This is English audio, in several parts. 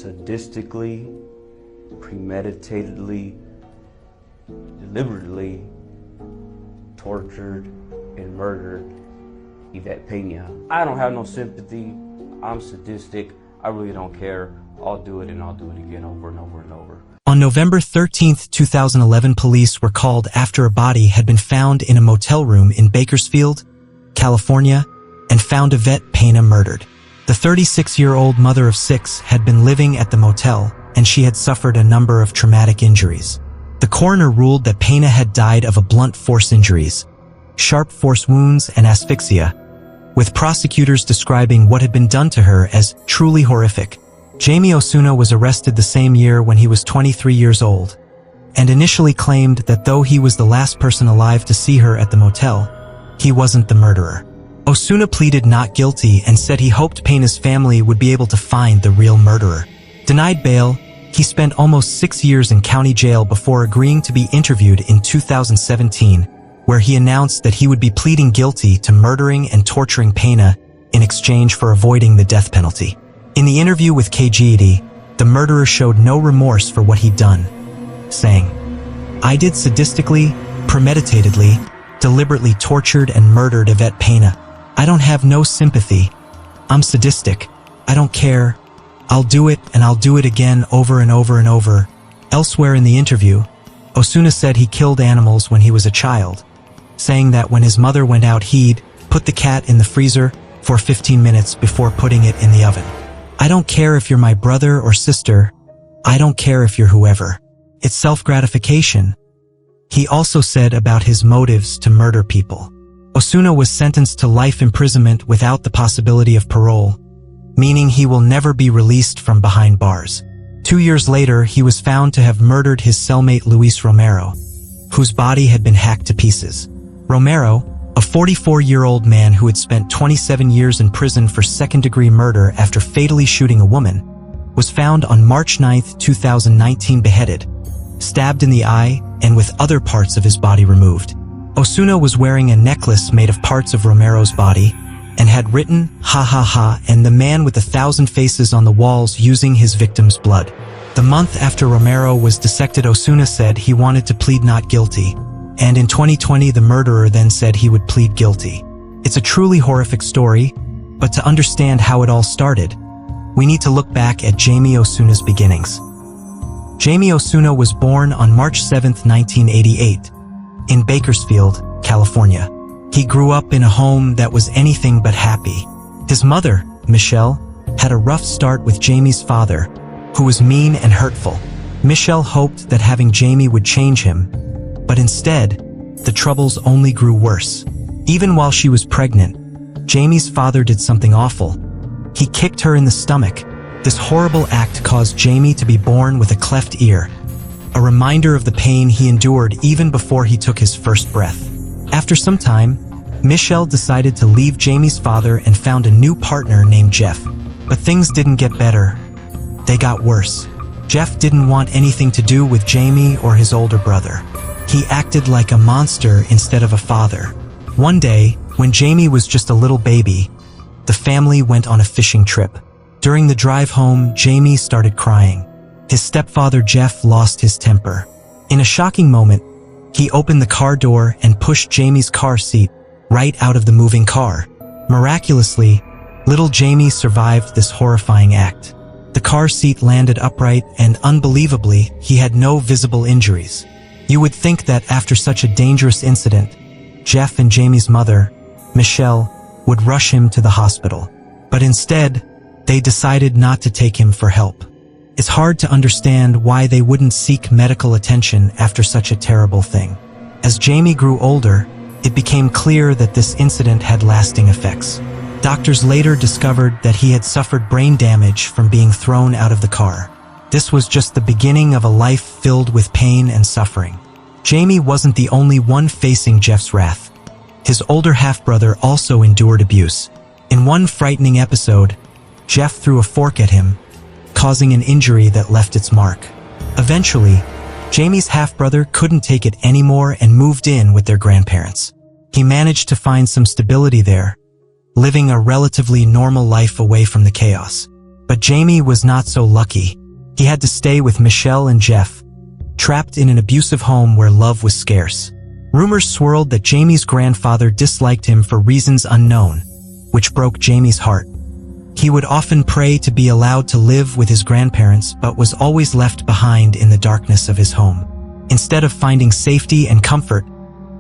sadistically, premeditatedly, deliberately tortured and murdered Evette Pena. I don't have no sympathy. I'm sadistic. I really don't care. I'll do it and I'll do it again over and over and over. On November 13, 2011, police were called after a body had been found in a motel room in Bakersfield, California, and found Evette Pena murdered. The 36-year-old mother of 6 had been living at the motel, and she had suffered a number of traumatic injuries. The coroner ruled that Pena had died of a blunt force injuries, sharp force wounds, and asphyxia, with prosecutors describing what had been done to her as truly horrific. Jamie Osuna was arrested the same year when he was 23 years old, and initially claimed that though he was the last person alive to see her at the motel, he wasn't the murderer. Osuna pleaded not guilty and said he hoped Pena's family would be able to find the real murderer. Denied bail, he spent almost 6 years in county jail before agreeing to be interviewed in 2017, where he announced that he would be pleading guilty to murdering and torturing Pena in exchange for avoiding the death penalty. In the interview with KGD, the murderer showed no remorse for what he'd done, saying, "I did sadistically, premeditatedly, deliberately tortured and murdered Evette Pena. I don't have no sympathy. I'm sadistic. I don't care. I'll do it and I'll do it again over and over and over." Elsewhere in the interview, Osuna said he killed animals when he was a child, saying that when his mother went out he'd put the cat in the freezer for 15 minutes before putting it in the oven. "I don't care if you're my brother or sister. I don't care if you're whoever. It's self-gratification." He also said about his motives to murder people. Osuna was sentenced to life imprisonment without the possibility of parole, meaning he will never be released from behind bars. 2 years later, he was found to have murdered his cellmate Luis Romero, whose body had been hacked to pieces. Romero, a 44-year-old man who had spent 27 years in prison for second-degree murder after fatally shooting a woman, was found on March 9, 2019 beheaded, stabbed in the eye, and with other parts of his body removed. Osuna was wearing a necklace made of parts of Romero's body and had written, "Ha ha ha," and "the man with 1,000 faces" on the walls using his victim's blood. The month after Romero was dissected, Osuna said he wanted to plead not guilty, and in 2020 the murderer then said he would plead guilty. It's a truly horrific story, but to understand how it all started, we need to look back at Jamie Osuna's beginnings. Jamie Osuna was born on March 7, 1988, in Bakersfield, California. He grew up in a home that was anything but happy. His mother, Michelle, had a rough start with Jamie's father, who was mean and hurtful. Michelle hoped that having Jamie would change him, but instead, the troubles only grew worse. Even while she was pregnant, Jamie's father did something awful. He kicked her in the stomach. This horrible act caused Jamie to be born with a cleft ear, a reminder of the pain he endured even before he took his first breath. After some time, Michelle decided to leave Jamie's father and found a new partner named Jeff. But things didn't get better. They got worse. Jeff didn't want anything to do with Jamie or his older brother. He acted like a monster instead of a father. One day, when Jamie was just a little baby, the family went on a fishing trip. During the drive home, Jamie started crying. His stepfather Jeff lost his temper. In a shocking moment, he opened the car door and pushed Jamie's car seat right out of the moving car. Miraculously, little Jamie survived this horrifying act. The car seat landed upright and, unbelievably, he had no visible injuries. You would think that after such a dangerous incident, Jeff and Jamie's mother, Michelle, would rush him to the hospital. But instead, they decided not to take him for help. It's hard to understand why they wouldn't seek medical attention after such a terrible thing. As Jamie grew older, it became clear that this incident had lasting effects. Doctors later discovered that he had suffered brain damage from being thrown out of the car. This was just the beginning of a life filled with pain and suffering. Jamie wasn't the only one facing Jeff's wrath. His older half-brother also endured abuse. In one frightening episode, Jeff threw a fork at him, causing an injury that left its mark. Eventually, Jamie's half-brother couldn't take it anymore and moved in with their grandparents. He managed to find some stability there, living a relatively normal life away from the chaos. But Jamie was not so lucky. He had to stay with Michelle and Jeff, trapped in an abusive home where love was scarce. Rumors swirled that Jamie's grandfather disliked him for reasons unknown, which broke Jamie's heart. He would often pray to be allowed to live with his grandparents, but was always left behind in the darkness of his home. Instead of finding safety and comfort,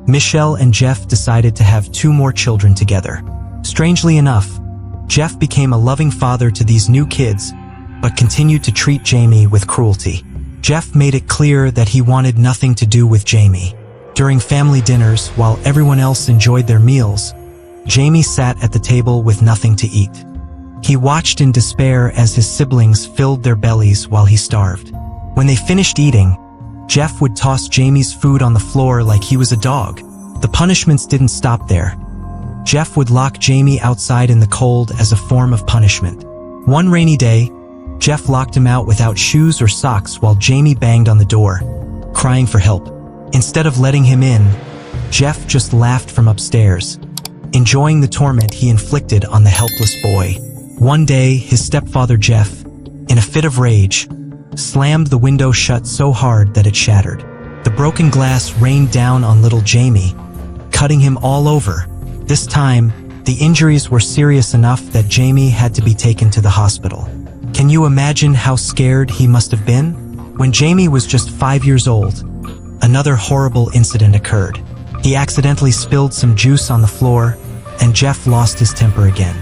Michelle and Jeff decided to have 2 more children together. Strangely enough, Jeff became a loving father to these new kids, but continued to treat Jamie with cruelty. Jeff made it clear that he wanted nothing to do with Jamie. During family dinners, while everyone else enjoyed their meals, Jamie sat at the table with nothing to eat. He watched in despair as his siblings filled their bellies while he starved. When they finished eating, Jeff would toss Jamie's food on the floor like he was a dog. The punishments didn't stop there. Jeff would lock Jamie outside in the cold as a form of punishment. One rainy day, Jeff locked him out without shoes or socks while Jamie banged on the door, crying for help. Instead of letting him in, Jeff just laughed from upstairs, enjoying the torment he inflicted on the helpless boy. One day, his stepfather Jeff, in a fit of rage, slammed the window shut so hard that it shattered. The broken glass rained down on little Jamie, cutting him all over. This time, the injuries were serious enough that Jamie had to be taken to the hospital. Can you imagine how scared he must have been? When Jamie was just 5 years old, another horrible incident occurred. He accidentally spilled some juice on the floor, and Jeff lost his temper again.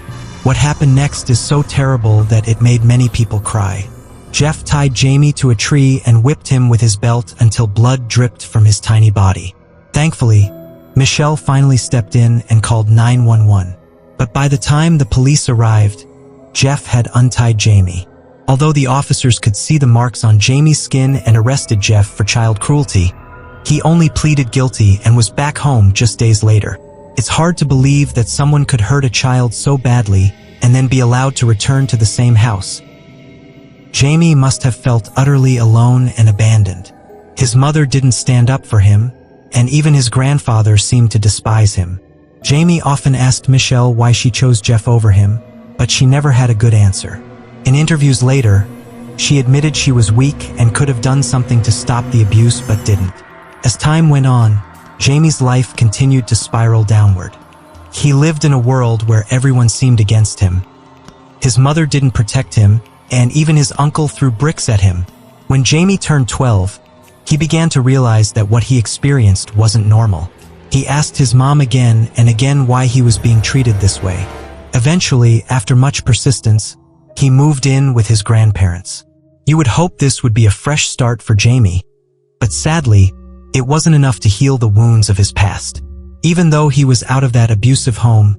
What happened next is so terrible that it made many people cry. Jeff tied Jamie to a tree and whipped him with his belt until blood dripped from his tiny body. Thankfully, Michelle finally stepped in and called 911. But by the time the police arrived, Jeff had untied Jamie. Although the officers could see the marks on Jamie's skin and arrested Jeff for child cruelty, he only pleaded guilty and was back home just days later. It's hard to believe that someone could hurt a child so badly and then be allowed to return to the same house. Jamie must have felt utterly alone and abandoned. His mother didn't stand up for him, and even his grandfather seemed to despise him. Jamie often asked Michelle why she chose Jeff over him, but she never had a good answer. In interviews later, she admitted she was weak and could have done something to stop the abuse but didn't. As time went on, Jamie's life continued to spiral downward. He lived in a world where everyone seemed against him. His mother didn't protect him, and even his uncle threw bricks at him. When Jamie turned 12, he began to realize that what he experienced wasn't normal. He asked his mom again and again why he was being treated this way. Eventually, after much persistence, he moved in with his grandparents. You would hope this would be a fresh start for Jamie, but sadly, it wasn't enough to heal the wounds of his past. Even though he was out of that abusive home,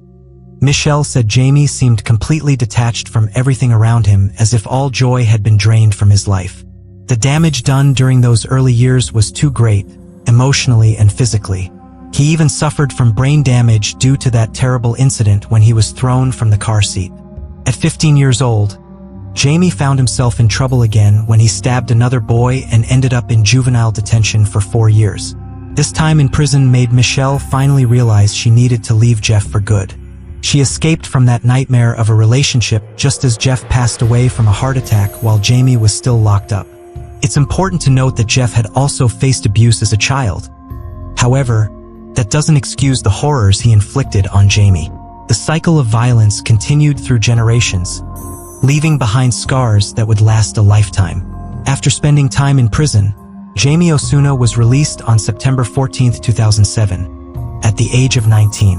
Michelle said Jamie seemed completely detached from everything around him, as if all joy had been drained from his life. The damage done during those early years was too great, emotionally and physically. He even suffered from brain damage due to that terrible incident when he was thrown from the car seat. At 15 years old, Jamie found himself in trouble again when he stabbed another boy and ended up in juvenile detention for 4 years. This time in prison made Michelle finally realize she needed to leave Jeff for good. She escaped from that nightmare of a relationship just as Jeff passed away from a heart attack while Jamie was still locked up. It's important to note that Jeff had also faced abuse as a child. However, that doesn't excuse the horrors he inflicted on Jamie. The cycle of violence continued through generations, leaving behind scars that would last a lifetime. After spending time in prison, Jamie Osuna was released on September 14, 2007, at the age of 19.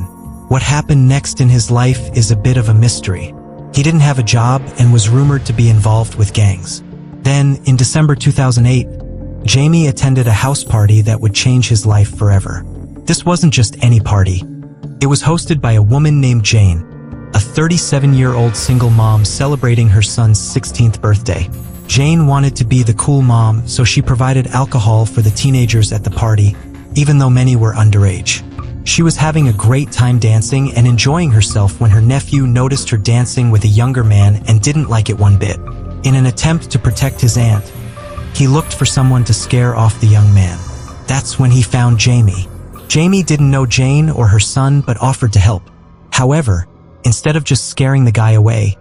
What happened next in his life is a bit of a mystery. He didn't have a job and was rumored to be involved with gangs. Then, in December 2008, Jamie attended a house party that would change his life forever. This wasn't just any party. It was hosted by a woman named Jane, a 37-year-old single mom celebrating her son's 16th birthday. Jane wanted to be the cool mom, so she provided alcohol for the teenagers at the party, even though many were underage. She was having a great time dancing and enjoying herself when her nephew noticed her dancing with a younger man and didn't like it one bit. In an attempt to protect his aunt, he looked for someone to scare off the young man. That's when he found Jamie. Jamie didn't know Jane or her son but offered to help. However, instead of just scaring the guy away,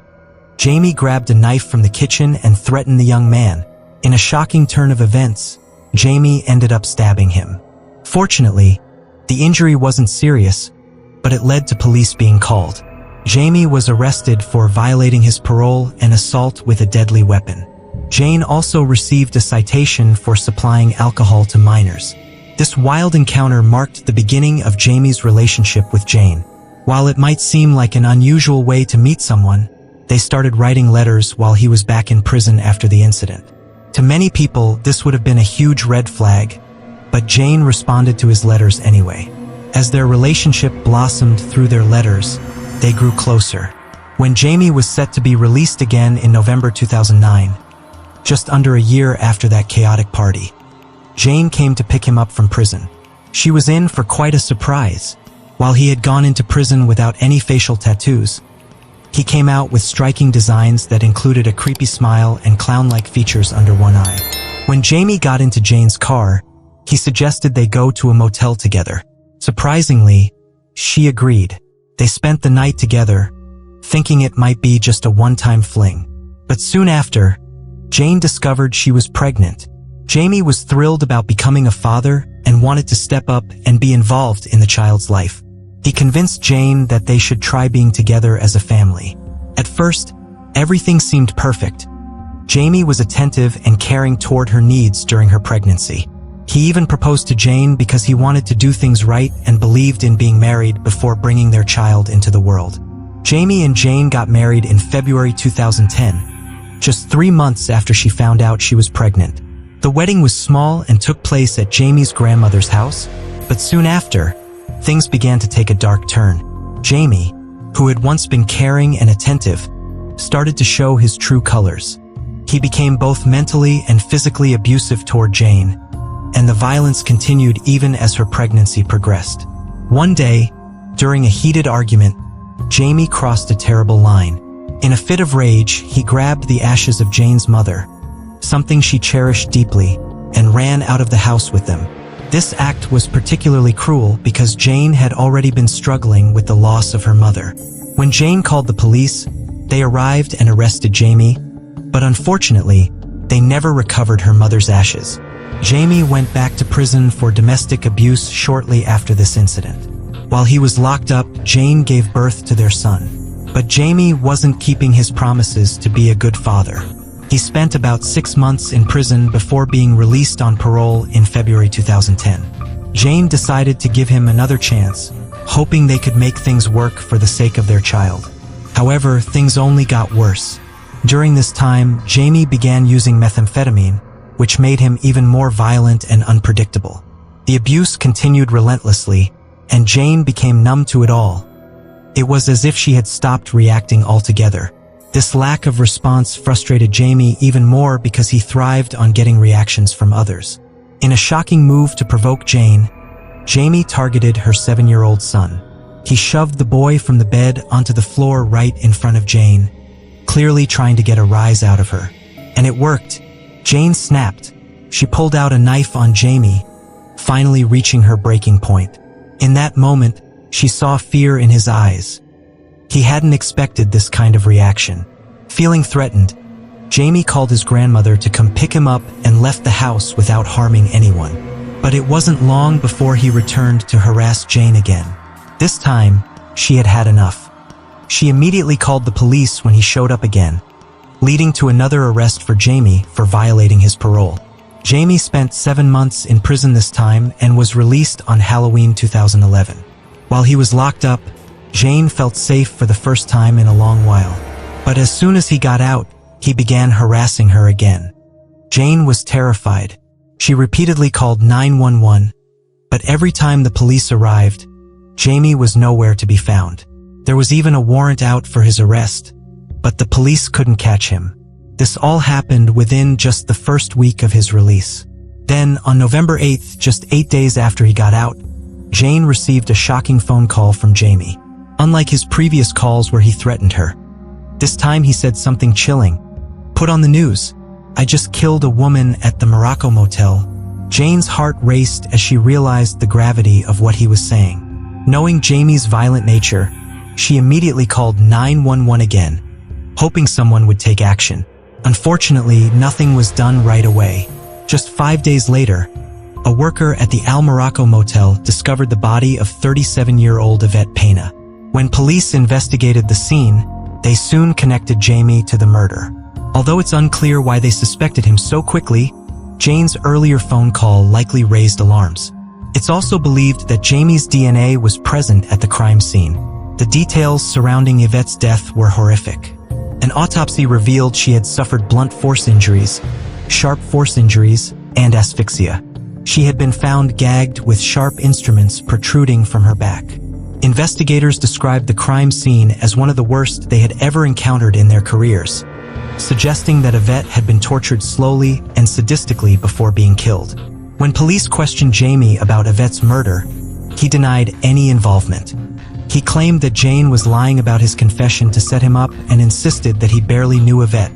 Jamie grabbed a knife from the kitchen and threatened the young man. In a shocking turn of events, Jamie ended up stabbing him. Fortunately, the injury wasn't serious, but it led to police being called. Jamie was arrested for violating his parole and assault with a deadly weapon. Jane also received a citation for supplying alcohol to minors. This wild encounter marked the beginning of Jamie's relationship with Jane. While it might seem like an unusual way to meet someone, they started writing letters while he was back in prison after the incident. To many people, this would have been a huge red flag, but Jane responded to his letters anyway. As their relationship blossomed through their letters, they grew closer. When Jamie was set to be released again in November 2009, just under a year after that chaotic party, Jane came to pick him up from prison. She was in for quite a surprise. While he had gone into prison without any facial tattoos, he came out with striking designs that included a creepy smile and clown-like features under one eye. When Jamie got into Jane's car, he suggested they go to a motel together. Surprisingly, she agreed. They spent the night together, thinking it might be just a one-time fling. But soon after, Jane discovered she was pregnant. Jamie was thrilled about becoming a father and wanted to step up and be involved in the child's life. He convinced Jane that they should try being together as a family. At first, everything seemed perfect. Jamie was attentive and caring toward her needs during her pregnancy. He even proposed to Jane because he wanted to do things right and believed in being married before bringing their child into the world. Jamie and Jane got married in February 2010, just 3 months after she found out she was pregnant. The wedding was small and took place at Jamie's grandmother's house, but soon after, things began to take a dark turn. Jamie, who had once been caring and attentive, started to show his true colors. He became both mentally and physically abusive toward Jane, and the violence continued even as her pregnancy progressed. One day, during a heated argument, Jamie crossed a terrible line. In a fit of rage, he grabbed the ashes of Jane's mother, something she cherished deeply, and ran out of the house with them. This act was particularly cruel because Jane had already been struggling with the loss of her mother. When Jane called the police, they arrived and arrested Jamie, but unfortunately, they never recovered her mother's ashes. Jamie went back to prison for domestic abuse shortly after this incident. While he was locked up, Jane gave birth to their son. But Jamie wasn't keeping his promises to be a good father. He spent about 6 months in prison before being released on parole in February 2010. Jane decided to give him another chance, hoping they could make things work for the sake of their child. However, things only got worse. During this time, Jamie began using methamphetamine, which made him even more violent and unpredictable. The abuse continued relentlessly, and Jane became numb to it all. It was as if she had stopped reacting altogether. This lack of response frustrated Jamie even more because he thrived on getting reactions from others. In a shocking move to provoke Jane, Jamie targeted her 7-year-old son. He shoved the boy from the bed onto the floor right in front of Jane, clearly trying to get a rise out of her. And it worked. Jane snapped. She pulled out a knife on Jamie, finally reaching her breaking point. In that moment, she saw fear in his eyes. He hadn't expected this kind of reaction. Feeling threatened, Jamie called his grandmother to come pick him up and left the house without harming anyone. But it wasn't long before he returned to harass Jane again. This time, she had had enough. She immediately called the police when he showed up again, leading to another arrest for Jamie for violating his parole. Jamie spent 7 months in prison this time and was released on Halloween 2011. While he was locked up, Jane felt safe for the first time in a long while. But as soon as he got out, he began harassing her again. Jane was terrified. She repeatedly called 911, but every time the police arrived, Jamie was nowhere to be found. There was even a warrant out for his arrest, but the police couldn't catch him. This all happened within just the first week of his release. Then, on November 8th, just 8 days after he got out, Jane received a shocking phone call from Jamie. Unlike his previous calls where he threatened her, this time he said something chilling. "Put on the news. I just killed a woman at the Morocco Motel." Jane's heart raced as she realized the gravity of what he was saying. Knowing Jamie's violent nature, she immediately called 911 again, hoping someone would take action. Unfortunately, nothing was done right away. Just 5 days later, a worker at the Al Morocco motel discovered the body of 37-year-old Evette Pena. When police investigated the scene, they soon connected Jamie to the murder. Although it's unclear why they suspected him so quickly, Jane's earlier phone call likely raised alarms. It's also believed that Jamie's DNA was present at the crime scene. The details surrounding Evette's death were horrific. An autopsy revealed she had suffered blunt force injuries, sharp force injuries, and asphyxia. She had been found gagged with sharp instruments protruding from her back. Investigators described the crime scene as one of the worst they had ever encountered in their careers, suggesting that Evette had been tortured slowly and sadistically before being killed. When police questioned Jamie about Evette's murder, he denied any involvement. He claimed that Jane was lying about his confession to set him up and insisted that he barely knew Evette,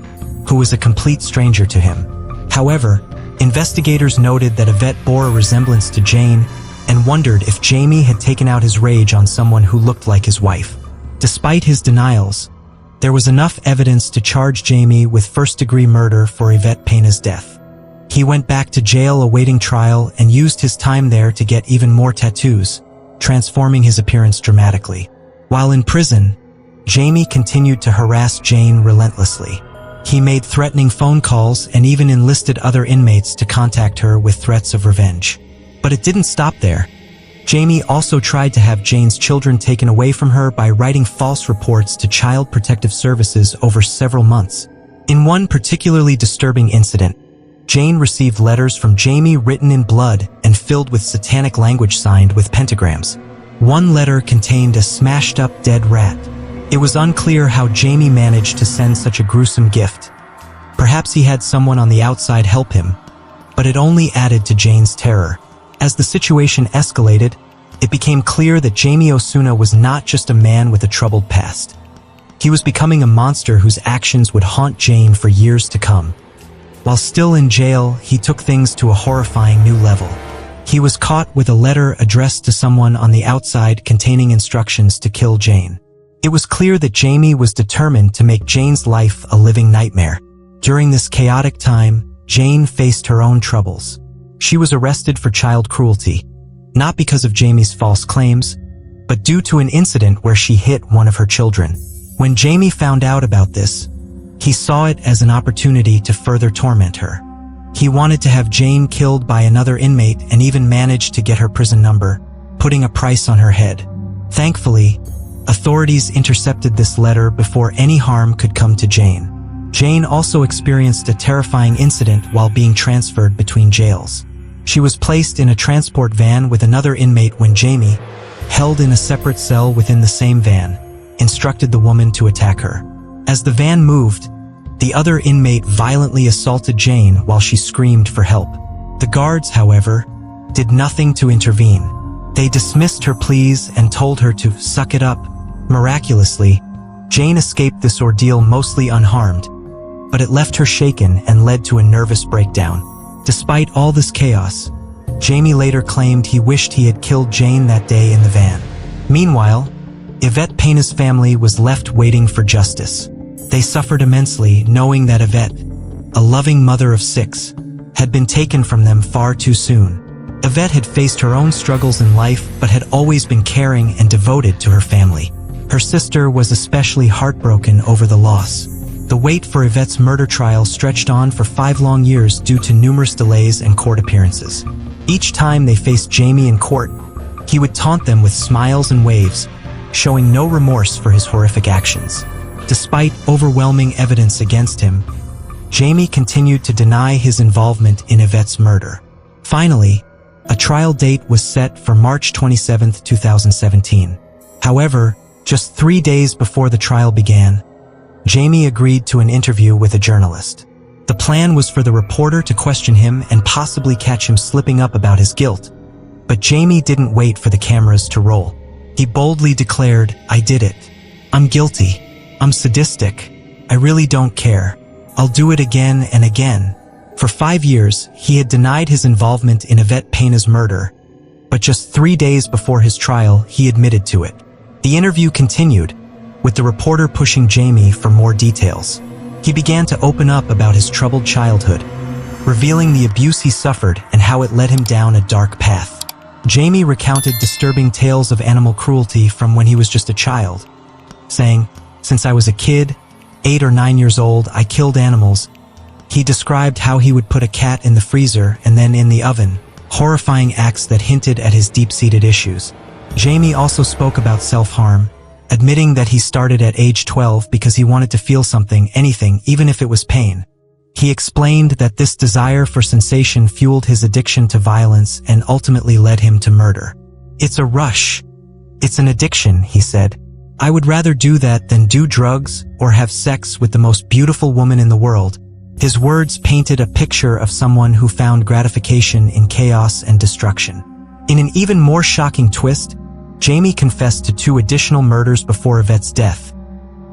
who was a complete stranger to him. However, investigators noted that Evette bore a resemblance to Jane and wondered if Jamie had taken out his rage on someone who looked like his wife. Despite his denials, there was enough evidence to charge Jamie with first-degree murder for Evette Pena's death. He went back to jail awaiting trial and used his time there to get even more tattoos, transforming his appearance dramatically. While in prison, Jamie continued to harass Jane relentlessly. He made threatening phone calls and even enlisted other inmates to contact her with threats of revenge. But it didn't stop there. Jamie also tried to have Jane's children taken away from her by writing false reports to Child Protective Services over several months. In one particularly disturbing incident, Jane received letters from Jamie written in blood and filled with satanic language signed with pentagrams. One letter contained a smashed-up dead rat. It was unclear how Jamie managed to send such a gruesome gift. Perhaps he had someone on the outside help him, but it only added to Jane's terror. As the situation escalated, it became clear that Jamie Osuna was not just a man with a troubled past. He was becoming a monster whose actions would haunt Jane for years to come. While still in jail, he took things to a horrifying new level. He was caught with a letter addressed to someone on the outside containing instructions to kill Jane. It was clear that Jamie was determined to make Jane's life a living nightmare. During this chaotic time, Jane faced her own troubles. She was arrested for child cruelty, not because of Jamie's false claims, but due to an incident where she hit one of her children. When Jamie found out about this, he saw it as an opportunity to further torment her. He wanted to have Jane killed by another inmate and even managed to get her prison number, putting a price on her head. Thankfully, authorities intercepted this letter before any harm could come to Jane. Jane also experienced a terrifying incident while being transferred between jails. She was placed in a transport van with another inmate when Jamie, held in a separate cell within the same van, instructed the woman to attack her. As the van moved, the other inmate violently assaulted Jane while she screamed for help. The guards, however, did nothing to intervene. They dismissed her pleas and told her to suck it up. Miraculously, Jane escaped this ordeal mostly unharmed, but it left her shaken and led to a nervous breakdown. Despite all this chaos, Jamie later claimed he wished he had killed Jane that day in the van. Meanwhile, Evette Pena's family was left waiting for justice. They suffered immensely knowing that Evette, a loving mother of 6, had been taken from them far too soon. Evette had faced her own struggles in life but had always been caring and devoted to her family. Her sister was especially heartbroken over the loss. The wait for Evette's murder trial stretched on for 5 long years due to numerous delays and court appearances. Each time they faced Jamie in court, he would taunt them with smiles and waves, showing no remorse for his horrific actions. Despite overwhelming evidence against him, Jamie continued to deny his involvement in Evette's murder. Finally, a trial date was set for March 27, 2017. However, just 3 days before the trial began, Jamie agreed to an interview with a journalist. The plan was for the reporter to question him and possibly catch him slipping up about his guilt. But Jamie didn't wait for the cameras to roll. He boldly declared, "I did it. I'm guilty. I'm sadistic. I really don't care. I'll do it again and again." For 5 years, he had denied his involvement in Evette Pena's murder, but just 3 days before his trial, he admitted to it. The interview continued, with the reporter pushing Jamie for more details. He began to open up about his troubled childhood, revealing the abuse he suffered and how it led him down a dark path. Jamie recounted disturbing tales of animal cruelty from when he was just a child, saying, "Since I was a kid, 8 or 9 years old, I killed animals." He described how he would put a cat in the freezer and then in the oven, horrifying acts that hinted at his deep-seated issues. Jamie also spoke about self-harm, admitting that he started at age 12 because he wanted to feel something, anything, even if it was pain. He explained that this desire for sensation fueled his addiction to violence and ultimately led him to murder. "It's a rush. It's an addiction," he said. "I would rather do that than do drugs or have sex with the most beautiful woman in the world." His words painted a picture of someone who found gratification in chaos and destruction. In an even more shocking twist, Jamie confessed to 2 additional murders before Evette's death,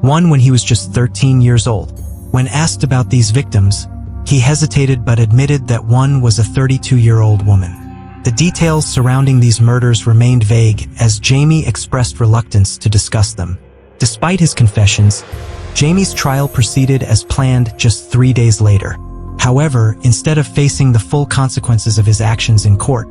one when he was just 13 years old. When asked about these victims, he hesitated but admitted that one was a 32-year-old woman. The details surrounding these murders remained vague as Jamie expressed reluctance to discuss them. Despite his confessions, Jamie's trial proceeded as planned just 3 days later. However, instead of facing the full consequences of his actions in court,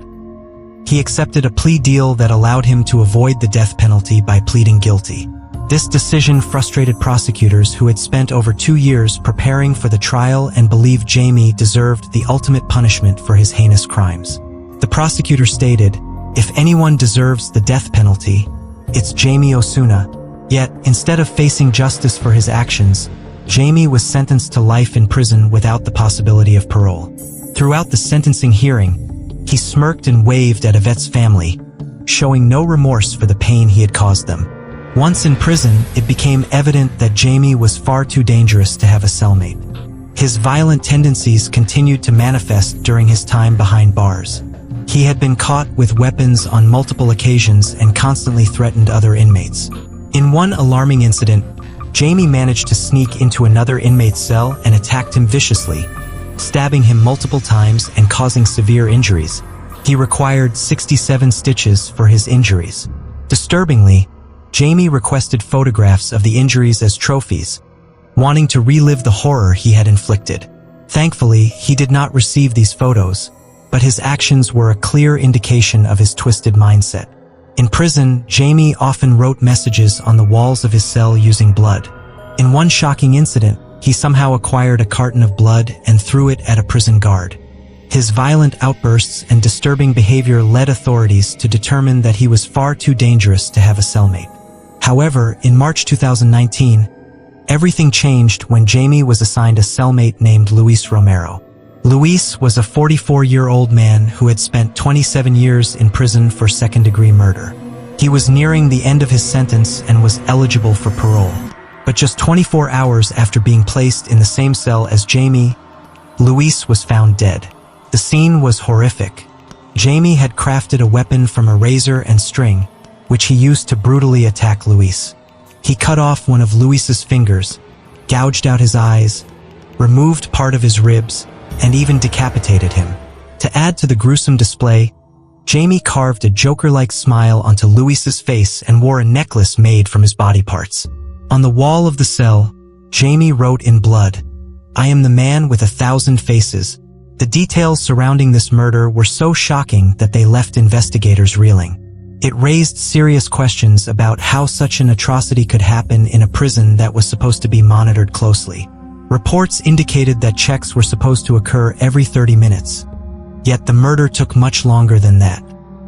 he accepted a plea deal that allowed him to avoid the death penalty by pleading guilty. This decision frustrated prosecutors who had spent over 2 years preparing for the trial and believed Jamie deserved the ultimate punishment for his heinous crimes. The prosecutor stated, "If anyone deserves the death penalty, it's Jamie Osuna." Yet, instead of facing justice for his actions, Jamie was sentenced to life in prison without the possibility of parole. Throughout the sentencing hearing, he smirked and waved at Evette's family, showing no remorse for the pain he had caused them. Once in prison, it became evident that Jamie was far too dangerous to have a cellmate. His violent tendencies continued to manifest during his time behind bars. He had been caught with weapons on multiple occasions and constantly threatened other inmates. In one alarming incident, Jamie managed to sneak into another inmate's cell and attacked him viciously, stabbing him multiple times and causing severe injuries. He required 67 stitches for his injuries. Disturbingly, Jamie requested photographs of the injuries as trophies, wanting to relive the horror he had inflicted. Thankfully, he did not receive these photos, but his actions were a clear indication of his twisted mindset. In prison, Jamie often wrote messages on the walls of his cell using blood. In one shocking incident, he somehow acquired a carton of blood and threw it at a prison guard. His violent outbursts and disturbing behavior led authorities to determine that he was far too dangerous to have a cellmate. However, in March 2019, everything changed when Jamie was assigned a cellmate named Luis Romero. Luis was a 44-year-old man who had spent 27 years in prison for second-degree murder. He was nearing the end of his sentence and was eligible for parole. But just 24 hours after being placed in the same cell as Jamie, Luis was found dead. The scene was horrific. Jamie had crafted a weapon from a razor and string, which he used to brutally attack Luis. He cut off one of Luis's fingers, gouged out his eyes, removed part of his ribs, and even decapitated him. To add to the gruesome display, Jamie carved a Joker-like smile onto Luis's face and wore a necklace made from his body parts. On the wall of the cell, Jamie wrote in blood, "I am the man with 1,000 faces." The details surrounding this murder were so shocking that they left investigators reeling. It raised serious questions about how such an atrocity could happen in a prison that was supposed to be monitored closely. Reports indicated that checks were supposed to occur every 30 minutes. Yet the murder took much longer than that.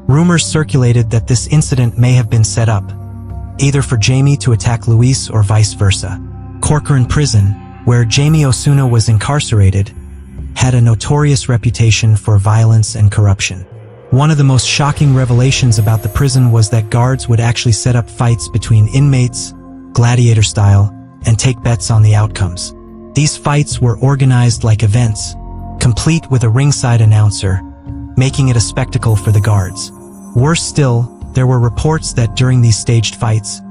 Rumors circulated that this incident may have been set up, either for Jamie to attack Luis or vice versa. Corcoran Prison, where Jamie Osuna was incarcerated, had a notorious reputation for violence and corruption. One of the most shocking revelations about the prison was that guards would actually set up fights between inmates, gladiator style, and take bets on the outcomes. These fights were organized like events, complete with a ringside announcer, making it a spectacle for the guards. Worse still, there were reports that during these staged fights,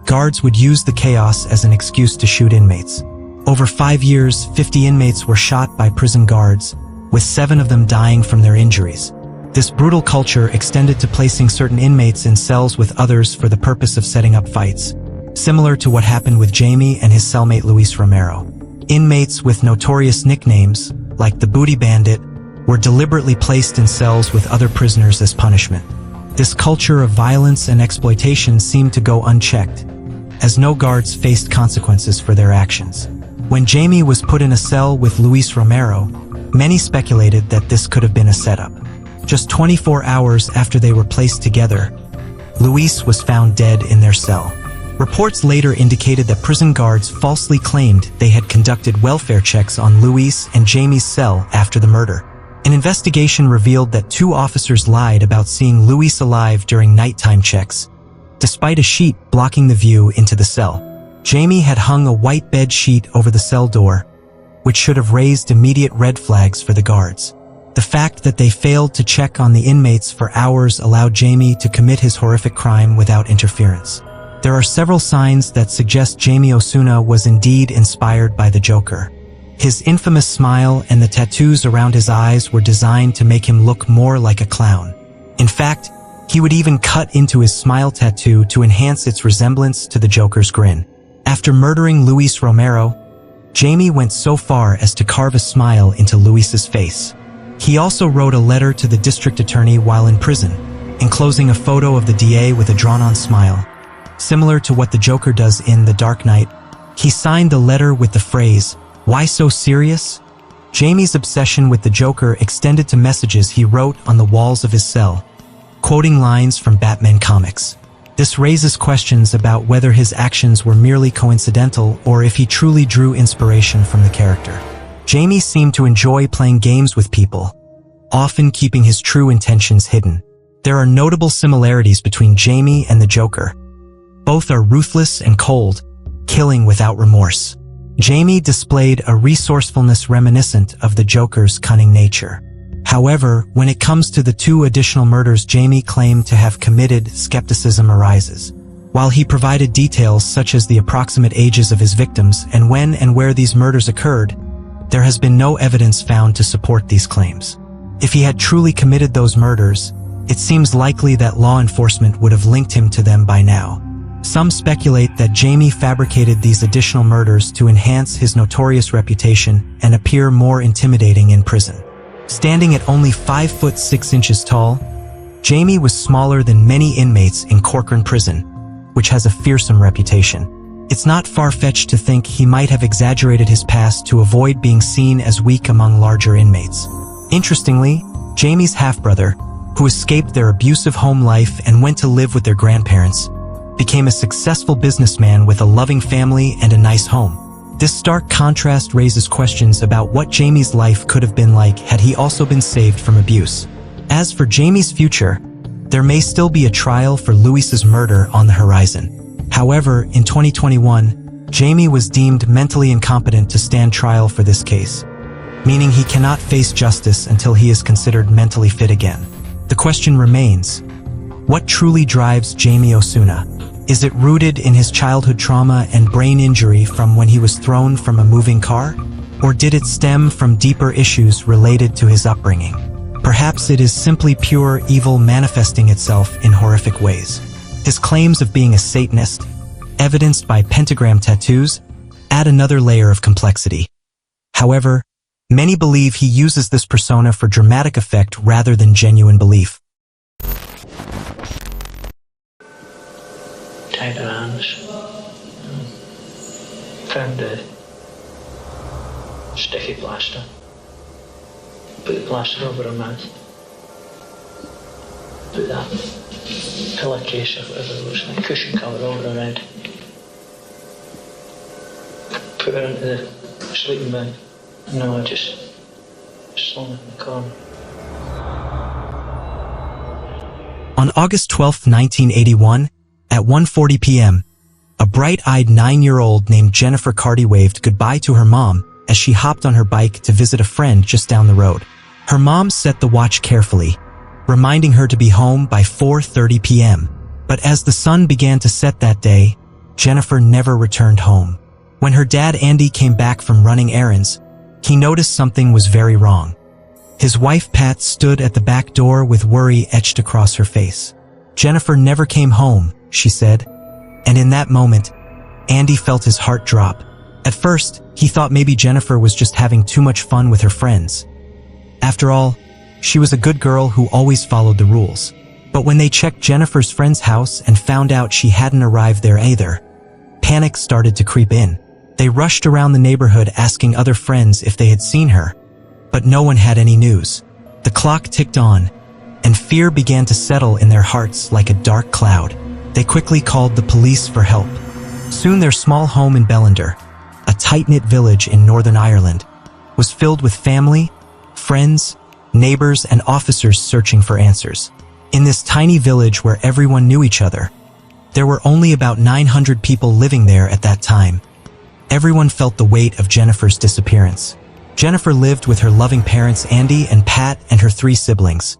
guards would use the chaos as an excuse to shoot inmates. Over 5 years, 50 inmates were shot by prison guards, with 7 of them dying from their injuries. This brutal culture extended to placing certain inmates in cells with others for the purpose of setting up fights, similar to what happened with Jamie and his cellmate Luis Romero. Inmates with notorious nicknames, like the Booty Bandit, were deliberately placed in cells with other prisoners as punishment. This culture of violence and exploitation seemed to go unchecked, as no guards faced consequences for their actions. When Jamie was put in a cell with Luis Romero, many speculated that this could have been a setup. Just 24 hours after they were placed together, Luis was found dead in their cell. Reports later indicated that prison guards falsely claimed they had conducted welfare checks on Luis and Jamie's cell after the murder. An investigation revealed that 2 officers lied about seeing Luis alive during nighttime checks, despite a sheet blocking the view into the cell. Jamie had hung a white bed sheet over the cell door, which should have raised immediate red flags for the guards. The fact that they failed to check on the inmates for hours allowed Jamie to commit his horrific crime without interference. There are several signs that suggest Jamie Osuna was indeed inspired by the Joker. His infamous smile and the tattoos around his eyes were designed to make him look more like a clown. In fact, he would even cut into his smile tattoo to enhance its resemblance to the Joker's grin. After murdering Luis Romero, Jamie went so far as to carve a smile into Luis's face. He also wrote a letter to the district attorney while in prison, enclosing a photo of the DA with a drawn-on smile. Similar to what the Joker does in The Dark Knight, he signed the letter with the phrase, "Why so serious?" Jamie's obsession with the Joker extended to messages he wrote on the walls of his cell, quoting lines from Batman comics. This raises questions about whether his actions were merely coincidental or if he truly drew inspiration from the character. Jamie seemed to enjoy playing games with people, often keeping his true intentions hidden. There are notable similarities between Jamie and the Joker. Both are ruthless and cold, killing without remorse. Jamie displayed a resourcefulness reminiscent of the Joker's cunning nature. However, when it comes to the 2 additional murders Jamie claimed to have committed, skepticism arises. While he provided details such as the approximate ages of his victims and when and where these murders occurred, there has been no evidence found to support these claims. If he had truly committed those murders, it seems likely that law enforcement would have linked him to them by now. Some speculate that Jamie fabricated these additional murders to enhance his notorious reputation and appear more intimidating in prison. Standing at only 5'6" tall, Jamie was smaller than many inmates in Corcoran Prison, which has a fearsome reputation. It's not far-fetched to think he might have exaggerated his past to avoid being seen as weak among larger inmates. Interestingly, Jamie's half-brother, who escaped their abusive home life and went to live with their grandparents, became a successful businessman with a loving family and a nice home. This stark contrast raises questions about what Jamie's life could have been like had he also been saved from abuse. As for Jamie's future, there may still be a trial for Luis's murder on the horizon. However, in 2021, Jamie was deemed mentally incompetent to stand trial for this case, meaning he cannot face justice until he is considered mentally fit again. The question remains, what truly drives Jamie Osuna? Is it rooted in his childhood trauma and brain injury from when he was thrown from a moving car? Or did it stem from deeper issues related to his upbringing? Perhaps it is simply pure evil manifesting itself in horrific ways. His claims of being a Satanist, evidenced by pentagram tattoos, add another layer of complexity. However, many believe he uses this persona for dramatic effect rather than genuine belief. Tied her hands. Found a sticky plaster. Put the plaster over her mouth. Put that pillowcase or whatever it was, like cushion cover over her head. Put her into the sleeping bag. No, I just slung it in the corner. On August 12, 1981, at 1:40 p.m., a bright-eyed 9-year-old named Jennifer Cardy waved goodbye to her mom as she hopped on her bike to visit a friend just down the road. Her mom set the watch carefully, reminding her to be home by 4:30 p.m. But as the sun began to set that day, Jennifer never returned home. When her dad Andy came back from running errands, he noticed something was very wrong. His wife Pat stood at the back door with worry etched across her face. "Jennifer never came home," she said, and in that moment, Andy felt his heart drop. At first, he thought maybe Jennifer was just having too much fun with her friends. After all, she was a good girl who always followed the rules. But when they checked Jennifer's friend's house and found out she hadn't arrived there either, panic started to creep in. They rushed around the neighborhood asking other friends if they had seen her, but no one had any news. The clock ticked on, and fear began to settle in their hearts like a dark cloud. They quickly called the police for help. Soon their small home in Bellender, a tight-knit village in Northern Ireland, was filled with family, friends, neighbors, and officers searching for answers. In this tiny village where everyone knew each other, there were only about 900 people living there at that time. Everyone felt the weight of Jennifer's disappearance. Jennifer lived with her loving parents Andy and Pat and her 3 siblings.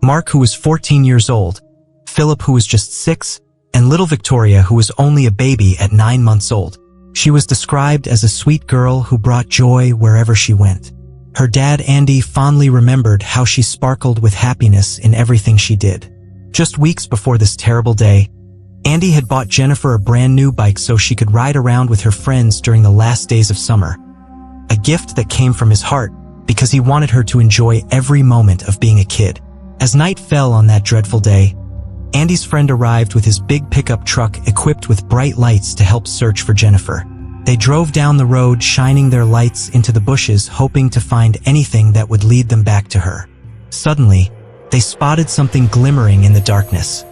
Mark, who was 14 years old, Philip, who was just 6, and little Victoria, who was only a baby at 9 months old. She was described as a sweet girl who brought joy wherever she went. Her dad, Andy, fondly remembered how she sparkled with happiness in everything she did. Just weeks before this terrible day, Andy had bought Jennifer a brand new bike so she could ride around with her friends during the last days of summer. A gift that came from his heart because he wanted her to enjoy every moment of being a kid. As night fell on that dreadful day, Andy's friend arrived with his big pickup truck equipped with bright lights to help search for Jennifer. They drove down the road, shining their lights into the bushes, hoping to find anything that would lead them back to her. Suddenly, they spotted something glimmering in the darkness.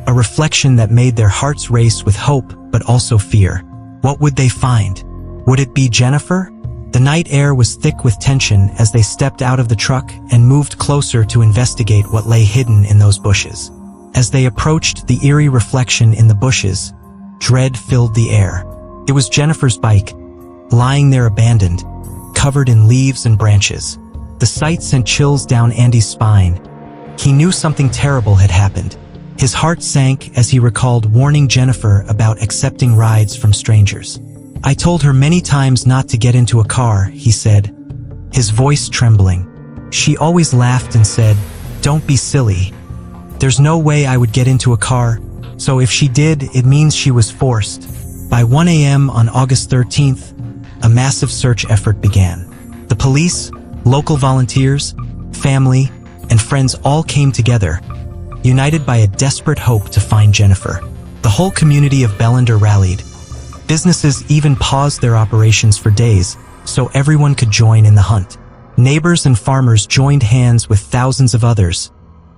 A reflection that made their hearts race with hope, but also fear. What would they find? Would it be Jennifer? The night air was thick with tension as they stepped out of the truck and moved closer to investigate what lay hidden in those bushes. As they approached the eerie reflection in the bushes, dread filled the air. It was Jennifer's bike, lying there abandoned, covered in leaves and branches. The sight sent chills down Andy's spine. He knew something terrible had happened. His heart sank as he recalled warning Jennifer about accepting rides from strangers. "I told her many times not to get into a car," he said, his voice trembling. "She always laughed and said, 'Don't be silly.' There's no way I would get into a car, so if she did, it means she was forced." By 1 a.m. on August 13th, a massive search effort began. The police, local volunteers, family, and friends all came together, united by a desperate hope to find Jennifer. The whole community of Bellender rallied. Businesses even paused their operations for days so everyone could join in the hunt. Neighbors and farmers joined hands with thousands of others,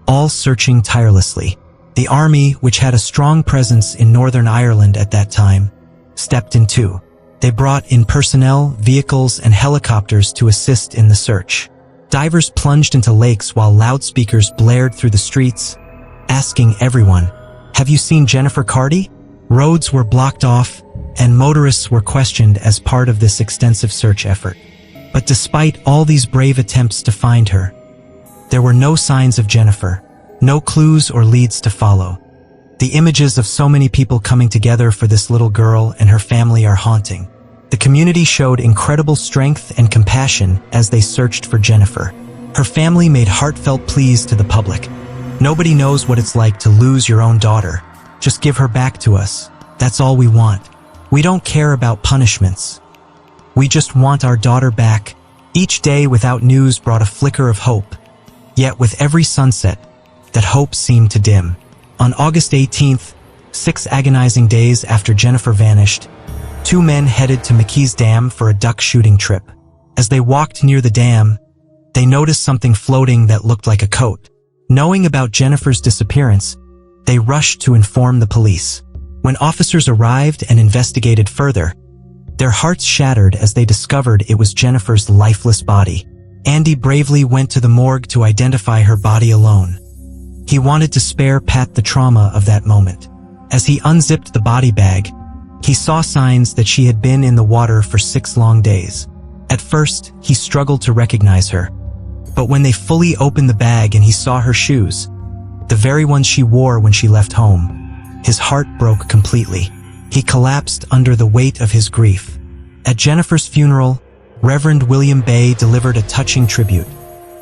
all searching tirelessly. The army, which had a strong presence in Northern Ireland at that time, stepped in too. They brought in personnel, vehicles, and helicopters to assist in the search. Divers plunged into lakes while loudspeakers blared through the streets, asking everyone, "Have you seen Jennifer Cardy?" Roads were blocked off, and motorists were questioned as part of this extensive search effort. But despite all these brave attempts to find her, there were no signs of Jennifer, no clues or leads to follow. The images of so many people coming together for this little girl and her family are haunting. The community showed incredible strength and compassion as they searched for Jennifer. Her family made heartfelt pleas to the public. "Nobody knows what it's like to lose your own daughter. Just give her back to us. That's all we want. We don't care about punishments. We just want our daughter back." Each day without news brought a flicker of hope. Yet with every sunset, that hope seemed to dim. On August 18th, 6 agonizing days after Jennifer vanished, 2 men headed to McKee's Dam for a duck shooting trip. As they walked near the dam, they noticed something floating that looked like a coat. Knowing about Jennifer's disappearance, they rushed to inform the police. When officers arrived and investigated further, their hearts shattered as they discovered it was Jennifer's lifeless body. Andy bravely went to the morgue to identify her body alone. He wanted to spare Pat the trauma of that moment. As he unzipped the body bag, he saw signs that she had been in the water for 6 long days. At first, he struggled to recognize her. But when they fully opened the bag and he saw her shoes, the very ones she wore when she left home, his heart broke completely. He collapsed under the weight of his grief. At Jennifer's funeral, Reverend William Bay delivered a touching tribute.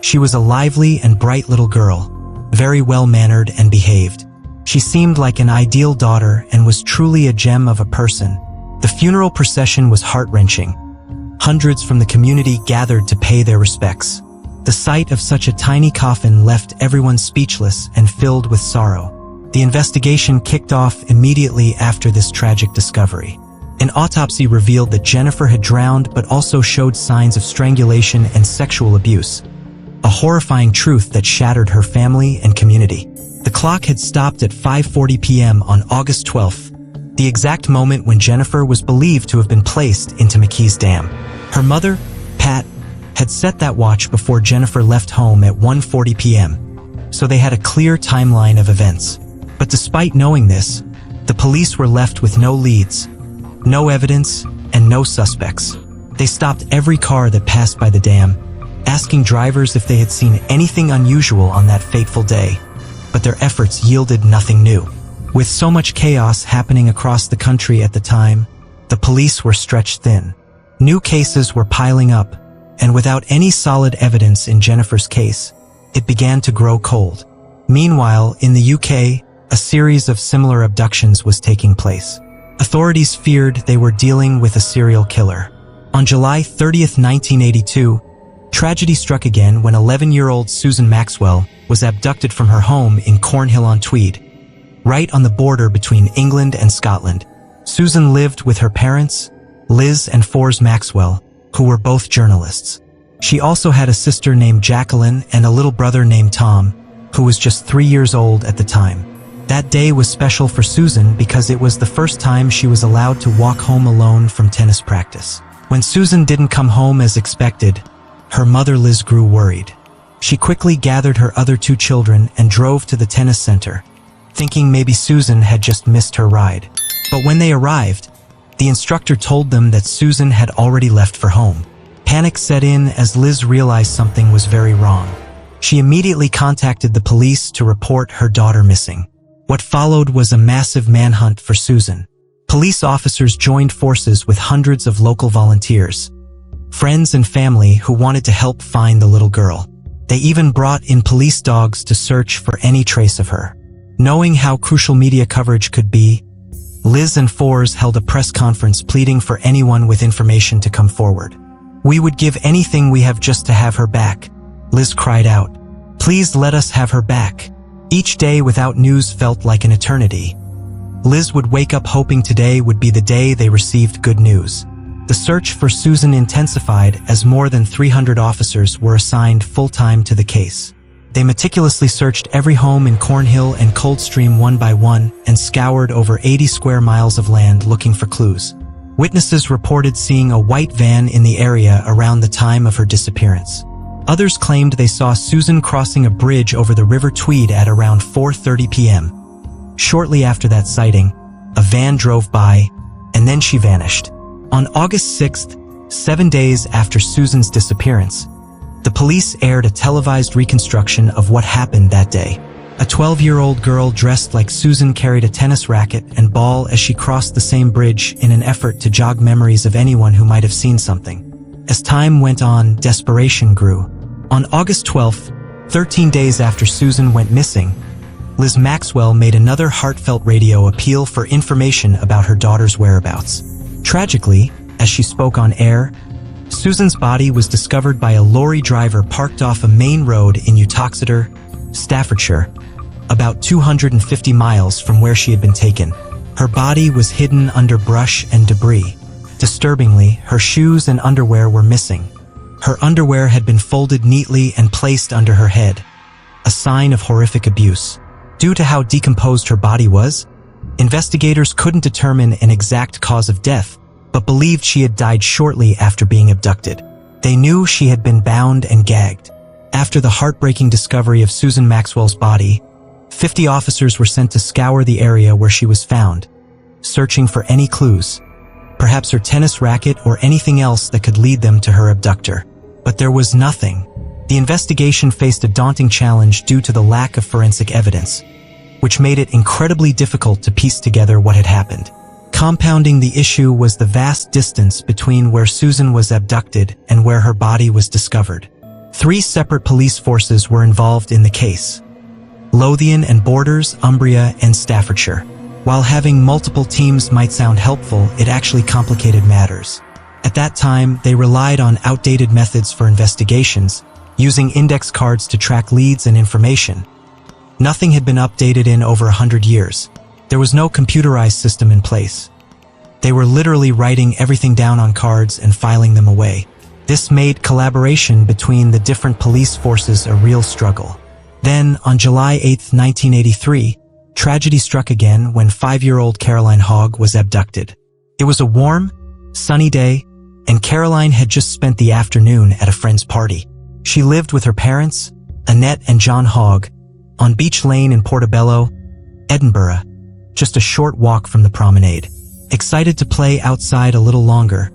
She was a lively and bright little girl, very well-mannered and behaved. She seemed like an ideal daughter and was truly a gem of a person. The funeral procession was heart-wrenching. Hundreds from the community gathered to pay their respects. The sight of such a tiny coffin left everyone speechless and filled with sorrow. The investigation kicked off immediately after this tragic discovery. An autopsy revealed that Jennifer had drowned but also showed signs of strangulation and sexual abuse. A horrifying truth that shattered her family and community. The clock had stopped at 5:40 p.m. on August 12th, the exact moment when Jennifer was believed to have been placed into McKee's Dam. Her mother, Pat, had set that watch before Jennifer left home at 1:40 p.m., so they had a clear timeline of events. But despite knowing this, the police were left with no leads, no evidence, and no suspects. They stopped every car that passed by the dam, asking drivers if they had seen anything unusual on that fateful day, but their efforts yielded nothing new. With so much chaos happening across the country at the time, the police were stretched thin. New cases were piling up, and without any solid evidence in Jennifer's case, it began to grow cold. Meanwhile, in the UK, a series of similar abductions was taking place. Authorities feared they were dealing with a serial killer. On July 30th, 1982, tragedy struck again when 11-year-old Susan Maxwell was abducted from her home in Cornhill-on-Tweed, right on the border between England and Scotland. Susan lived with her parents, Liz and Forbes Maxwell, who were both journalists. She also had a sister named Jacqueline and a little brother named Tom, who was just 3 years old at the time. That day was special for Susan because it was the first time she was allowed to walk home alone from tennis practice. When Susan didn't come home as expected, her mother Liz grew worried. She quickly gathered her other 2 children and drove to the tennis center, thinking maybe Susan had just missed her ride. But when they arrived, the instructor told them that Susan had already left for home. Panic set in as Liz realized something was very wrong. She immediately contacted the police to report her daughter missing. What followed was a massive manhunt for Susan. Police officers joined forces with hundreds of local volunteers, friends and family who wanted to help find the little girl. They even brought in police dogs to search for any trace of her. Knowing how crucial media coverage could be, Liz and Forbes held a press conference pleading for anyone with information to come forward. "We would give anything we have just to have her back," Liz cried out. "Please let us have her back." Each day without news felt like an eternity. Liz would wake up hoping today would be the day they received good news. The search for Susan intensified as more than 300 officers were assigned full-time to the case. They meticulously searched every home in Cornhill and Coldstream one by one and scoured over 80 square miles of land looking for clues. Witnesses reported seeing a white van in the area around the time of her disappearance. Others claimed they saw Susan crossing a bridge over the River Tweed at around 4:30 p.m. Shortly after that sighting, a van drove by, and then she vanished. On August 6th, 7 days after Susan's disappearance, the police aired a televised reconstruction of what happened that day. A 12-year-old girl dressed like Susan carried a tennis racket and ball as she crossed the same bridge in an effort to jog memories of anyone who might have seen something. As time went on, desperation grew. On August 12th, 13 days after Susan went missing, Liz Maxwell made another heartfelt radio appeal for information about her daughter's whereabouts. Tragically, as she spoke on air, Susan's body was discovered by a lorry driver parked off a main road in Uttoxeter, Staffordshire, about 250 miles from where she had been taken. Her body was hidden under brush and debris. Disturbingly, her shoes and underwear were missing. Her underwear had been folded neatly and placed under her head, a sign of horrific abuse. Due to how decomposed her body was, investigators couldn't determine an exact cause of death, but believed she had died shortly after being abducted. They knew she had been bound and gagged. After the heartbreaking discovery of Susan Maxwell's body, 50 officers were sent to scour the area where she was found, searching for any clues, perhaps her tennis racket or anything else that could lead them to her abductor. But there was nothing. The investigation faced a daunting challenge due to the lack of forensic evidence, which made it incredibly difficult to piece together what had happened. Compounding the issue was the vast distance between where Susan was abducted and where her body was discovered. 3 separate police forces were involved in the case: Lothian and Borders, Umbria, and Staffordshire. While having multiple teams might sound helpful, it actually complicated matters. At that time, they relied on outdated methods for investigations, using index cards to track leads and information. Nothing had been updated in over 100 years. There was no computerized system in place. They were literally writing everything down on cards and filing them away. This made collaboration between the different police forces a real struggle. Then, on July 8, 1983, tragedy struck again when 5-year-old Caroline Hogg was abducted. It was a warm, sunny day, and Caroline had just spent the afternoon at a friend's party. She lived with her parents, Annette and John Hogg, on Beach Lane in Portobello, Edinburgh, just a short walk from the promenade. Excited to play outside a little longer,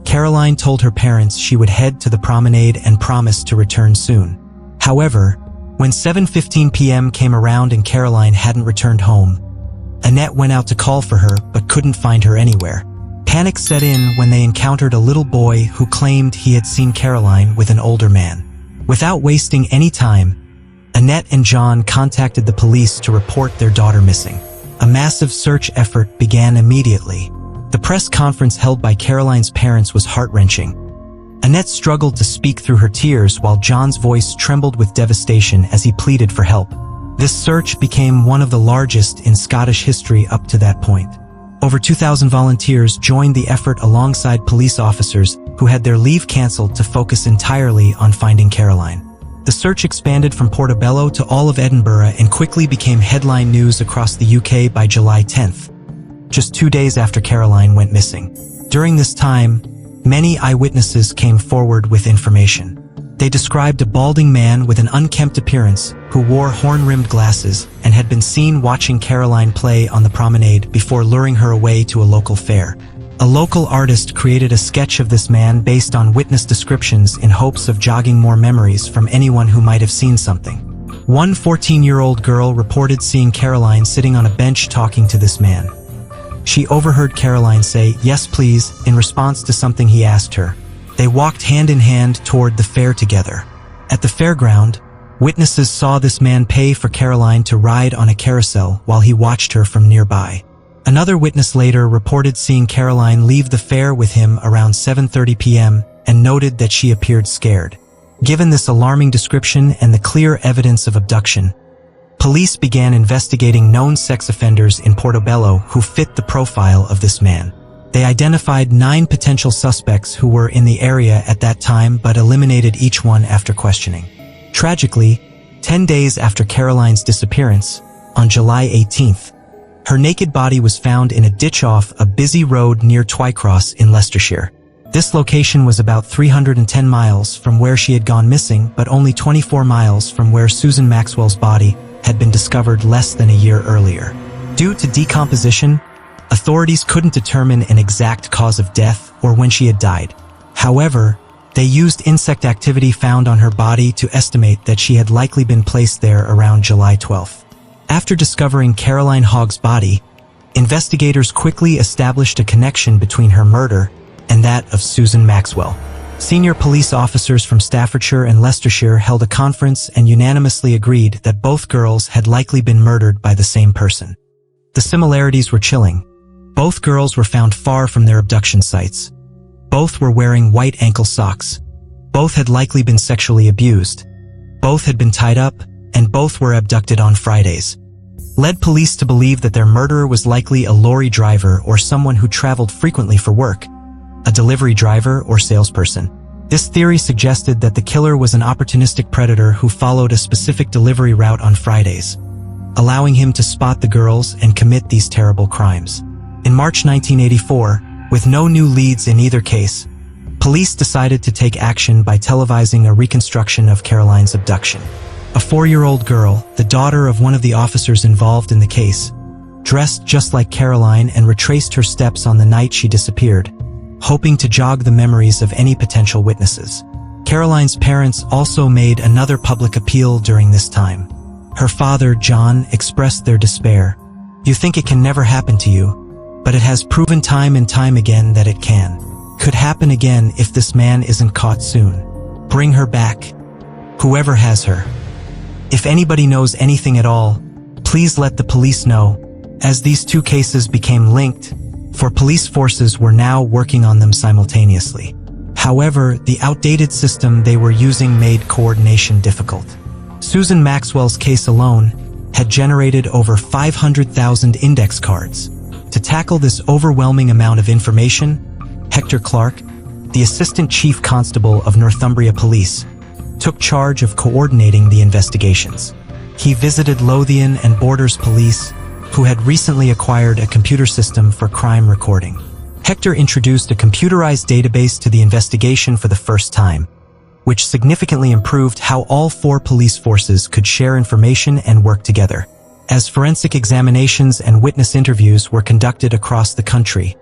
Caroline told her parents she would head to the promenade and promised to return soon. However, when 7:15 p.m. came around and Caroline hadn't returned home, Annette went out to call for her but couldn't find her anywhere. Panic set in when they encountered a little boy who claimed he had seen Caroline with an older man. Without wasting any time, Annette and John contacted the police to report their daughter missing. A massive search effort began immediately. The press conference held by Caroline's parents was heart-wrenching. Annette struggled to speak through her tears while John's voice trembled with devastation as he pleaded for help. This search became one of the largest in Scottish history up to that point. Over 2,000 volunteers joined the effort alongside police officers who had their leave cancelled to focus entirely on finding Caroline. The search expanded from Portobello to all of Edinburgh and quickly became headline news across the UK by July 10th, just 2 days after Caroline went missing. During this time, many eyewitnesses came forward with information. They described a balding man with an unkempt appearance who wore horn-rimmed glasses and had been seen watching Caroline play on the promenade before luring her away to a local fair. A local artist created a sketch of this man based on witness descriptions in hopes of jogging more memories from anyone who might have seen something. One 14-year-old girl reported seeing Caroline sitting on a bench talking to this man. She overheard Caroline say, "Yes, please," in response to something he asked her. They walked hand in hand toward the fair together. At the fairground, witnesses saw this man pay for Caroline to ride on a carousel while he watched her from nearby. Another witness later reported seeing Caroline leave the fair with him around 7:30 p.m. and noted that she appeared scared. Given this alarming description and the clear evidence of abduction, police began investigating known sex offenders in Portobello who fit the profile of this man. They identified 9 potential suspects who were in the area at that time but eliminated each one after questioning. Tragically, 10 days after Caroline's disappearance, on July 18th, her naked body was found in a ditch off a busy road near Twycross in Leicestershire. This location was about 310 miles from where she had gone missing, but only 24 miles from where Susan Maxwell's body had been discovered less than a year earlier. Due to decomposition, authorities couldn't determine an exact cause of death or when she had died. However, they used insect activity found on her body to estimate that she had likely been placed there around July 12th. After discovering Caroline Hogg's body, investigators quickly established a connection between her murder and that of Susan Maxwell. Senior police officers from Staffordshire and Leicestershire held a conference and unanimously agreed that both girls had likely been murdered by the same person. The similarities were chilling. Both girls were found far from their abduction sites. Both were wearing white ankle socks. Both had likely been sexually abused. Both had been tied up, and both were abducted on Fridays. Led police to believe that their murderer was likely a lorry driver or someone who traveled frequently for work, a delivery driver or salesperson. This theory suggested that the killer was an opportunistic predator who followed a specific delivery route on Fridays, allowing him to spot the girls and commit these terrible crimes. In March 1984, with no new leads in either case, police decided to take action by televising a reconstruction of Caroline's abduction. A 4-year-old girl, the daughter of one of the officers involved in the case, dressed just like Caroline and retraced her steps on the night she disappeared, hoping to jog the memories of any potential witnesses. Caroline's parents also made another public appeal during this time. Her father, John, expressed their despair. "You think it can never happen to you, but it has proven time and time again that it can. Could happen again if this man isn't caught soon. Bring her back. Whoever has her. If anybody knows anything at all, please let the police know. as these two cases became linked, for police forces were now working on them simultaneously. However, the outdated system they were using made coordination difficult. Susan Maxwell's case alone had generated over 500,000 index cards. To tackle this overwhelming amount of information, Hector Clark, the Assistant Chief Constable of Northumbria Police, took charge of coordinating the investigations. He visited Lothian and Borders Police, who had recently acquired a computer system for crime recording. Hector introduced a computerized database to the investigation for the first time, which significantly improved how all four police forces could share information and work together. As forensic examinations and witness interviews were conducted across the country,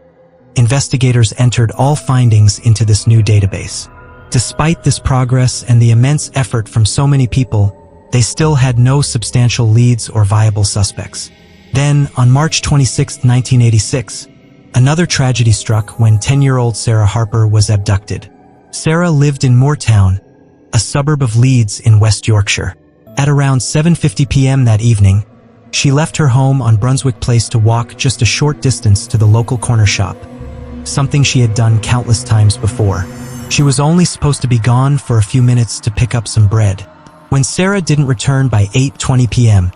investigators entered all findings into this new database. Despite this progress and the immense effort from so many people, they still had no substantial leads or viable suspects. Then, on March 26, 1986, another tragedy struck when 10-year-old Sarah Harper was abducted. Sarah lived in Moortown, a suburb of Leeds in West Yorkshire. At around 7:50 p.m. that evening, she left her home on Brunswick Place to walk just a short distance to the local corner shop, something she had done countless times before. She was only supposed to be gone for a few minutes to pick up some bread. When Sarah didn't return by 8:20 p.m.,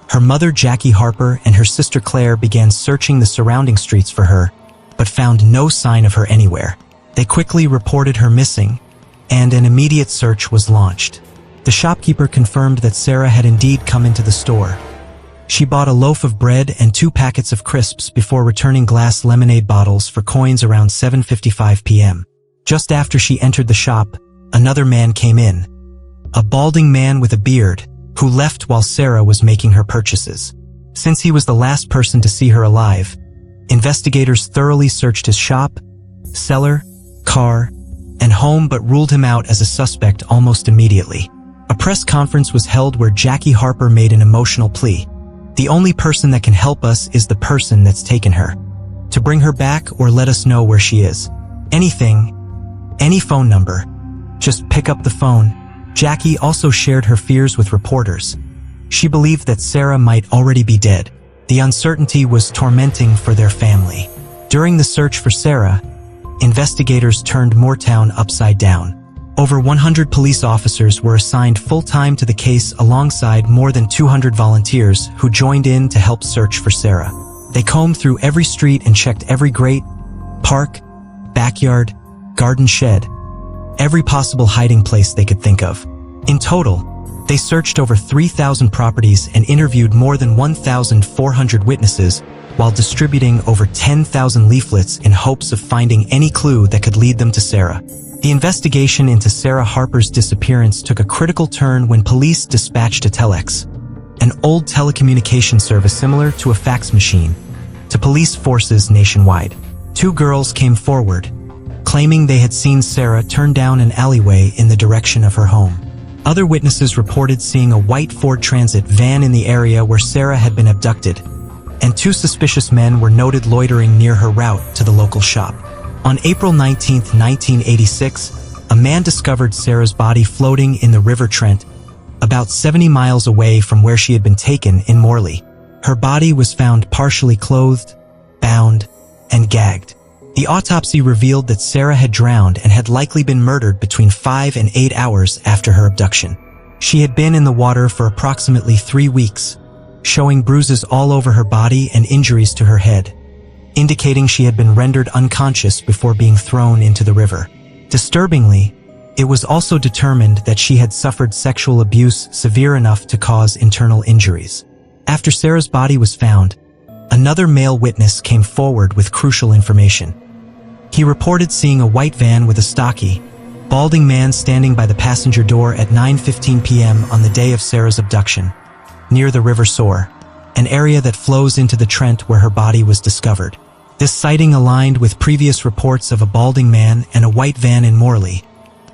her mother Jackie Harper and her sister Claire began searching the surrounding streets for her, but found no sign of her anywhere. They quickly reported her missing, and an immediate search was launched. The shopkeeper confirmed that Sarah had indeed come into the store. She bought a loaf of bread and 2 packets of crisps before returning glass lemonade bottles for coins around 7:55 p.m. Just after she entered the shop, another man came in, a balding man with a beard, who left while Sarah was making her purchases. Since he was the last person to see her alive, investigators thoroughly searched his shop, cellar, car, and home but ruled him out as a suspect almost immediately. A press conference was held where Jackie Harper made an emotional plea. "The only person that can help us is the person that's taken her. To bring her back or let us know where she is. Anything, any phone number. Just pick up the phone." Jackie also shared her fears with reporters. She believed that Sarah might already be dead. The uncertainty was tormenting for their family. During the search for Sarah, investigators turned Moortown upside down. Over 100 police officers were assigned full-time to the case alongside more than 200 volunteers who joined in to help search for Sarah. They combed through every street and checked every grate, park, backyard, garden shed, every possible hiding place they could think of. In total, they searched over 3,000 properties and interviewed more than 1,400 witnesses while distributing over 10,000 leaflets in hopes of finding any clue that could lead them to Sarah. The investigation into Sarah Harper's disappearance took a critical turn when police dispatched a telex, an old telecommunication service similar to a fax machine, to police forces nationwide. 2 girls came forward, claiming they had seen Sarah turn down an alleyway in the direction of her home. Other witnesses reported seeing a white Ford Transit van in the area where Sarah had been abducted, and 2 suspicious men were noted loitering near her route to the local shop. On April 19, 1986, a man discovered Sarah's body floating in the River Trent, about 70 miles away from where she had been taken in Morley. Her body was found partially clothed, bound, and gagged. The autopsy revealed that Sarah had drowned and had likely been murdered between 5 and 8 hours after her abduction. She had been in the water for approximately 3 weeks, showing bruises all over her body and injuries to her head, indicating she had been rendered unconscious before being thrown into the river. Disturbingly, it was also determined that she had suffered sexual abuse severe enough to cause internal injuries. After Sarah's body was found, another male witness came forward with crucial information. He reported seeing a white van with a stocky, balding man standing by the passenger door at 9:15 p.m. on the day of Sarah's abduction, near the River Soar, an area that flows into the Trent where her body was discovered. This sighting aligned with previous reports of a balding man and a white van in Morley,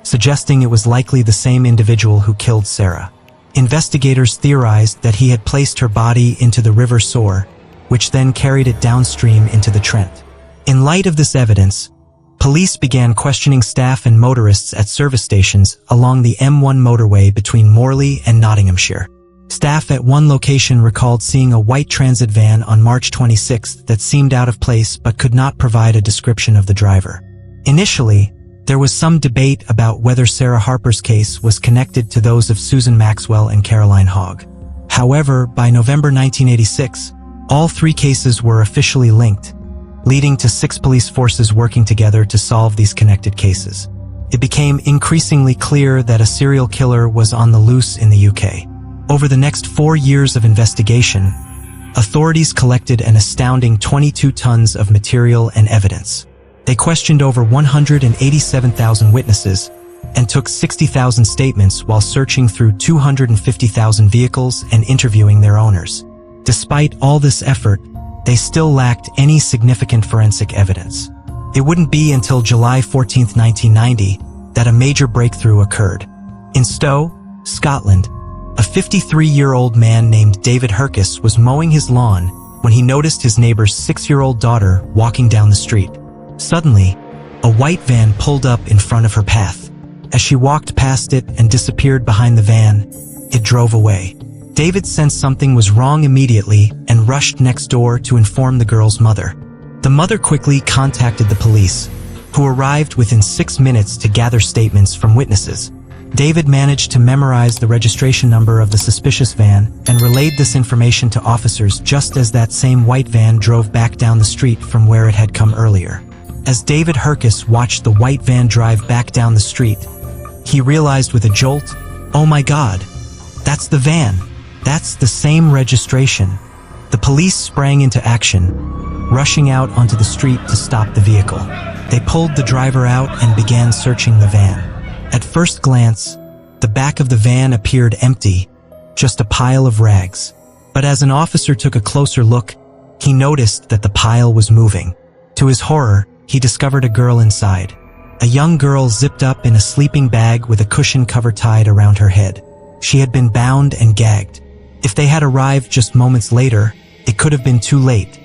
suggesting it was likely the same individual who killed Sarah. Investigators theorized that he had placed her body into the River Soar, which then carried it downstream into the Trent. In light of this evidence, police began questioning staff and motorists at service stations along the M1 motorway between Morley and Nottinghamshire. Staff at one location recalled seeing a white transit van on March 26 that seemed out of place but could not provide a description of the driver. Initially, there was some debate about whether Sarah Harper's case was connected to those of Susan Maxwell and Caroline Hogg. However, by November 1986, all three cases were officially linked, leading to 6 police forces working together to solve these connected cases. It became increasingly clear that a serial killer was on the loose in the UK. Over the next 4 years of investigation, authorities collected an astounding 22 tons of material and evidence. They questioned over 187,000 witnesses and took 60,000 statements while searching through 250,000 vehicles and interviewing their owners. Despite all this effort, they still lacked any significant forensic evidence. It wouldn't be until July 14, 1990, that a major breakthrough occurred. In Stowe, Scotland, a 53-year-old man named David Herkus was mowing his lawn when he noticed his neighbor's 6-year-old daughter walking down the street. Suddenly, a white van pulled up in front of her path. As she walked past it and disappeared behind the van, it drove away. David sensed something was wrong immediately and rushed next door to inform the girl's mother. The mother quickly contacted the police, who arrived within 6 minutes to gather statements from witnesses. David managed to memorize the registration number of the suspicious van and relayed this information to officers just as that same white van drove back down the street from where it had come earlier. As David Herkus watched the white van drive back down the street, he realized with a jolt, "Oh my God, that's the van. That's the same registration." The police sprang into action, rushing out onto the street to stop the vehicle. They pulled the driver out and began searching the van. At first glance, the back of the van appeared empty, just a pile of rags. But as an officer took a closer look, he noticed that the pile was moving. To his horror, he discovered a girl inside. A young girl zipped up in a sleeping bag with a cushion cover tied around her head. She had been bound and gagged. If they had arrived just moments later, it could have been too late.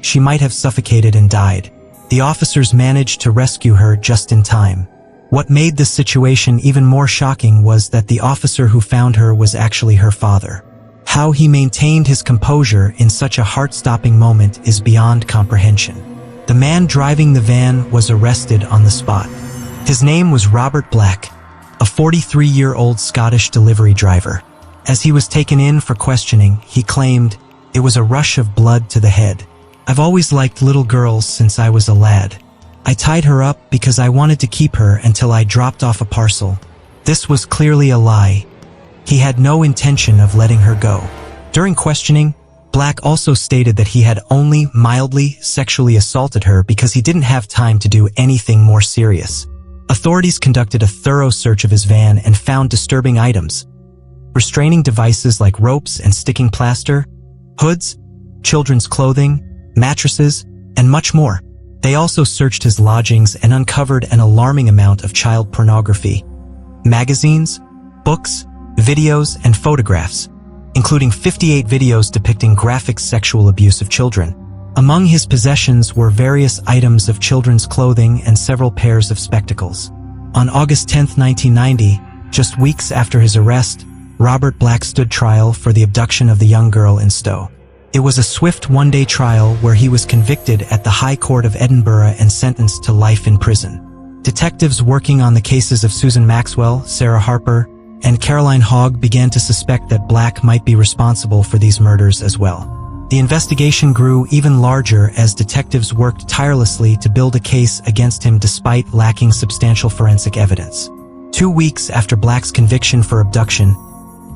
She might have suffocated and died. The officers managed to rescue her just in time. What made this situation even more shocking was that the officer who found her was actually her father. How he maintained his composure in such a heart-stopping moment is beyond comprehension. The man driving the van was arrested on the spot. His name was Robert Black, a 43-year-old Scottish delivery driver. As he was taken in for questioning, he claimed, "It was a rush of blood to the head. I've always liked little girls since I was a lad. I tied her up because I wanted to keep her until I dropped off a parcel." This was clearly a lie. He had no intention of letting her go. During questioning, Black also stated that he had only mildly sexually assaulted her because he didn't have time to do anything more serious. Authorities conducted a thorough search of his van and found disturbing items: restraining devices like ropes and sticking plaster, hoods, children's clothing, mattresses, and much more. They also searched his lodgings and uncovered an alarming amount of child pornography, magazines, books, videos, and photographs, including 58 videos depicting graphic sexual abuse of children. Among his possessions were various items of children's clothing and several pairs of spectacles. On August 10, 1990, just weeks after his arrest, Robert Black stood trial for the abduction of the young girl in Stowe. It was a swift one-day trial where he was convicted at the High Court of Edinburgh and sentenced to life in prison. Detectives working on the cases of Susan Maxwell, Sarah Harper, and Caroline Hogg began to suspect that Black might be responsible for these murders as well. The investigation grew even larger as detectives worked tirelessly to build a case against him despite lacking substantial forensic evidence. 2 weeks after Black's conviction for abduction,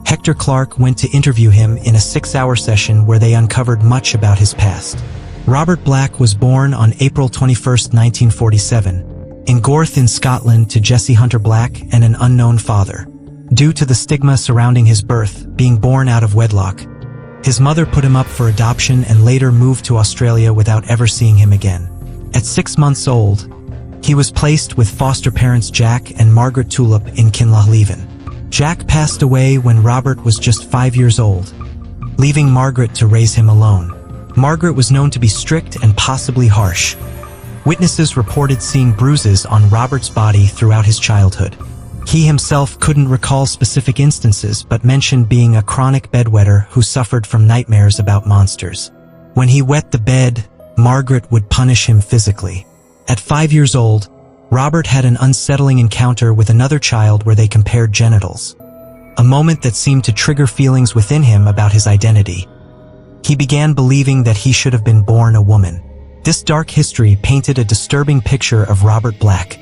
Hector Clark went to interview him in a 6-hour session where they uncovered much about his past. Robert Black was born on April 21, 1947, in Gorth in Scotland to Jesse Hunter Black and an unknown father. Due to the stigma surrounding his birth, being born out of wedlock, his mother put him up for adoption and later moved to Australia without ever seeing him again. At 6 months old, he was placed with foster parents Jack and Margaret Tulip in Kinlochleven. Jack passed away when Robert was just 5 years old, leaving Margaret to raise him alone. Margaret was known to be strict and possibly harsh. Witnesses reported seeing bruises on Robert's body throughout his childhood. He himself couldn't recall specific instances but mentioned being a chronic bedwetter who suffered from nightmares about monsters. When he wet the bed, Margaret would punish him physically. At 5 years old, Robert had an unsettling encounter with another child where they compared genitals. A moment that seemed to trigger feelings within him about his identity. He began believing that he should have been born a woman. This dark history painted a disturbing picture of Robert Black,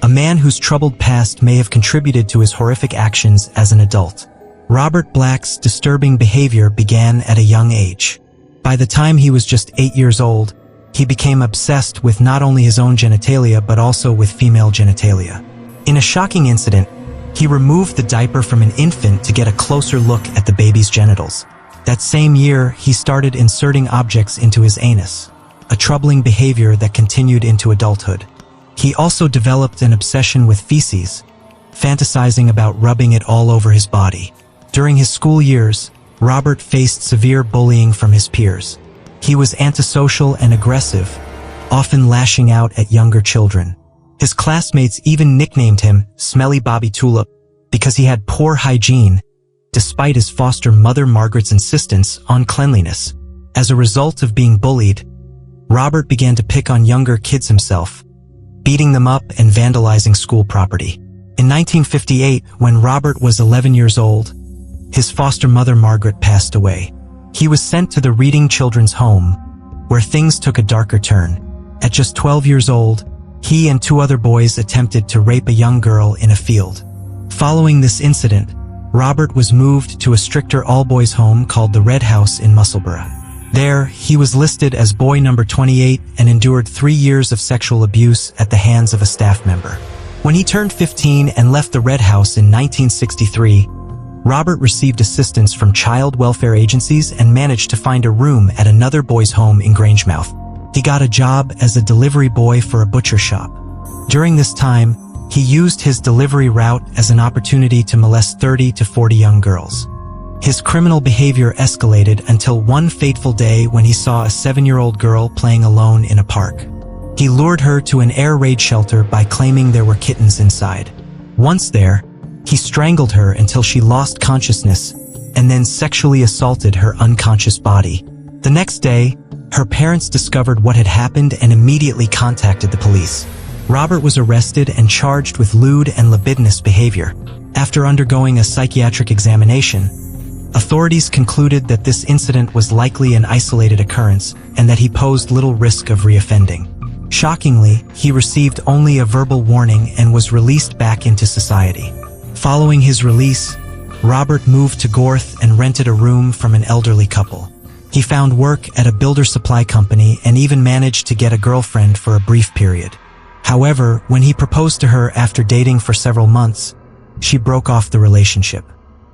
a man whose troubled past may have contributed to his horrific actions as an adult. Robert Black's disturbing behavior began at a young age. By the time he was just 8 years old, he became obsessed with not only his own genitalia but also with female genitalia. In a shocking incident, he removed the diaper from an infant to get a closer look at the baby's genitals. That same year, he started inserting objects into his anus, a troubling behavior that continued into adulthood. He also developed an obsession with feces, fantasizing about rubbing it all over his body. During his school years, Robert faced severe bullying from his peers. He was antisocial and aggressive, often lashing out at younger children. His classmates even nicknamed him Smelly Bobby Tulip because he had poor hygiene, despite his foster mother Margaret's insistence on cleanliness. As a result of being bullied, Robert began to pick on younger kids himself, beating them up and vandalizing school property. In 1958, when Robert was 11 years old, his foster mother Margaret passed away. He was sent to the Reading Children's Home, where things took a darker turn. At just 12 years old, he and 2 other boys attempted to rape a young girl in a field. Following this incident, Robert was moved to a stricter all-boys home called the Red House in Musselburgh. There, he was listed as boy number 28 and endured 3 years of sexual abuse at the hands of a staff member. When he turned 15 and left the Red House in 1963, Robert received assistance from child welfare agencies and managed to find a room at another boys' home in Grangemouth. He got a job as a delivery boy for a butcher shop. During this time, he used his delivery route as an opportunity to molest 30 to 40 young girls. His criminal behavior escalated until one fateful day when he saw a 7-year-old girl playing alone in a park. He lured her to an air raid shelter by claiming there were kittens inside. Once there, he strangled her until she lost consciousness and then sexually assaulted her unconscious body. The next day, her parents discovered what had happened and immediately contacted the police. Robert was arrested and charged with lewd and libidinous behavior. After undergoing a psychiatric examination, authorities concluded that this incident was likely an isolated occurrence and that he posed little risk of reoffending. Shockingly, he received only a verbal warning and was released back into society. Following his release, Robert moved to Gorth and rented a room from an elderly couple. He found work at a builder supply company and even managed to get a girlfriend for a brief period. However, when he proposed to her after dating for several months, she broke off the relationship.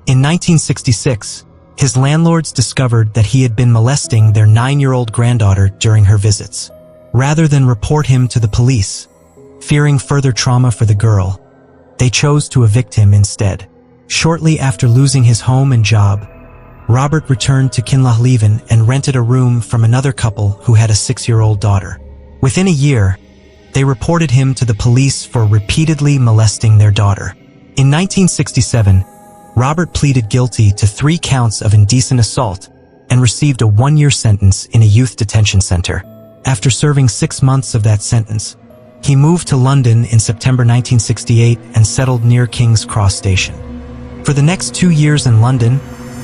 In 1966, his landlords discovered that he had been molesting their 9-year-old granddaughter during her visits. Rather than report him to the police, fearing further trauma for the girl, they chose to evict him instead. Shortly after losing his home and job, Robert returned to Kinlochleven and rented a room from another couple who had a 6-year-old daughter. Within a year, they reported him to the police for repeatedly molesting their daughter. In 1967, Robert pleaded guilty to 3 counts of indecent assault and received a 1-year sentence in a youth detention center. After serving 6 months of that sentence, he moved to London in September 1968 and settled near King's Cross Station. For the next 2 years in London,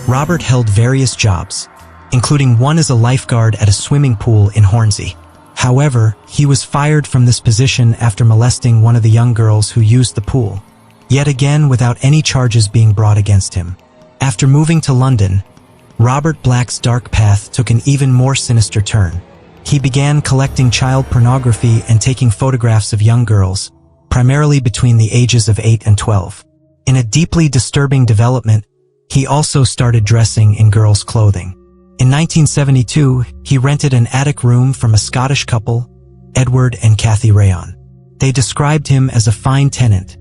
Robert held various jobs, including one as a lifeguard at a swimming pool in Hornsey. However, he was fired from this position after molesting one of the young girls who used the pool, yet again without any charges being brought against him. After moving to London, Robert Black's dark path took an even more sinister turn. He began collecting child pornography and taking photographs of young girls, primarily between the ages of 8 and 12. In a deeply disturbing development, he also started dressing in girls' clothing. In 1972, he rented an attic room from a Scottish couple, Edward and Kathy Rayon. They described him as a fine tenant,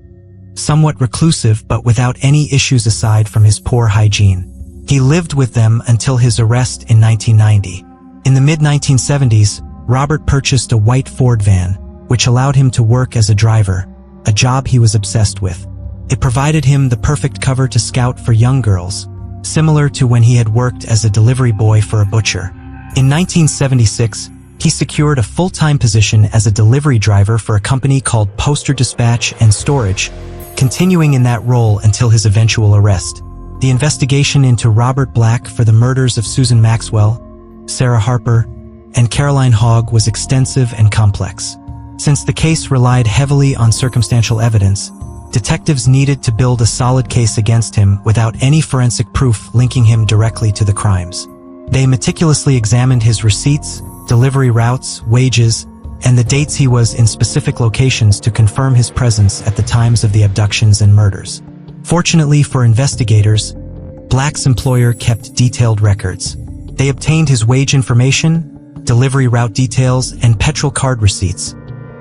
somewhat reclusive but without any issues aside from his poor hygiene. He lived with them until his arrest in 1990. In the mid-1970s, Robert purchased a white Ford van, which allowed him to work as a driver, a job he was obsessed with. It provided him the perfect cover to scout for young girls, similar to when he had worked as a delivery boy for a butcher. In 1976, he secured a full-time position as a delivery driver for a company called Poster Dispatch and Storage, continuing in that role until his eventual arrest. The investigation into Robert Black for the murders of Susan Maxwell, Sarah Harper, and Caroline Hogg was extensive and complex. Since the case relied heavily on circumstantial evidence, detectives needed to build a solid case against him without any forensic proof linking him directly to the crimes. They meticulously examined his receipts, delivery routes, wages, and the dates he was in specific locations to confirm his presence at the times of the abductions and murders. Fortunately for investigators, Black's employer kept detailed records. They obtained his wage information, delivery route details, and petrol card receipts,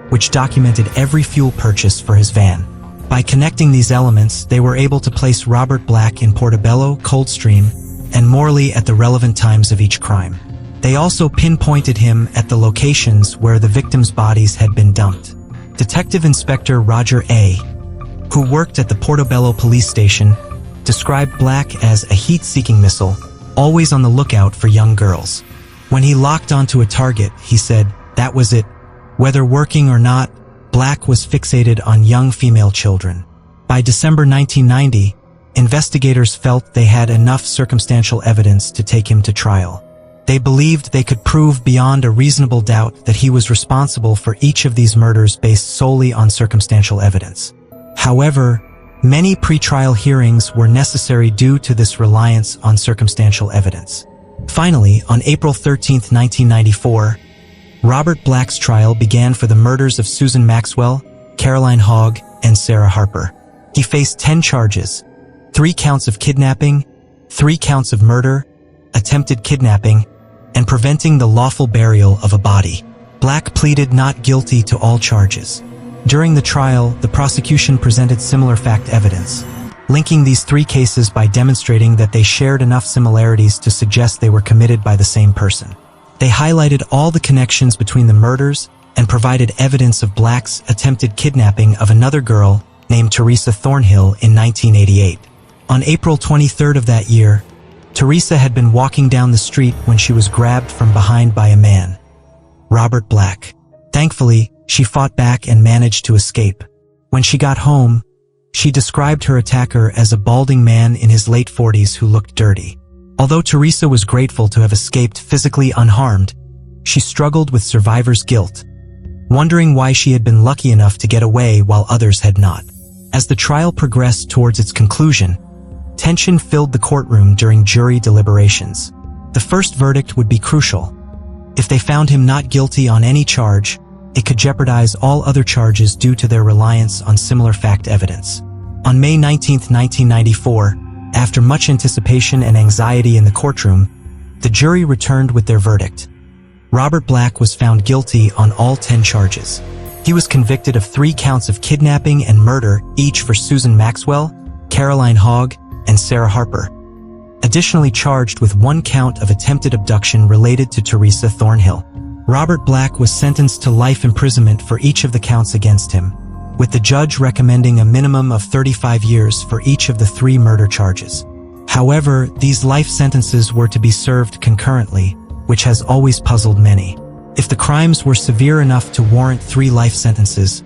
which documented every fuel purchase for his van. By connecting these elements, they were able to place Robert Black in Portobello, Coldstream, and Morley at the relevant times of each crime. They also pinpointed him at the locations where the victims' bodies had been dumped. Detective Inspector Roger A., who worked at the Portobello police station, described Black as a heat-seeking missile, always on the lookout for young girls. When he locked onto a target, he said, "That was it. Whether working or not, Black was fixated on young female children." By December 1990, investigators felt they had enough circumstantial evidence to take him to trial. They believed they could prove beyond a reasonable doubt that he was responsible for each of these murders based solely on circumstantial evidence. However, many pretrial hearings were necessary due to this reliance on circumstantial evidence. Finally, on April 13, 1994, Robert Black's trial began for the murders of Susan Maxwell, Caroline Hogg, and Sarah Harper. He faced 10 charges, 3 counts of kidnapping, 3 counts of murder, attempted kidnapping, and preventing the lawful burial of a body. Black pleaded not guilty to all charges. During the trial, the prosecution presented similar fact evidence, linking these 3 cases by demonstrating that they shared enough similarities to suggest they were committed by the same person. They highlighted all the connections between the murders and provided evidence of Black's attempted kidnapping of another girl named Teresa Thornhill in 1988. On April 23rd of that year, Teresa had been walking down the street when she was grabbed from behind by a man, Robert Black. Thankfully, she fought back and managed to escape. When she got home, she described her attacker as a balding man in his late 40s who looked dirty. Although Teresa was grateful to have escaped physically unharmed, she struggled with survivor's guilt, wondering why she had been lucky enough to get away while others had not. As the trial progressed towards its conclusion, tension filled the courtroom during jury deliberations. The first verdict would be crucial. If they found him not guilty on any charge, it could jeopardize all other charges due to their reliance on similar fact evidence. On May 19, 1994, after much anticipation and anxiety in the courtroom, the jury returned with their verdict. Robert Black was found guilty on all 10 charges. He was convicted of 3 counts of kidnapping and murder, each for Susan Maxwell, Caroline Hogg, and Sarah Harper, additionally charged with 1 count of attempted abduction related to Teresa Thornhill. Robert Black was sentenced to life imprisonment for each of the counts against him, with the judge recommending a minimum of 35 years for each of the 3 murder charges. However, these life sentences were to be served concurrently, which has always puzzled many. If the crimes were severe enough to warrant 3 life sentences,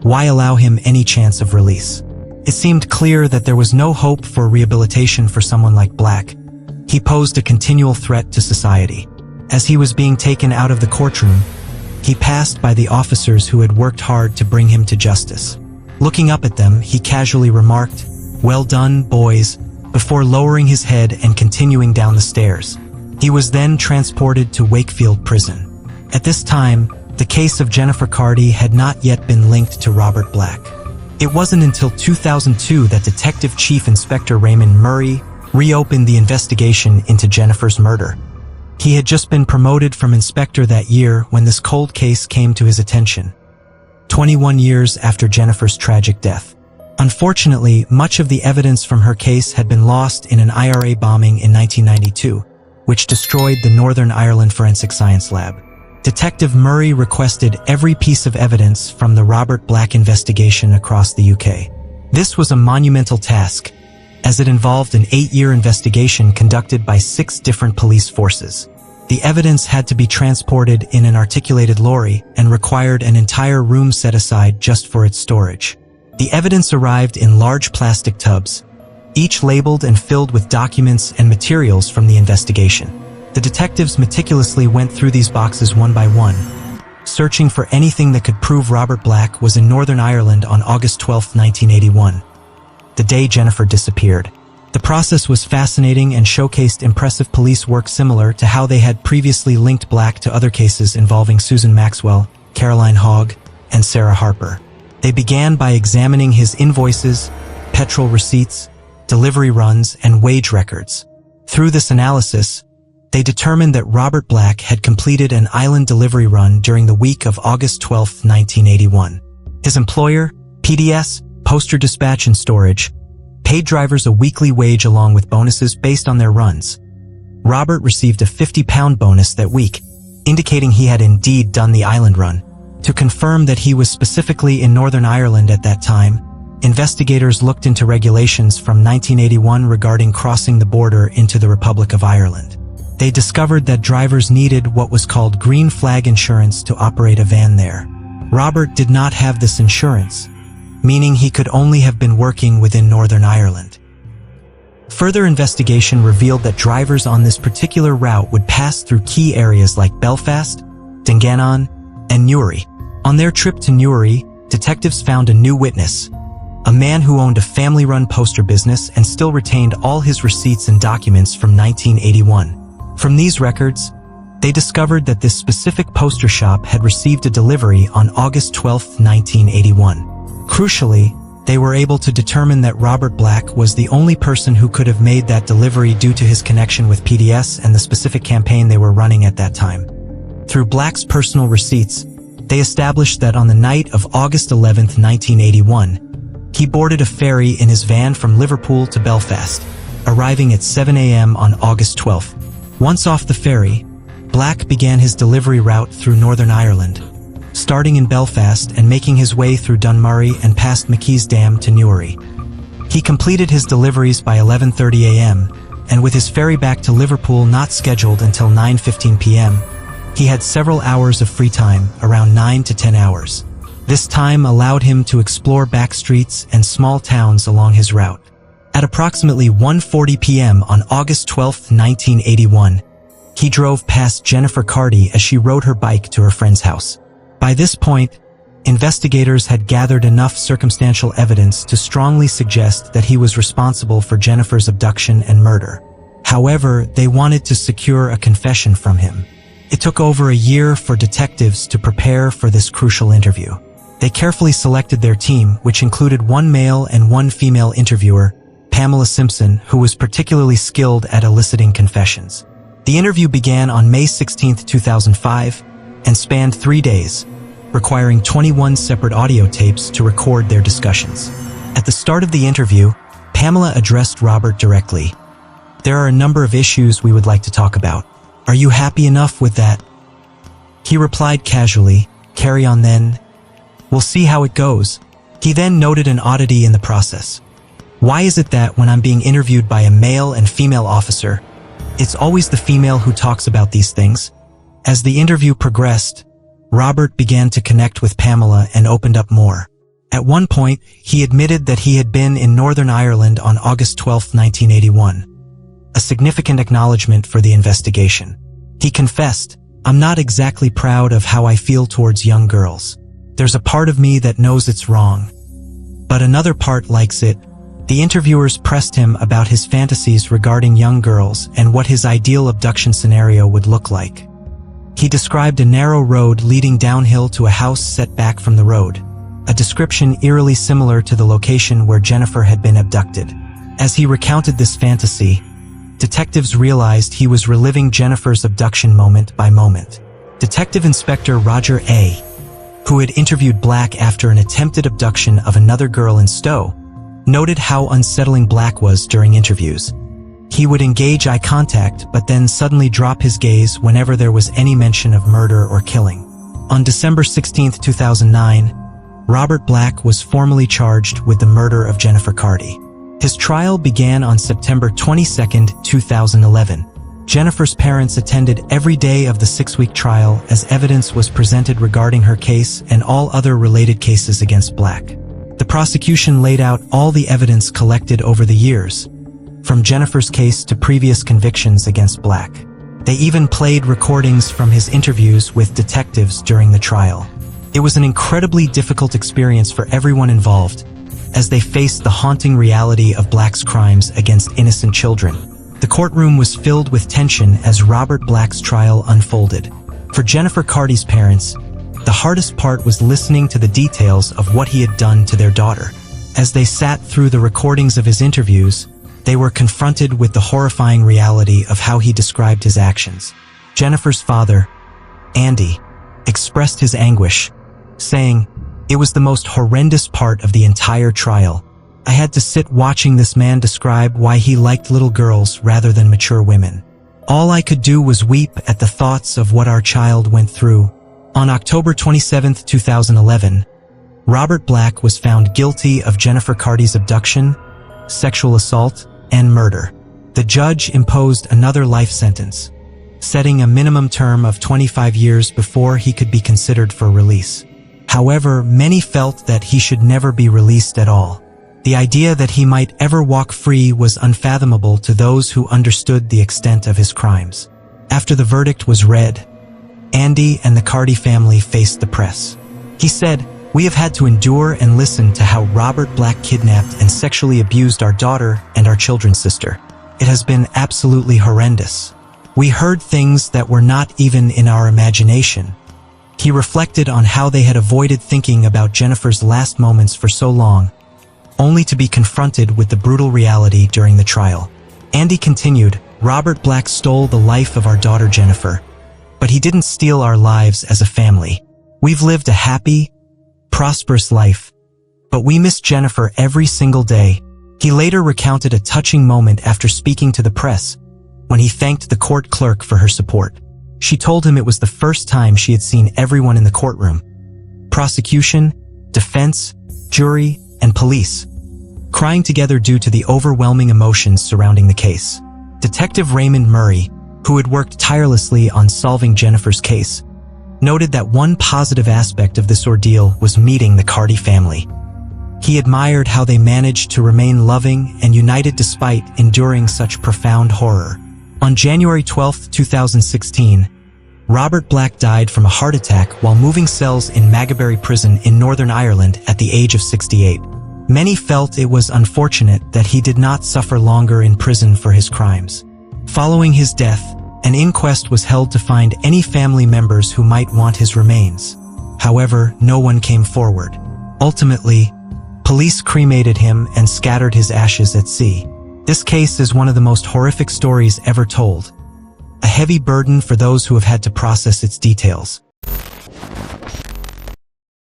why allow him any chance of release? It seemed clear that there was no hope for rehabilitation for someone like Black. He posed a continual threat to society. As he was being taken out of the courtroom, he passed by the officers who had worked hard to bring him to justice. Looking up at them, he casually remarked, "Well done, boys," before lowering his head and continuing down the stairs. He was then transported to Wakefield Prison. At this time, the case of Jennifer Cardy had not yet been linked to Robert Black. It wasn't until 2002 that Detective Chief Inspector Raymond Murray reopened the investigation into Jennifer's murder. He had just been promoted from inspector that year when this cold case came to his attention, 21 years after Jennifer's tragic death. Unfortunately, much of the evidence from her case had been lost in an IRA bombing in 1992, which destroyed the Northern Ireland Forensic Science Lab. Detective Murray requested every piece of evidence from the Robert Black investigation across the UK. This was a monumental task, as it involved an 8-year investigation conducted by 6 different police forces. The evidence had to be transported in an articulated lorry and required an entire room set aside just for its storage. The evidence arrived in large plastic tubs, each labeled and filled with documents and materials from the investigation. The detectives meticulously went through these boxes one by one, searching for anything that could prove Robert Black was in Northern Ireland on August 12, 1981, the day Jennifer disappeared. The process was fascinating and showcased impressive police work similar to how they had previously linked Black to other cases involving Susan Maxwell, Caroline Hogg, and Sarah Harper. They began by examining his invoices, petrol receipts, delivery runs, and wage records. Through this analysis, they determined that Robert Black had completed an island delivery run during the week of August 12, 1981. His employer, PDS, Poster Dispatch and Storage, paid drivers a weekly wage along with bonuses based on their runs. Robert received a £50 bonus that week, indicating he had indeed done the island run. To confirm that he was specifically in Northern Ireland at that time, investigators looked into regulations from 1981 regarding crossing the border into the Republic of Ireland. They discovered that drivers needed what was called green flag insurance to operate a van there. Robert did not have this insurance, meaning he could only have been working within Northern Ireland. Further investigation revealed that drivers on this particular route would pass through key areas like Belfast, Dungannon, and Newry. On their trip to Newry, detectives found a new witness, a man who owned a family-run poster business and still retained all his receipts and documents from 1981. From these records, they discovered that this specific poster shop had received a delivery on August 12, 1981. Crucially, they were able to determine that Robert Black was the only person who could have made that delivery due to his connection with PDS and the specific campaign they were running at that time. Through Black's personal receipts, they established that on the night of August 11, 1981, he boarded a ferry in his van from Liverpool to Belfast, arriving at 7 a.m. on August 12. Once off the ferry, Black began his delivery route through Northern Ireland, starting in Belfast and making his way through Dunmurry and past McKee's Dam to Newry. He completed his deliveries by 11:30 a.m., and with his ferry back to Liverpool not scheduled until 9:15 p.m., he had several hours of free time, around 9 to 10 hours. This time allowed him to explore back streets and small towns along his route. At approximately 1:40 p.m. on August 12, 1981, he drove past Jennifer Cardy as she rode her bike to her friend's house. By this point, investigators had gathered enough circumstantial evidence to strongly suggest that he was responsible for Jennifer's abduction and murder. However, they wanted to secure a confession from him. It took over a year for detectives to prepare for this crucial interview. They carefully selected their team, which included one male and one female interviewer, Pamela Simpson, who was particularly skilled at eliciting confessions. The interview began on May 16, 2005, and spanned 3 days, requiring 21 separate audio tapes to record their discussions. At the start of the interview, Pamela addressed Robert directly. "There are a number of issues we would like to talk about. Are you happy enough with that?" He replied casually, "Carry on then. We'll see how it goes." He then noted an oddity in the process. "Why is it that when I'm being interviewed by a male and female officer, it's always the female who talks about these things?" As the interview progressed, Robert began to connect with Pamela and opened up more. At one point, he admitted that he had been in Northern Ireland on August 12, 1981, a significant acknowledgement for the investigation. He confessed, "I'm not exactly proud of how I feel towards young girls. There's a part of me that knows it's wrong, but another part likes it." The interviewers pressed him about his fantasies regarding young girls and what his ideal abduction scenario would look like. He described a narrow road leading downhill to a house set back from the road, a description eerily similar to the location where Jennifer had been abducted. As he recounted this fantasy, detectives realized he was reliving Jennifer's abduction moment by moment. Detective Inspector Roger A., who had interviewed Black after an attempted abduction of another girl in Stowe, noted how unsettling Black was during interviews. He would engage eye contact but then suddenly drop his gaze whenever there was any mention of murder or killing. On December 16, 2009, Robert Black was formally charged with the murder of Jennifer Cardy. His trial began on September 22, 2011. Jennifer's parents attended every day of the 6-week trial as evidence was presented regarding her case and all other related cases against Black. The prosecution laid out all the evidence collected over the years, from Jennifer's case to previous convictions against Black. They even played recordings from his interviews with detectives during the trial. It was an incredibly difficult experience for everyone involved, as they faced the haunting reality of Black's crimes against innocent children. The courtroom was filled with tension as Robert Black's trial unfolded. For Jennifer Cardy's parents, the hardest part was listening to the details of what he had done to their daughter. As they sat through the recordings of his interviews, they were confronted with the horrifying reality of how he described his actions. Jennifer's father, Andy, expressed his anguish, saying, "It was the most horrendous part of the entire trial. I had to sit watching this man describe why he liked little girls rather than mature women. All I could do was weep at the thoughts of what our child went through." On October 27, 2011, Robert Black was found guilty of Jennifer Cardy's abduction, sexual assault, and murder. The judge imposed another life sentence, setting a minimum term of 25 years before he could be considered for release. However, many felt that he should never be released at all. The idea that he might ever walk free was unfathomable to those who understood the extent of his crimes. After the verdict was read, Andy and the Cardy family faced the press. He said, "We have had to endure and listen to how Robert Black kidnapped and sexually abused our daughter and our children's sister. It has been absolutely horrendous. We heard things that were not even in our imagination." He reflected on how they had avoided thinking about Jennifer's last moments for so long, only to be confronted with the brutal reality during the trial. Andy continued, "Robert Black stole the life of our daughter Jennifer, but he didn't steal our lives as a family. We've lived a happy, prosperous life, but we miss Jennifer every single day." He later recounted a touching moment after speaking to the press, when he thanked the court clerk for her support. She told him it was the first time she had seen everyone in the courtroom: prosecution, defense, jury, and police, crying together due to the overwhelming emotions surrounding the case. Detective Raymond Murray, who had worked tirelessly on solving Jennifer's case, noted that one positive aspect of this ordeal was meeting the Cardy family. He admired how they managed to remain loving and united despite enduring such profound horror. On January 12, 2016, Robert Black died from a heart attack while moving cells in Maghaberry Prison in Northern Ireland at the age of 68. Many felt it was unfortunate that he did not suffer longer in prison for his crimes. Following his death, an inquest was held to find any family members who might want his remains. However, no one came forward. Ultimately, police cremated him and scattered his ashes at sea. This case is one of the most horrific stories ever told, a heavy burden for those who have had to process its details.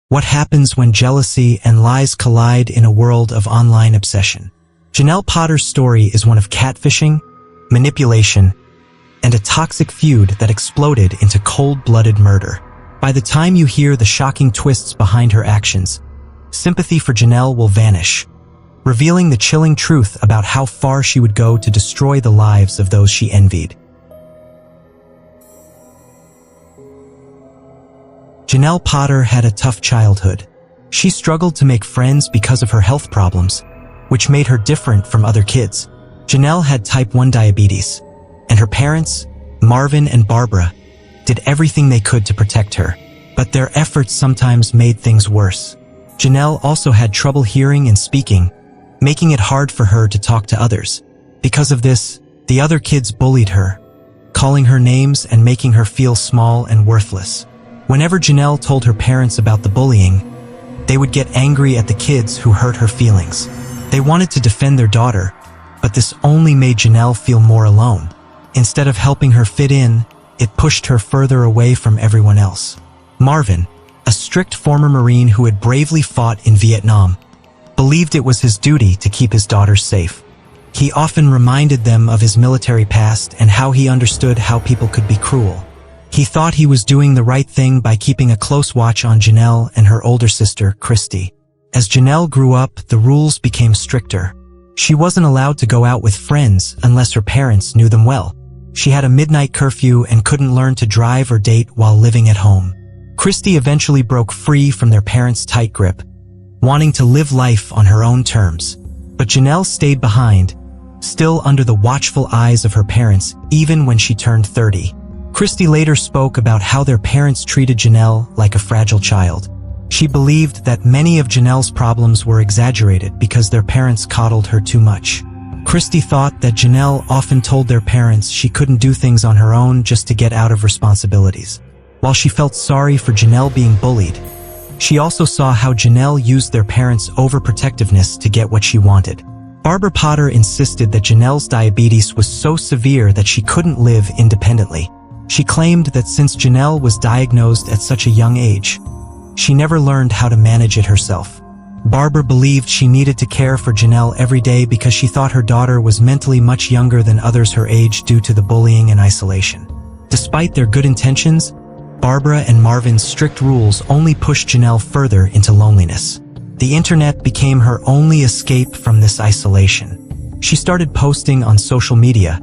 What happens when jealousy and lies collide in a world of online obsession? Janelle Potter's story is one of catfishing, manipulation, and a toxic feud that exploded into cold-blooded murder. By the time you hear the shocking twists behind her actions, sympathy for Janelle will vanish, revealing the chilling truth about how far she would go to destroy the lives of those she envied. Janelle Potter had a tough childhood. She struggled to make friends because of her health problems, which made her different from other kids. Janelle had type 1 diabetes, and her parents, Marvin and Barbara, did everything they could to protect her, but their efforts sometimes made things worse. Janelle also had trouble hearing and speaking, making it hard for her to talk to others. Because of this, the other kids bullied her, calling her names and making her feel small and worthless. Whenever Janelle told her parents about the bullying, they would get angry at the kids who hurt her feelings. They wanted to defend their daughter, but this only made Janelle feel more alone. Instead of helping her fit in, it pushed her further away from everyone else. Marvin, a strict former Marine who had bravely fought in Vietnam, believed it was his duty to keep his daughters safe. He often reminded them of his military past and how he understood how people could be cruel. He thought he was doing the right thing by keeping a close watch on Janelle and her older sister, Christy. As Janelle grew up, the rules became stricter. She wasn't allowed to go out with friends unless her parents knew them well. She had a midnight curfew and couldn't learn to drive or date while living at home. Christy eventually broke free from their parents' tight grip, wanting to live life on her own terms. But Janelle stayed behind, still under the watchful eyes of her parents, even when she turned 30. Christy later spoke about how their parents treated Janelle like a fragile child. She believed that many of Janelle's problems were exaggerated because their parents coddled her too much. Christy thought that Janelle often told their parents she couldn't do things on her own just to get out of responsibilities. While she felt sorry for Janelle being bullied, she also saw how Janelle used their parents' overprotectiveness to get what she wanted. Barbara Potter insisted that Janelle's diabetes was so severe that she couldn't live independently. She claimed that since Janelle was diagnosed at such a young age, she never learned how to manage it herself. Barbara believed she needed to care for Janelle every day because she thought her daughter was mentally much younger than others her age due to the bullying and isolation. Despite their good intentions, Barbara and Marvin's strict rules only pushed Janelle further into loneliness. The internet became her only escape from this isolation. She started posting on social media,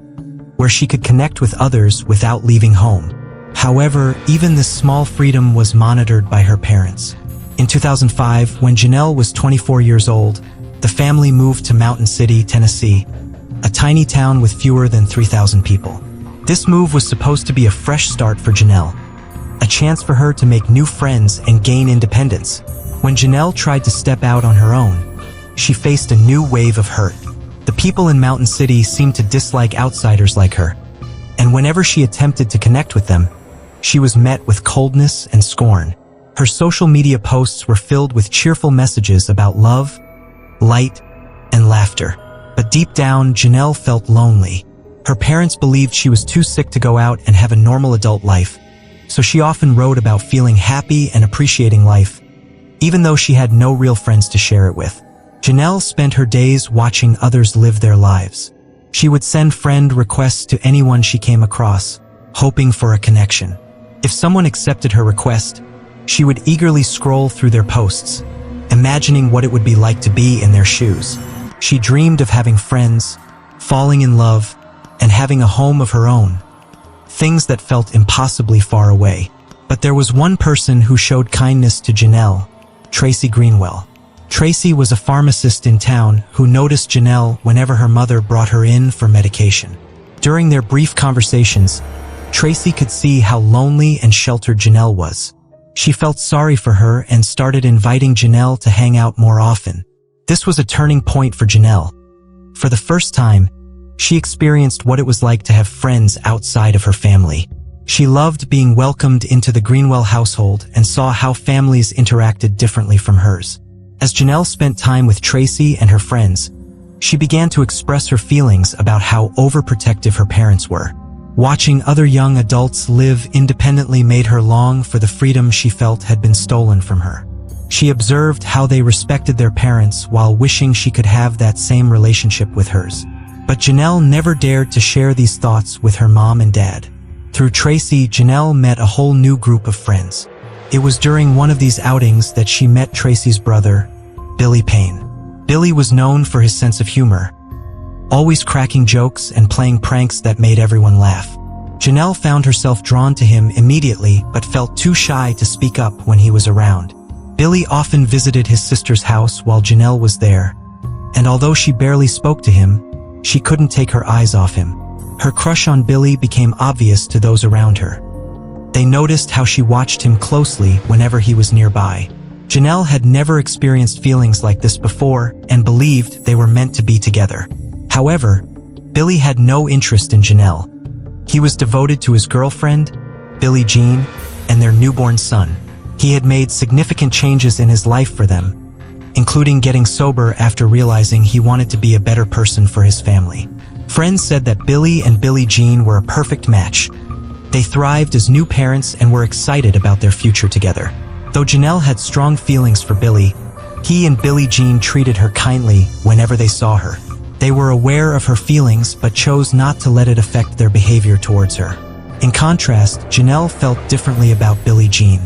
where she could connect with others without leaving home. However, even this small freedom was monitored by her parents. In 2005, when Janelle was 24 years old, the family moved to Mountain City, Tennessee, a tiny town with fewer than 3,000 people. This move was supposed to be a fresh start for Janelle, a chance for her to make new friends and gain independence. When Janelle tried to step out on her own, she faced a new wave of hurt. The people in Mountain City seemed to dislike outsiders like her, and whenever she attempted to connect with them, she was met with coldness and scorn. Her social media posts were filled with cheerful messages about love, light, and laughter. But deep down, Janelle felt lonely. Her parents believed she was too sick to go out and have a normal adult life, so she often wrote about feeling happy and appreciating life, even though she had no real friends to share it with. Janelle spent her days watching others live their lives. She would send friend requests to anyone she came across, hoping for a connection. If someone accepted her request, she would eagerly scroll through their posts, imagining what it would be like to be in their shoes. She dreamed of having friends, falling in love, and having a home of her own, things that felt impossibly far away. But there was one person who showed kindness to Janelle, Tracy Greenwell. Tracy was a pharmacist in town who noticed Janelle whenever her mother brought her in for medication. During their brief conversations, Tracy could see how lonely and sheltered Janelle was. She felt sorry for her and started inviting Janelle to hang out more often. This was a turning point for Janelle. For the first time, she experienced what it was like to have friends outside of her family. She loved being welcomed into the Greenwell household and saw how families interacted differently from hers. As Janelle spent time with Tracy and her friends, she began to express her feelings about how overprotective her parents were. Watching other young adults live independently made her long for the freedom she felt had been stolen from her. She observed how they respected their parents while wishing she could have that same relationship with hers. But Janelle never dared to share these thoughts with her mom and dad. Through Tracy, Janelle met a whole new group of friends. It was during one of these outings that she met Tracy's brother, Billy Payne. Billy was known for his sense of humor, always cracking jokes and playing pranks that made everyone laugh. Janelle found herself drawn to him immediately but felt too shy to speak up when he was around. Billy often visited his sister's house while Janelle was there, and although she barely spoke to him, she couldn't take her eyes off him. Her crush on Billy became obvious to those around her. They noticed how she watched him closely whenever he was nearby. Janelle had never experienced feelings like this before and believed they were meant to be together. However, Billy had no interest in Janelle. He was devoted to his girlfriend, Billie Jean, and their newborn son. He had made significant changes in his life for them, including getting sober after realizing he wanted to be a better person for his family. Friends said that Billy and Billie Jean were a perfect match. They thrived as new parents and were excited about their future together. Though Janelle had strong feelings for Billy, he and Billie Jean treated her kindly whenever they saw her. They were aware of her feelings but chose not to let it affect their behavior towards her. In contrast, Janelle felt differently about Billie Jean.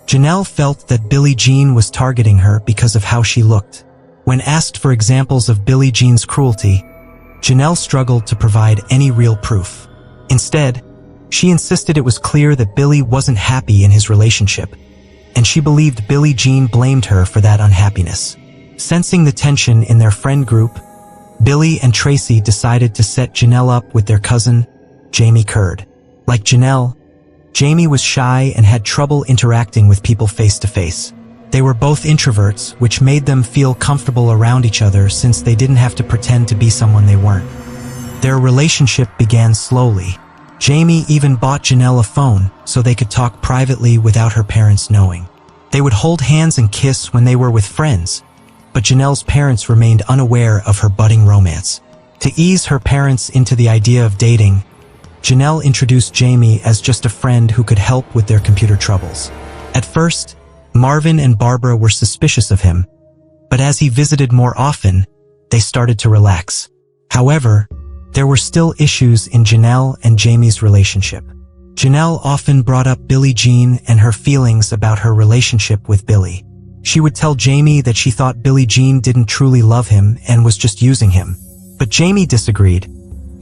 Janelle felt that Billie Jean was targeting her because of how she looked. When asked for examples of Billie Jean's cruelty, Janelle struggled to provide any real proof. Instead, she insisted it was clear that Billie wasn't happy in his relationship, and she believed Billie Jean blamed her for that unhappiness. Sensing the tension in their friend group, Billie and Tracy decided to set Janelle up with their cousin, Jamie Curd. Like Janelle, Jamie was shy and had trouble interacting with people face to face. They were both introverts, which made them feel comfortable around each other since they didn't have to pretend to be someone they weren't. Their relationship began slowly. Jamie even bought Janelle a phone so they could talk privately without her parents knowing. They would hold hands and kiss when they were with friends, but Janelle's parents remained unaware of her budding romance. To ease her parents into the idea of dating, Janelle introduced Jamie as just a friend who could help with their computer troubles. At first, Marvin and Barbara were suspicious of him, but as he visited more often, they started to relax. However, there were still issues in Janelle and Jamie's relationship. Janelle often brought up Billie Jean and her feelings about her relationship with Billie. She would tell Jamie that she thought Billie Jean didn't truly love him and was just using him. But Jamie disagreed.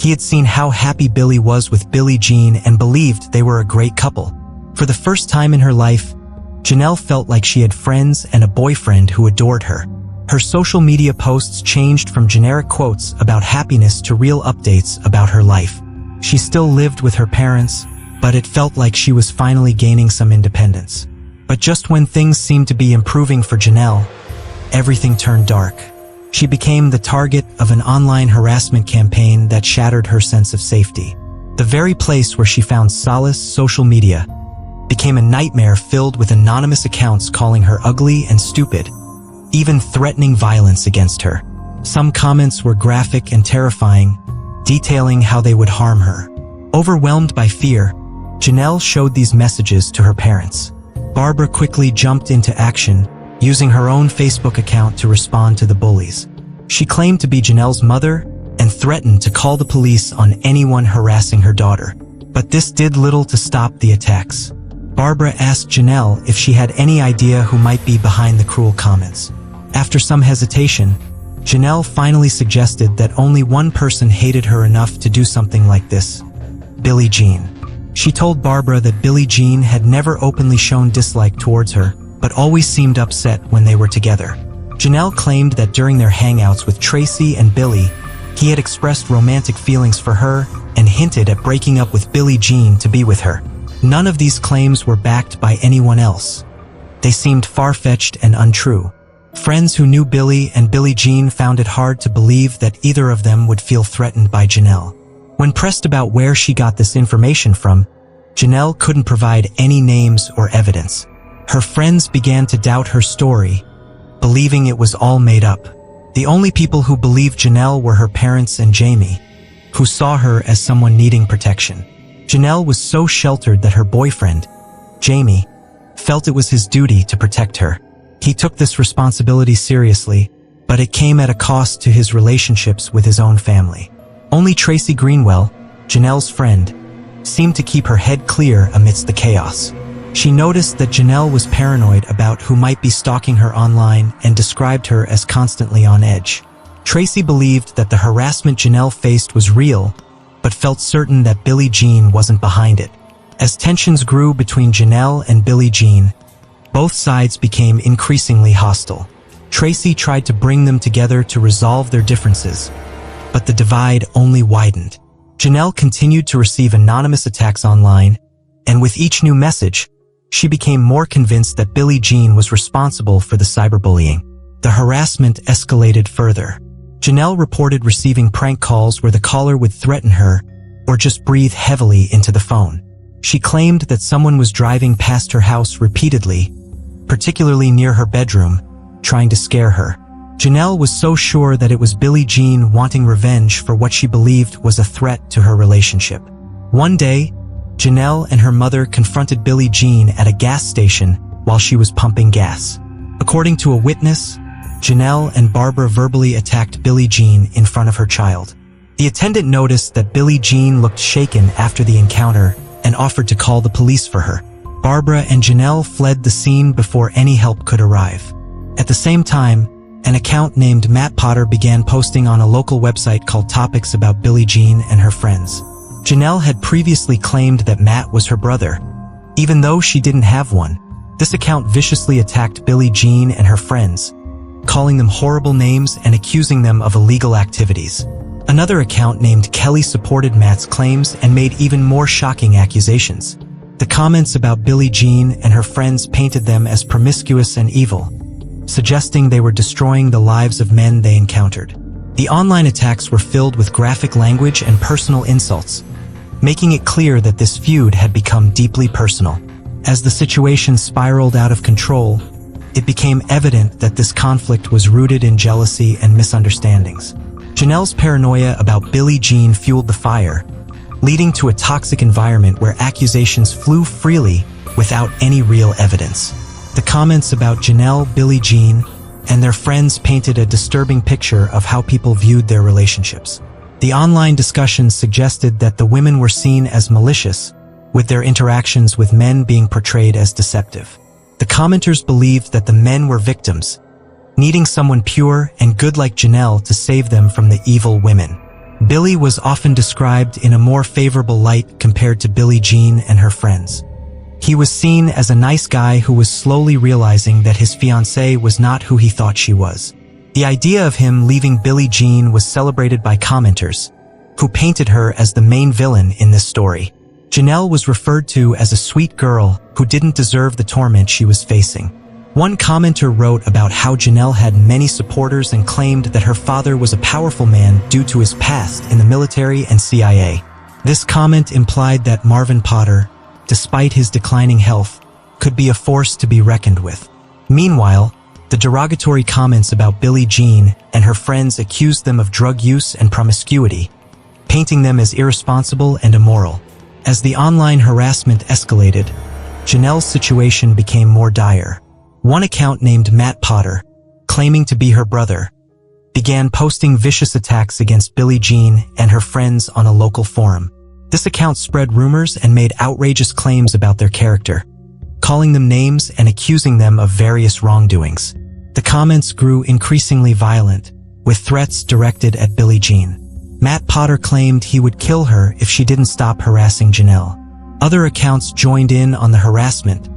He had seen how happy Billie was with Billie Jean and believed they were a great couple. For the first time in her life, Janelle felt like she had friends and a boyfriend who adored her. Her social media posts changed from generic quotes about happiness to real updates about her life. She still lived with her parents, but it felt like she was finally gaining some independence. But just when things seemed to be improving for Janelle, everything turned dark. She became the target of an online harassment campaign that shattered her sense of safety. The very place where she found solace, social media, became a nightmare filled with anonymous accounts calling her ugly and stupid, even threatening violence against her. Some comments were graphic and terrifying, detailing how they would harm her. Overwhelmed by fear, Janelle showed these messages to her parents. Barbara quickly jumped into action, using her own Facebook account to respond to the bullies. She claimed to be Janelle's mother and threatened to call the police on anyone harassing her daughter. But this did little to stop the attacks. Barbara asked Janelle if she had any idea who might be behind the cruel comments. After some hesitation, Janelle finally suggested that only one person hated her enough to do something like this: Billie Jean. She told Barbara that Billie Jean had never openly shown dislike towards her, but always seemed upset when they were together. Janelle claimed that during their hangouts with Tracy and Billie, he had expressed romantic feelings for her and hinted at breaking up with Billie Jean to be with her. None of these claims were backed by anyone else. They seemed far-fetched and untrue. Friends who knew Billie and Billie Jean found it hard to believe that either of them would feel threatened by Janelle. When pressed about where she got this information from, Janelle couldn't provide any names or evidence. Her friends began to doubt her story, believing it was all made up. The only people who believed Janelle were her parents and Jamie, who saw her as someone needing protection. Janelle was so sheltered that her boyfriend, Jamie, felt it was his duty to protect her. He took this responsibility seriously, but it came at a cost to his relationships with his own family. Only Tracy Greenwell, Janelle's friend, seemed to keep her head clear amidst the chaos. She noticed that Janelle was paranoid about who might be stalking her online and described her as constantly on edge. Tracy believed that the harassment Janelle faced was real, but felt certain that Billie Jean wasn't behind it. As tensions grew between Janelle and Billie Jean, both sides became increasingly hostile. Tracy tried to bring them together to resolve their differences, but the divide only widened. Janelle continued to receive anonymous attacks online, and with each new message, she became more convinced that Billie Jean was responsible for the cyberbullying. The harassment escalated further. Janelle reported receiving prank calls where the caller would threaten her or just breathe heavily into the phone. She claimed that someone was driving past her house repeatedly, particularly near her bedroom, trying to scare her. Janelle was so sure that it was Billie Jean wanting revenge for what she believed was a threat to her relationship. One day, Janelle and her mother confronted Billie Jean at a gas station while she was pumping gas. According to a witness, Janelle and Barbara verbally attacked Billie Jean in front of her child. The attendant noticed that Billie Jean looked shaken after the encounter and offered to call the police for her. Barbara and Janelle fled the scene before any help could arrive. At the same time, an account named Matt Potter began posting on a local website called Topics about Billie Jean and her friends. Janelle had previously claimed that Matt was her brother, even though she didn't have one. This account viciously attacked Billie Jean and her friends, calling them horrible names and accusing them of illegal activities. Another account named Kelly supported Matt's claims and made even more shocking accusations. The comments about Billie Jean and her friends painted them as promiscuous and evil, suggesting they were destroying the lives of men they encountered. The online attacks were filled with graphic language and personal insults, making it clear that this feud had become deeply personal. As the situation spiraled out of control, it became evident that this conflict was rooted in jealousy and misunderstandings. Janelle's paranoia about Billie Jean fueled the fire, leading to a toxic environment where accusations flew freely without any real evidence. The comments about Janelle, Billie Jean, and their friends painted a disturbing picture of how people viewed their relationships. The online discussions suggested that the women were seen as malicious, with their interactions with men being portrayed as deceptive. The commenters believed that the men were victims, needing someone pure and good like Janelle to save them from the evil women. Billie was often described in a more favorable light compared to Billie Jean and her friends. He was seen as a nice guy who was slowly realizing that his fiancée was not who he thought she was. The idea of him leaving Billie Jean was celebrated by commenters, who painted her as the main villain in this story. Janelle was referred to as a sweet girl who didn't deserve the torment she was facing. One commenter wrote about how Janelle had many supporters and claimed that her father was a powerful man due to his past in the military and CIA. This comment implied that Marvin Potter, despite his declining health, could be a force to be reckoned with. Meanwhile, the derogatory comments about Billie Jean and her friends accused them of drug use and promiscuity, painting them as irresponsible and immoral. As the online harassment escalated, Janelle's situation became more dire. One account named Matt Potter, claiming to be her brother, began posting vicious attacks against Billie Jean and her friends on a local forum. This account spread rumors and made outrageous claims about their character, calling them names and accusing them of various wrongdoings. The comments grew increasingly violent, with threats directed at Billie Jean. Matt Potter claimed he would kill her if she didn't stop harassing Janelle. Other accounts joined in on the harassment,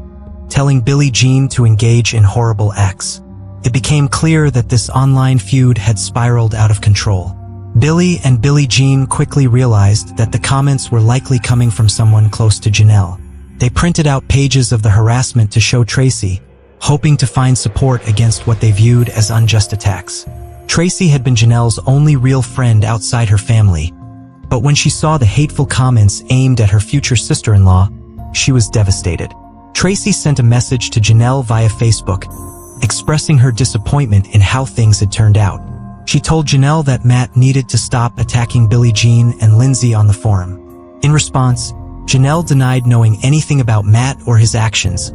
telling Billie Jean to engage in horrible acts. It became clear that this online feud had spiraled out of control. Billie and Billie Jean quickly realized that the comments were likely coming from someone close to Janelle. They printed out pages of the harassment to show Tracy, hoping to find support against what they viewed as unjust attacks. Tracy had been Janelle's only real friend outside her family, but when she saw the hateful comments aimed at her future sister-in-law, she was devastated. Tracy sent a message to Janelle via Facebook, expressing her disappointment in how things had turned out. She told Janelle that Matt needed to stop attacking Billie Jean and Lindsay on the forum. In response, Janelle denied knowing anything about Matt or his actions,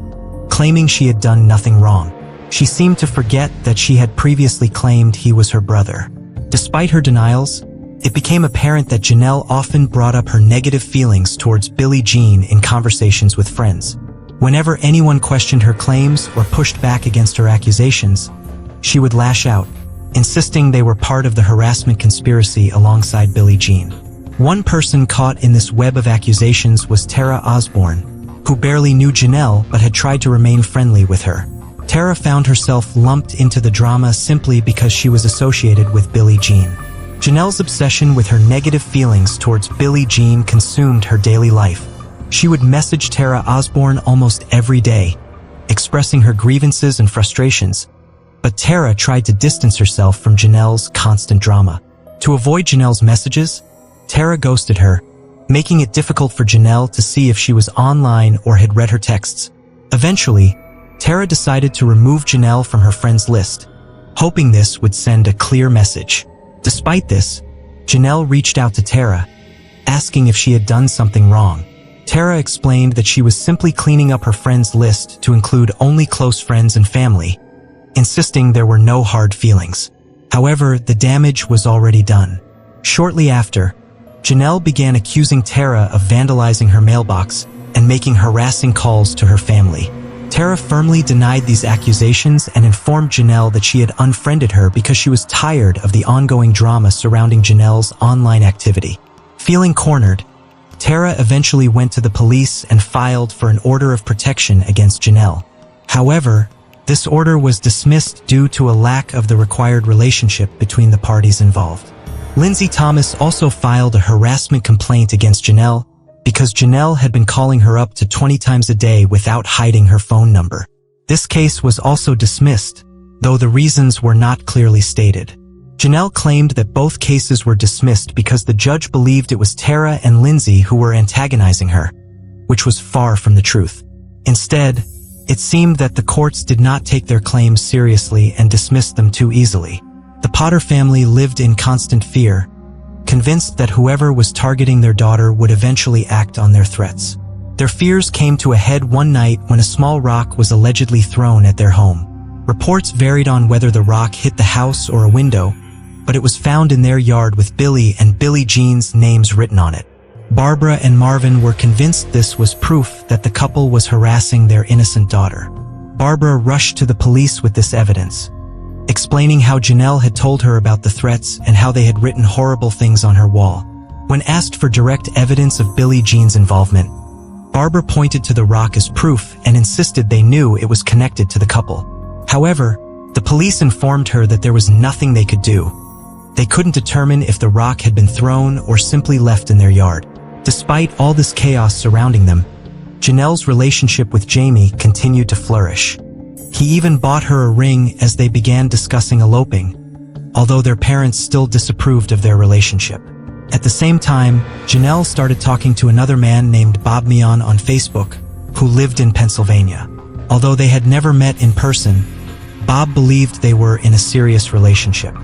claiming she had done nothing wrong. She seemed to forget that she had previously claimed he was her brother. Despite her denials, it became apparent that Janelle often brought up her negative feelings towards Billie Jean in conversations with friends. Whenever anyone questioned her claims or pushed back against her accusations, she would lash out, insisting they were part of the harassment conspiracy alongside Billie Jean. One person caught in this web of accusations was Tara Osborne, who barely knew Janelle but had tried to remain friendly with her. Tara found herself lumped into the drama simply because she was associated with Billie Jean. Janelle's obsession with her negative feelings towards Billie Jean consumed her daily life. She would message Tara Osborne almost every day, expressing her grievances and frustrations, but Tara tried to distance herself from Janelle's constant drama. To avoid Janelle's messages, Tara ghosted her, making it difficult for Janelle to see if she was online or had read her texts. Eventually, Tara decided to remove Janelle from her friends list, hoping this would send a clear message. Despite this, Janelle reached out to Tara, asking if she had done something wrong. Tara explained that she was simply cleaning up her friends list to include only close friends and family, insisting there were no hard feelings. However, the damage was already done. Shortly after, Janelle began accusing Tara of vandalizing her mailbox and making harassing calls to her family. Tara firmly denied these accusations and informed Janelle that she had unfriended her because she was tired of the ongoing drama surrounding Janelle's online activity. Feeling cornered, Tara eventually went to the police and filed for an order of protection against Janelle. However, this order was dismissed due to a lack of the required relationship between the parties involved. Lindsay Thomas also filed a harassment complaint against Janelle because Janelle had been calling her up to 20 times a day without hiding her phone number. This case was also dismissed, though the reasons were not clearly stated. Janelle claimed that both cases were dismissed because the judge believed it was Tara and Lindsay who were antagonizing her, which was far from the truth. Instead, it seemed that the courts did not take their claims seriously and dismissed them too easily. The Potter family lived in constant fear, convinced that whoever was targeting their daughter would eventually act on their threats. Their fears came to a head one night when a small rock was allegedly thrown at their home. Reports varied on whether the rock hit the house or a window, but it was found in their yard with Billy and Billie Jean's names written on it. Barbara and Marvin were convinced this was proof that the couple was harassing their innocent daughter. Barbara rushed to the police with this evidence, explaining how Janelle had told her about the threats and how they had written horrible things on her wall. When asked for direct evidence of Billie Jean's involvement, Barbara pointed to the rock as proof and insisted they knew it was connected to the couple. However, the police informed her that there was nothing they could do. They couldn't determine if the rock had been thrown or simply left in their yard. Despite all this chaos surrounding them, Janelle's relationship with Jamie continued to flourish. He even bought her a ring as they began discussing eloping, although their parents still disapproved of their relationship. At the same time, Janelle started talking to another man named Bob Mion on Facebook, who lived in Pennsylvania. Although they had never met in person, Bob believed they were in a serious relationship.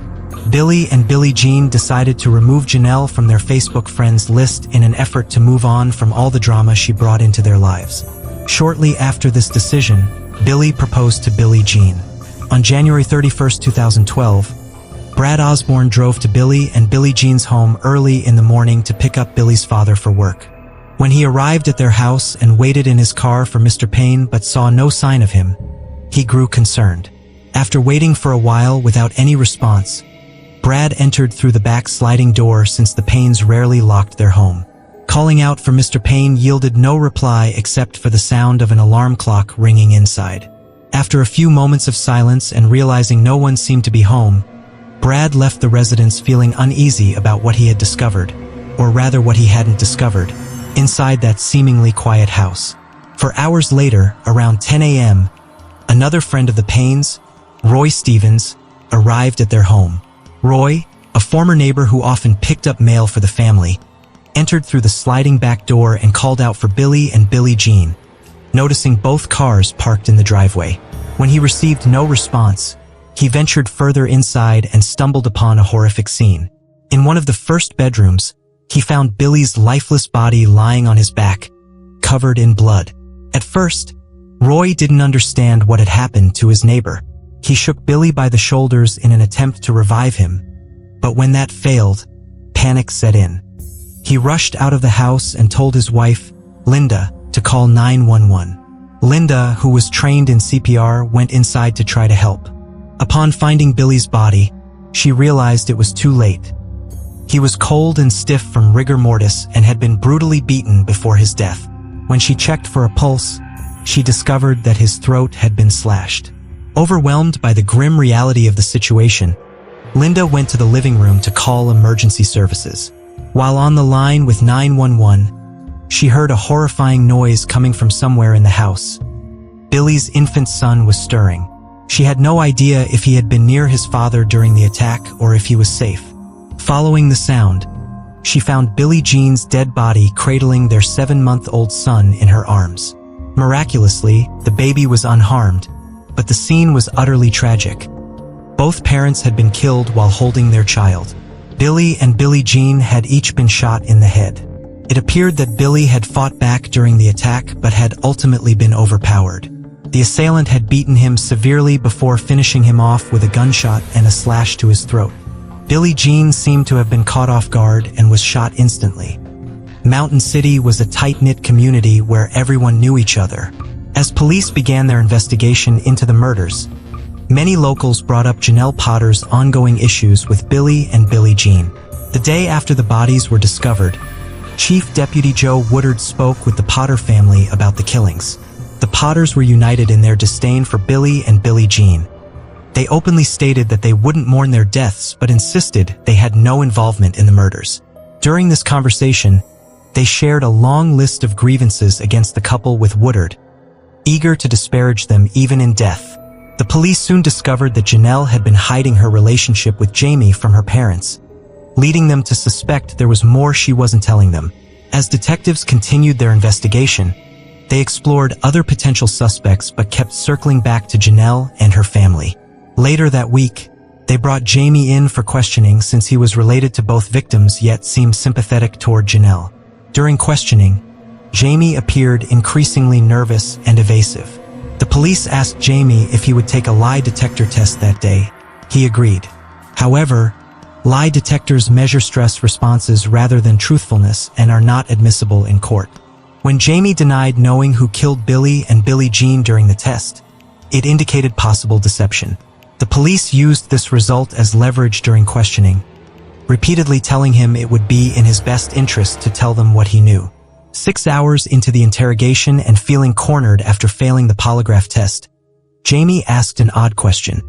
Billy and Billie Jean decided to remove Janelle from their Facebook friends list in an effort to move on from all the drama she brought into their lives. Shortly after this decision, Billy proposed to Billie Jean. On January 31, 2012, Brad Osborne drove to Billy and Billie Jean's home early in the morning to pick up Billy's father for work. When he arrived at their house and waited in his car for Mr. Payne but saw no sign of him, he grew concerned. After waiting for a while without any response, Brad entered through the back sliding door since the Paynes rarely locked their home. Calling out for Mr. Payne yielded no reply except for the sound of an alarm clock ringing inside. After a few moments of silence and realizing no one seemed to be home, Brad left the residence feeling uneasy about what he had discovered, or rather what he hadn't discovered, inside that seemingly quiet house. For hours later, around 10 a.m., another friend of the Paynes, Roy Stevens, arrived at their home. Roy, a former neighbor who often picked up mail for the family, entered through the sliding back door and called out for Billy and Billie Jean, noticing both cars parked in the driveway. When he received no response, he ventured further inside and stumbled upon a horrific scene. In one of the first bedrooms, he found Billy's lifeless body lying on his back, covered in blood. At first, Roy didn't understand what had happened to his neighbor. He shook Billy by the shoulders in an attempt to revive him, but when that failed, panic set in. He rushed out of the house and told his wife, Linda, to call 911. Linda, who was trained in CPR, went inside to try to help. Upon finding Billy's body, she realized it was too late. He was cold and stiff from rigor mortis and had been brutally beaten before his death. When she checked for a pulse, she discovered that his throat had been slashed. Overwhelmed by the grim reality of the situation, Linda went to the living room to call emergency services. While on the line with 911, she heard a horrifying noise coming from somewhere in the house. Billy's infant son was stirring. She had no idea if he had been near his father during the attack or if he was safe. Following the sound, she found Billie Jean's dead body cradling their 7-month-old son in her arms. Miraculously, the baby was unharmed, but the scene was utterly tragic. Both parents had been killed while holding their child. Billy and Billie Jean had each been shot in the head. It appeared that Billy had fought back during the attack but had ultimately been overpowered. The assailant had beaten him severely before finishing him off with a gunshot and a slash to his throat. Billie Jean seemed to have been caught off guard and was shot instantly. Mountain City was a tight-knit community where everyone knew each other. As police began their investigation into the murders, many locals brought up Janelle Potter's ongoing issues with Billie and Billie Jean. The day after the bodies were discovered, Chief Deputy Joe Woodard spoke with the Potter family about the killings. The Potters were united in their disdain for Billie and Billie Jean. They openly stated that they wouldn't mourn their deaths but insisted they had no involvement in the murders. During this conversation, they shared a long list of grievances against the couple with Woodard, eager to disparage them even in death. The police soon discovered that Janelle had been hiding her relationship with Jamie from her parents, leading them to suspect there was more she wasn't telling them. As detectives continued their investigation, they explored other potential suspects but kept circling back to Janelle and her family. Later that week, they brought Jamie in for questioning since he was related to both victims yet seemed sympathetic toward Janelle. During questioning, Jamie appeared increasingly nervous and evasive. The police asked Jamie if he would take a lie detector test that day. He agreed. However, lie detectors measure stress responses rather than truthfulness and are not admissible in court. When Jamie denied knowing who killed Billie and Billie Jean during the test, it indicated possible deception. The police used this result as leverage during questioning, repeatedly telling him it would be in his best interest to tell them what he knew. 6 hours into the interrogation and feeling cornered after failing the polygraph test, Jamie asked an odd question: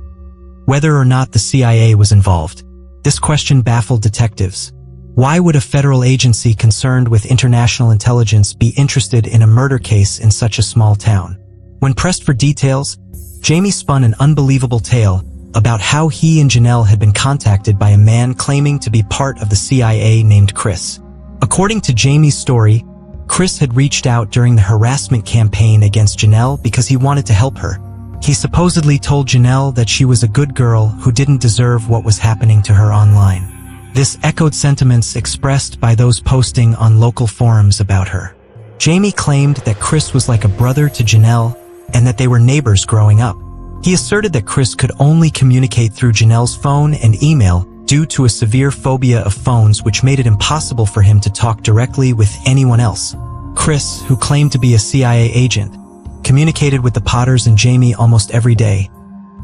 whether or not the CIA was involved. This question baffled detectives. Why would a federal agency concerned with international intelligence be interested in a murder case in such a small town? When pressed for details, Jamie spun an unbelievable tale about how he and Janelle had been contacted by a man claiming to be part of the CIA named Chris. According to Jamie's story, Chris had reached out during the harassment campaign against Janelle because he wanted to help her. He supposedly told Janelle that she was a good girl who didn't deserve what was happening to her online. This echoed sentiments expressed by those posting on local forums about her. Jamie claimed that Chris was like a brother to Janelle and that they were neighbors growing up. He asserted that Chris could only communicate through Janelle's phone and email due to a severe phobia of phones, which made it impossible for him to talk directly with anyone else. Chris, who claimed to be a CIA agent, communicated with the Potters and Jamie almost every day,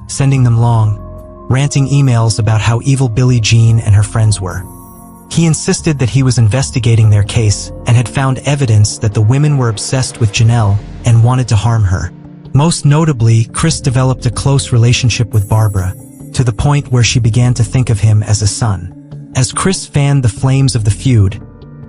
sending them long, ranting emails about how evil Billie Jean and her friends were. He insisted that he was investigating their case and had found evidence that the women were obsessed with Janelle and wanted to harm her. Most notably, Chris developed a close relationship with Barbara, to the point where she began to think of him as a son. As Chris fanned the flames of the feud,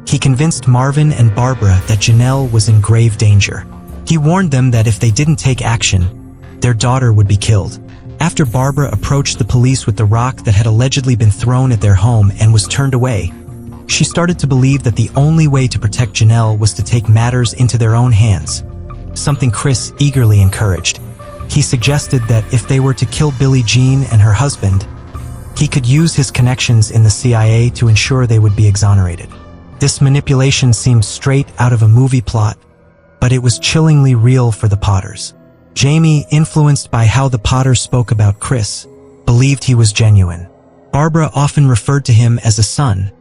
he convinced Marvin and Barbara that Janelle was in grave danger. He warned them that if they didn't take action, their daughter would be killed. After Barbara approached the police with the rock that had allegedly been thrown at their home and was turned away, she started to believe that the only way to protect Janelle was to take matters into their own hands, something Chris eagerly encouraged. He suggested that if they were to kill Billie Jean and her husband, he could use his connections in the CIA to ensure they would be exonerated. This manipulation seemed straight out of a movie plot, but it was chillingly real for the Potters. Jamie, influenced by how the Potters spoke about Chris, believed he was genuine. Barbara often referred to him as a son,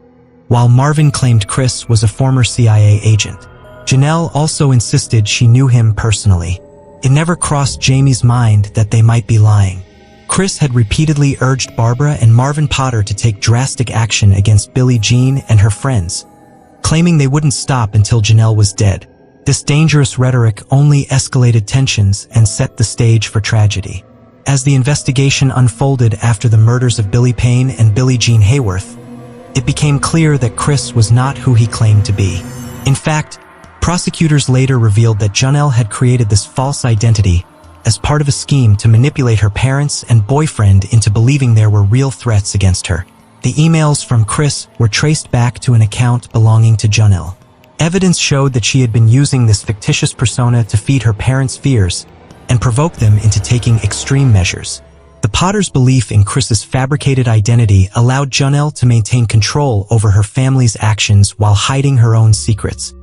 while Marvin claimed Chris was a former CIA agent. Janelle also insisted she knew him personally. It never crossed Jamie's mind that they might be lying. Chris had repeatedly urged Barbara and Marvin Potter to take drastic action against Billie Jean and her friends, claiming they wouldn't stop until Janelle was dead. This dangerous rhetoric only escalated tensions and set the stage for tragedy. As the investigation unfolded after the murders of Billie Payne and Billie Jean Hayworth, it became clear that Chris was not who he claimed to be. In fact, prosecutors later revealed that Janelle had created this false identity as part of a scheme to manipulate her parents and boyfriend into believing there were real threats against her. The emails from Chris were traced back to an account belonging to Janelle. Evidence showed that she had been using this fictitious persona to feed her parents' fears and provoke them into taking extreme measures. The Potters' belief in Chris's fabricated identity allowed Janelle to maintain control over her family's actions while hiding her own secrets.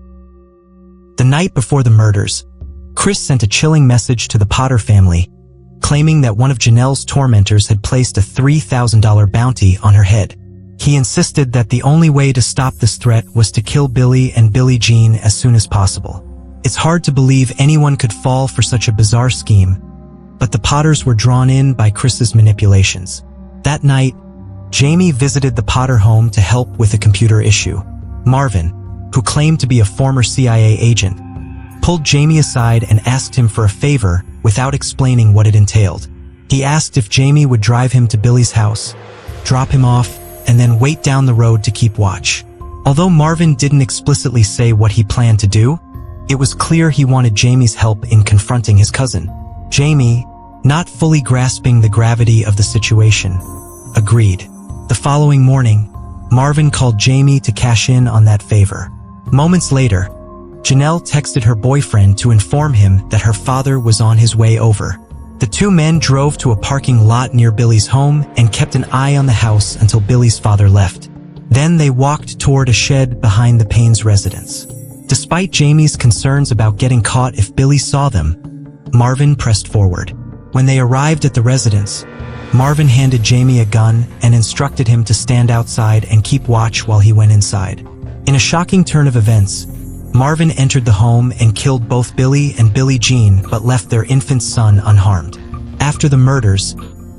The night before the murders, Chris sent a chilling message to the Potter family, claiming that one of Janelle's tormentors had placed a $3,000 bounty on her head. He insisted that the only way to stop this threat was to kill Billy and Billie Jean as soon as possible. It's hard to believe anyone could fall for such a bizarre scheme, but the Potters were drawn in by Chris's manipulations. That night, Jamie visited the Potter home to help with a computer issue. Marvin, who claimed to be a former CIA agent, pulled Jamie aside and asked him for a favor without explaining what it entailed. He asked if Jamie would drive him to Billy's house, drop him off, and then wait down the road to keep watch. Although Marvin didn't explicitly say what he planned to do, it was clear he wanted Jamie's help in confronting his cousin. Jamie, not fully grasping the gravity of the situation, agreed. The following morning, Marvin called Jamie to cash in on that favor. Moments later, Janelle texted her boyfriend to inform him that her father was on his way over. The two men drove to a parking lot near Billy's home and kept an eye on the house until Billy's father left. Then they walked toward a shed behind the Payne's residence. Despite Jamie's concerns about getting caught if Billy saw them, Marvin pressed forward. When they arrived at the residence, Marvin handed Jamie a gun and instructed him to stand outside and keep watch while he went inside. In a shocking turn of events, Marvin entered the home and killed both Billy and Billie Jean but left their infant son unharmed. After the murders,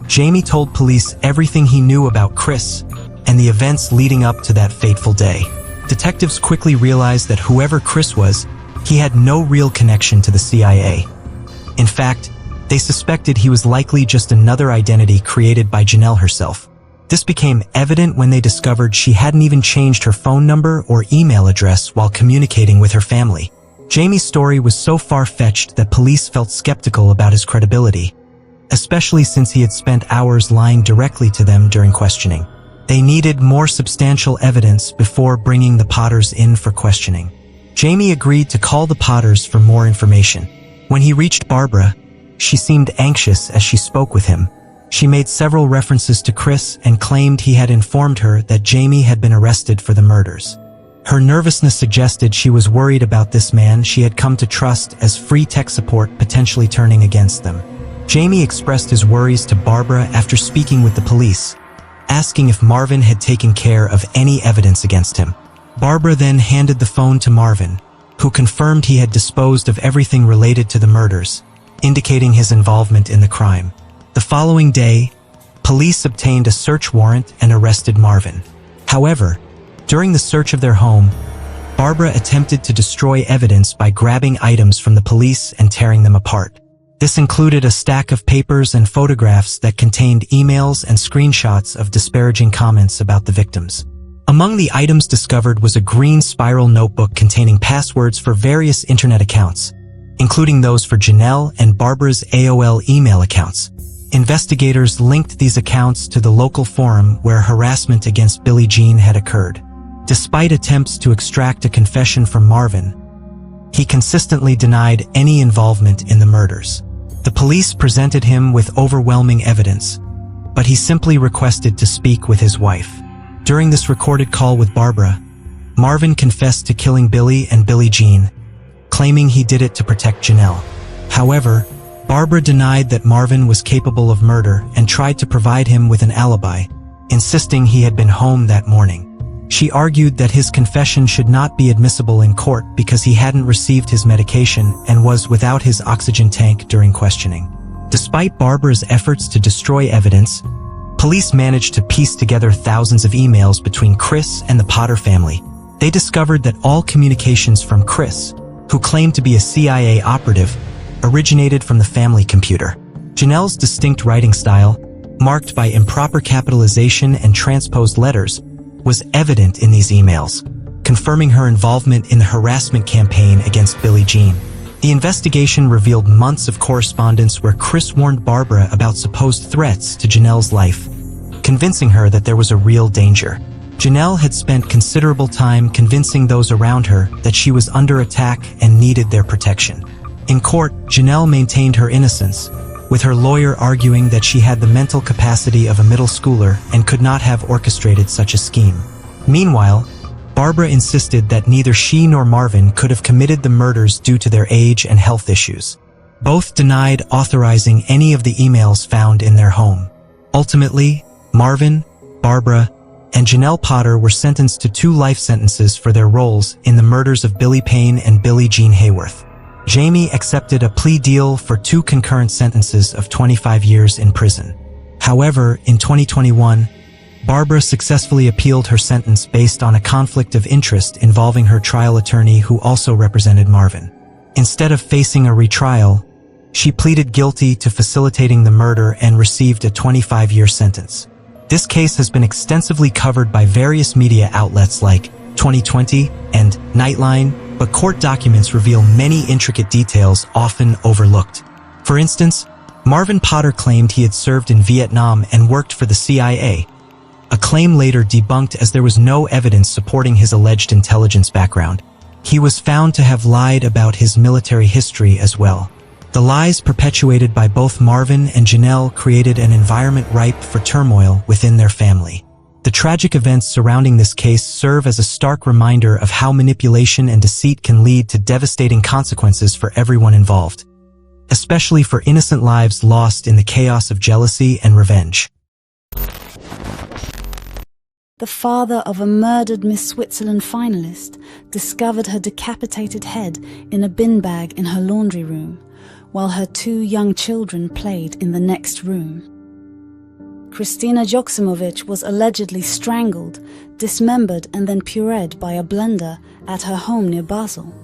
Jamie told police everything he knew about Chris and the events leading up to that fateful day. Detectives quickly realized that whoever Chris was, he had no real connection to the CIA. In fact, they suspected he was likely just another identity created by Janelle herself. This became evident when they discovered she hadn't even changed her phone number or email address while communicating with her family. Jamie's story was so far-fetched that police felt skeptical about his credibility, especially since he had spent hours lying directly to them during questioning. They needed more substantial evidence before bringing the Potters in for questioning. Jamie agreed to call the Potters for more information. When he reached Barbara, she seemed anxious as she spoke with him. She made several references to Chris and claimed he had informed her that Jamie had been arrested for the murders. Her nervousness suggested she was worried about this man she had come to trust as free tech support potentially turning against them. Jamie expressed his worries to Barbara after speaking with the police, asking if Marvin had taken care of any evidence against him. Barbara then handed the phone to Marvin, who confirmed he had disposed of everything related to the murders, indicating his involvement in the crime. The following day, police obtained a search warrant and arrested Marvin. However, during the search of their home, Barbara attempted to destroy evidence by grabbing items from the police and tearing them apart. This included a stack of papers and photographs that contained emails and screenshots of disparaging comments about the victims. Among the items discovered was a green spiral notebook containing passwords for various internet accounts, including those for Janelle and Barbara's AOL email accounts. Investigators linked these accounts to the local forum where harassment against Billie Jean had occurred. Despite attempts to extract a confession from Marvin, he consistently denied any involvement in the murders. The police presented him with overwhelming evidence, but he simply requested to speak with his wife. During this recorded call with Barbara, Marvin confessed to killing Billy and Billie Jean, claiming he did it to protect Janelle. However, Barbara denied that Marvin was capable of murder and tried to provide him with an alibi, insisting he had been home that morning. She argued that his confession should not be admissible in court because he hadn't received his medication and was without his oxygen tank during questioning. Despite Barbara's efforts to destroy evidence, police managed to piece together thousands of emails between Chris and the Potter family. They discovered that all communications from Chris, who claimed to be a CIA operative, originated from the family computer. Janelle's distinct writing style, marked by improper capitalization and transposed letters, was evident in these emails, confirming her involvement in the harassment campaign against Billie Jean. The investigation revealed months of correspondence where Chris warned Barbara about supposed threats to Janelle's life, convincing her that there was a real danger. Janelle had spent considerable time convincing those around her that she was under attack and needed their protection. In court, Janelle maintained her innocence, with her lawyer arguing that she had the mental capacity of a middle schooler and could not have orchestrated such a scheme. Meanwhile, Barbara insisted that neither she nor Marvin could have committed the murders due to their age and health issues. Both denied authorizing any of the emails found in their home. Ultimately, Marvin, Barbara, and Janelle Potter were sentenced to 2 life sentences for their roles in the murders of Billy Payne and Billie Jean Hayworth. Jamie accepted a plea deal for 2 concurrent sentences of 25 years in prison. However, in 2021, Barbara successfully appealed her sentence based on a conflict of interest involving her trial attorney who also represented Marvin. Instead of facing a retrial, she pleaded guilty to facilitating the murder and received a 25-year sentence. This case has been extensively covered by various media outlets like 2020 and Nightline, but court documents reveal many intricate details often overlooked. For instance, Marvin Potter claimed he had served in Vietnam and worked for the CIA, a claim later debunked as there was no evidence supporting his alleged intelligence background. He was found to have lied about his military history as well. The lies perpetuated by both Marvin and Janelle created an environment ripe for turmoil within their family. The tragic events surrounding this case serve as a stark reminder of how manipulation and deceit can lead to devastating consequences for everyone involved, especially for innocent lives lost in the chaos of jealousy and revenge. The father of a murdered Miss Switzerland finalist discovered her decapitated head in a bin bag in her laundry room, while her 2 young children played in the next room. Kristina Joksimovic was allegedly strangled, dismembered and then pureed by a blender at her home near Basel.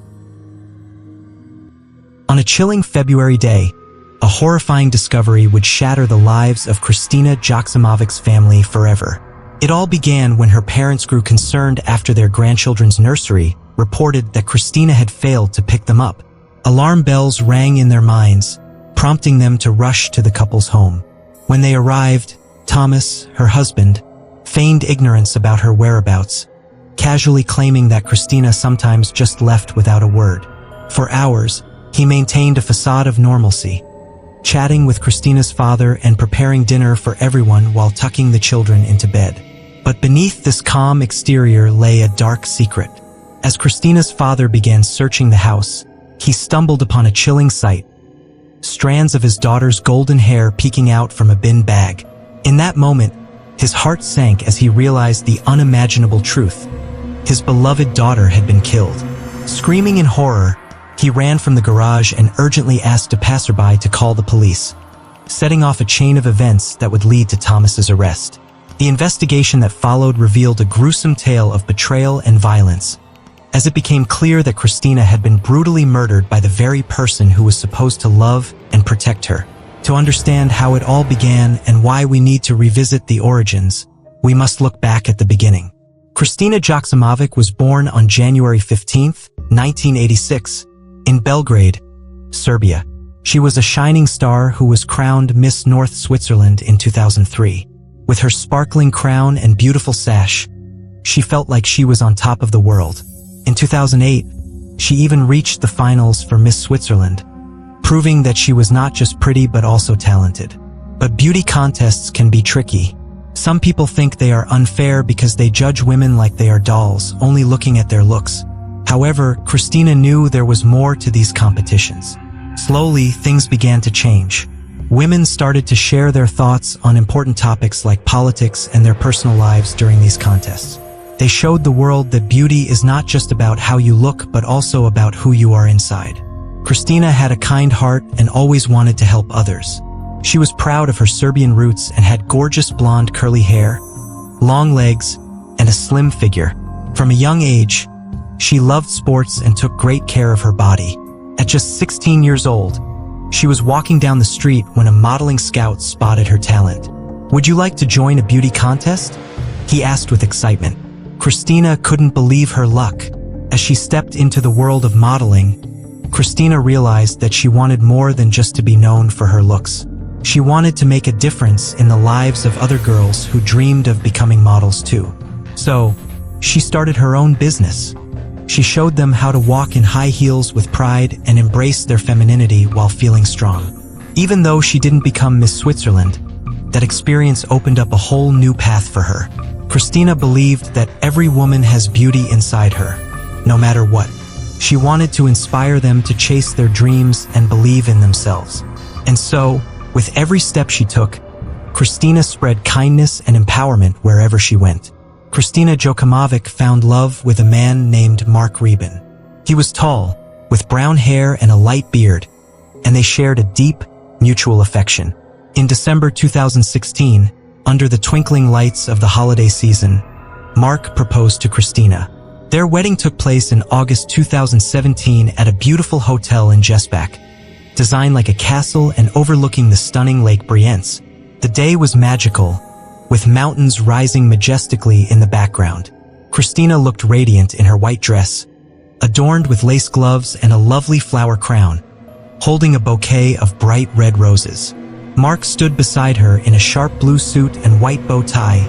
On a chilling February day, a horrifying discovery would shatter the lives of Kristina Joksimovic's family forever. It all began when her parents grew concerned after their grandchildren's nursery reported that Kristina had failed to pick them up. Alarm bells rang in their minds, prompting them to rush to the couple's home. When they arrived, Thomas, her husband, feigned ignorance about her whereabouts, casually claiming that Kristina sometimes just left without a word. For hours, he maintained a facade of normalcy, chatting with Kristina's father and preparing dinner for everyone while tucking the children into bed. But beneath this calm exterior lay a dark secret. As Kristina's father began searching the house, he stumbled upon a chilling sight: strands of his daughter's golden hair peeking out from a bin bag. In that moment, his heart sank as he realized the unimaginable truth. His beloved daughter had been killed. Screaming in horror, he ran from the garage and urgently asked a passerby to call the police, setting off a chain of events that would lead to Thomas's arrest. The investigation that followed revealed a gruesome tale of betrayal and violence, as it became clear that Kristina had been brutally murdered by the very person who was supposed to love and protect her. To understand how it all began and why we need to revisit the origins, we must look back at the beginning. Kristina Joksimovic was born on January 15, 1986, in Belgrade, Serbia. She was a shining star who was crowned Miss North Switzerland in 2003. With her sparkling crown and beautiful sash, she felt like she was on top of the world. In 2008, she even reached the finals for Miss Switzerland, proving that she was not just pretty but also talented. But beauty contests can be tricky. Some people think they are unfair because they judge women like they are dolls, only looking at their looks. However, Kristina knew there was more to these competitions. Slowly, things began to change. Women started to share their thoughts on important topics like politics and their personal lives during these contests. They showed the world that beauty is not just about how you look, but also about who you are inside. Kristina had a kind heart and always wanted to help others. She was proud of her Serbian roots and had gorgeous blonde curly hair, long legs, and a slim figure. From a young age, she loved sports and took great care of her body. At just 16 years old, she was walking down the street when a modeling scout spotted her talent. "Would you like to join a beauty contest?" he asked with excitement. Kristina couldn't believe her luck. As she stepped into the world of modeling, Kristina realized that she wanted more than just to be known for her looks. She wanted to make a difference in the lives of other girls who dreamed of becoming models too. So, she started her own business. She showed them how to walk in high heels with pride and embrace their femininity while feeling strong. Even though she didn't become Miss Switzerland, that experience opened up a whole new path for her. Kristina believed that every woman has beauty inside her, no matter what. She wanted to inspire them to chase their dreams and believe in themselves. And so, with every step she took, Kristina spread kindness and empowerment wherever she went. Christina Jokimovic found love with a man named Mark Reben. He was tall, with brown hair and a light beard, and they shared a deep, mutual affection. In December 2016, under the twinkling lights of the holiday season, Mark proposed to Christina. Their wedding took place in August 2017 at a beautiful hotel in Jesbach, designed like a castle and overlooking the stunning Lake Brienz. The day was magical, with mountains rising majestically in the background. Christina looked radiant in her white dress, adorned with lace gloves and a lovely flower crown, holding a bouquet of bright red roses. Mark stood beside her in a sharp blue suit and white bow tie,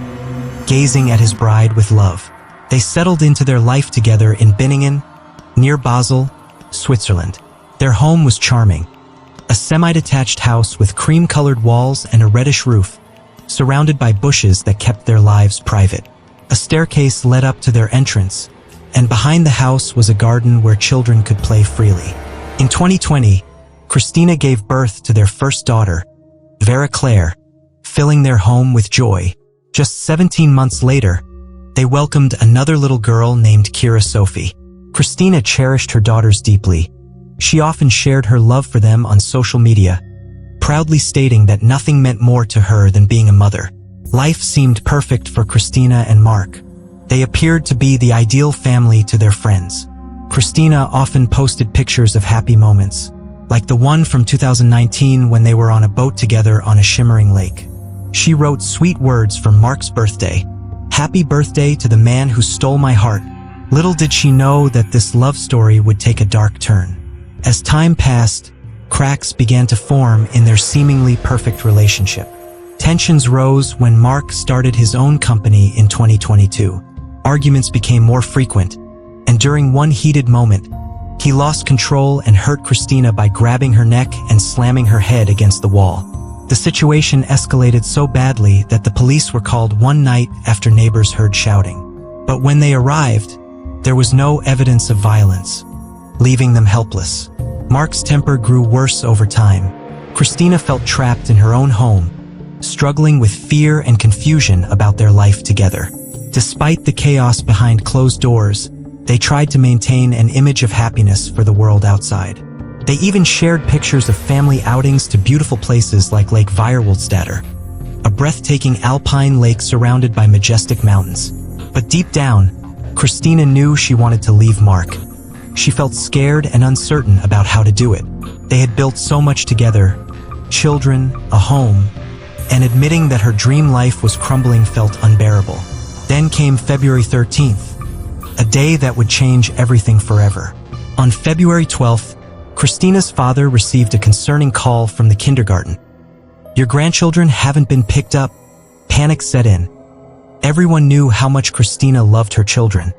gazing at his bride with love. They settled into their life together in Binningen, near Basel, Switzerland. Their home was charming, a semi-detached house with cream-colored walls and a reddish roof, surrounded by bushes that kept their lives private. A staircase led up to their entrance, and behind the house was a garden where children could play freely. In 2020, Christina gave birth to their first daughter, Vera Claire, filling their home with joy. Just 17 months later, they welcomed another little girl named Kira Sophie. Christina cherished her daughters deeply. She often shared her love for them on social media, proudly stating that nothing meant more to her than being a mother. Life seemed perfect for Christina and Mark. They appeared to be the ideal family to their friends. Christina often posted pictures of happy moments, like the one from 2019 when they were on a boat together on a shimmering lake. She wrote sweet words for Mark's birthday. "Happy birthday to the man who stole my heart." Little did she know that this love story would take a dark turn. As time passed, cracks began to form in their seemingly perfect relationship. Tensions rose when Mark started his own company in 2022. Arguments became more frequent, and during one heated moment, he lost control and hurt Christina by grabbing her neck and slamming her head against the wall. The situation escalated so badly that the police were called one night after neighbors heard shouting. But when they arrived, there was no evidence of violence, leaving them helpless. Mark's temper grew worse over time. Christina felt trapped in her own home, struggling with fear and confusion about their life together. Despite the chaos behind closed doors, they tried to maintain an image of happiness for the world outside. They even shared pictures of family outings to beautiful places like Lake Vierwoldstatter, a breathtaking alpine lake surrounded by majestic mountains. But deep down, Christina knew she wanted to leave Mark. She felt scared and uncertain about how to do it. They had built so much together, children, a home, and admitting that her dream life was crumbling felt unbearable. Then came February 13th, a day that would change everything forever. On February 12th, Christina's father received a concerning call from the kindergarten. "Your grandchildren haven't been picked up." Panic set in. Everyone knew how much Christina loved her children.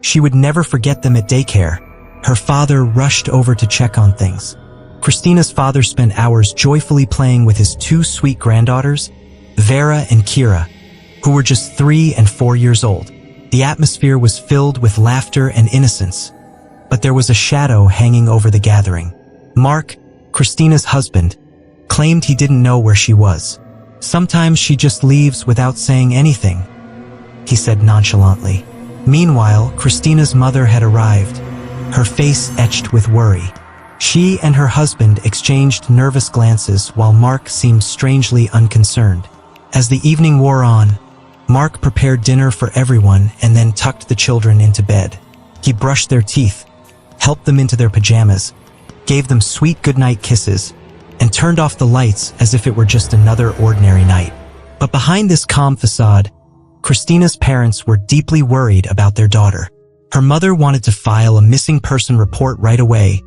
She would never forget them at daycare. Her father rushed over to check on things. Christina's father spent hours joyfully playing with his two sweet granddaughters, Vera and Kira, who were just 3 and 4 years old. The atmosphere was filled with laughter and innocence, but there was a shadow hanging over the gathering. Mark, Christina's husband, claimed he didn't know where she was. "Sometimes she just leaves without saying anything," he said nonchalantly. Meanwhile, Christina's mother had arrived, her face etched with worry. She and her husband exchanged nervous glances while Mark seemed strangely unconcerned. As the evening wore on, Mark prepared dinner for everyone and then tucked the children into bed. He brushed their teeth, helped them into their pajamas, gave them sweet goodnight kisses, and turned off the lights as if it were just another ordinary night. But behind this calm facade, Christina's parents were deeply worried about their daughter. Her mother wanted to file a missing person report right away,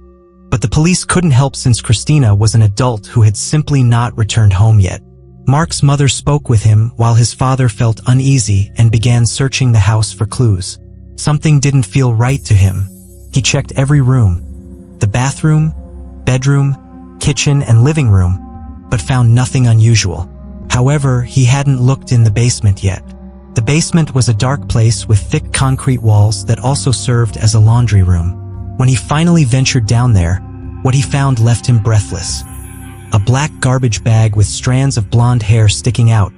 but the police couldn't help since Christina was an adult who had simply not returned home yet. Mark's mother spoke with him while his father felt uneasy and began searching the house for clues. Something didn't feel right to him. He checked every room, the bathroom, bedroom, kitchen, and living room, but found nothing unusual. However, he hadn't looked in the basement yet. The basement was a dark place with thick concrete walls that also served as a laundry room. When he finally ventured down there, what he found left him breathless. A black garbage bag with strands of blonde hair sticking out,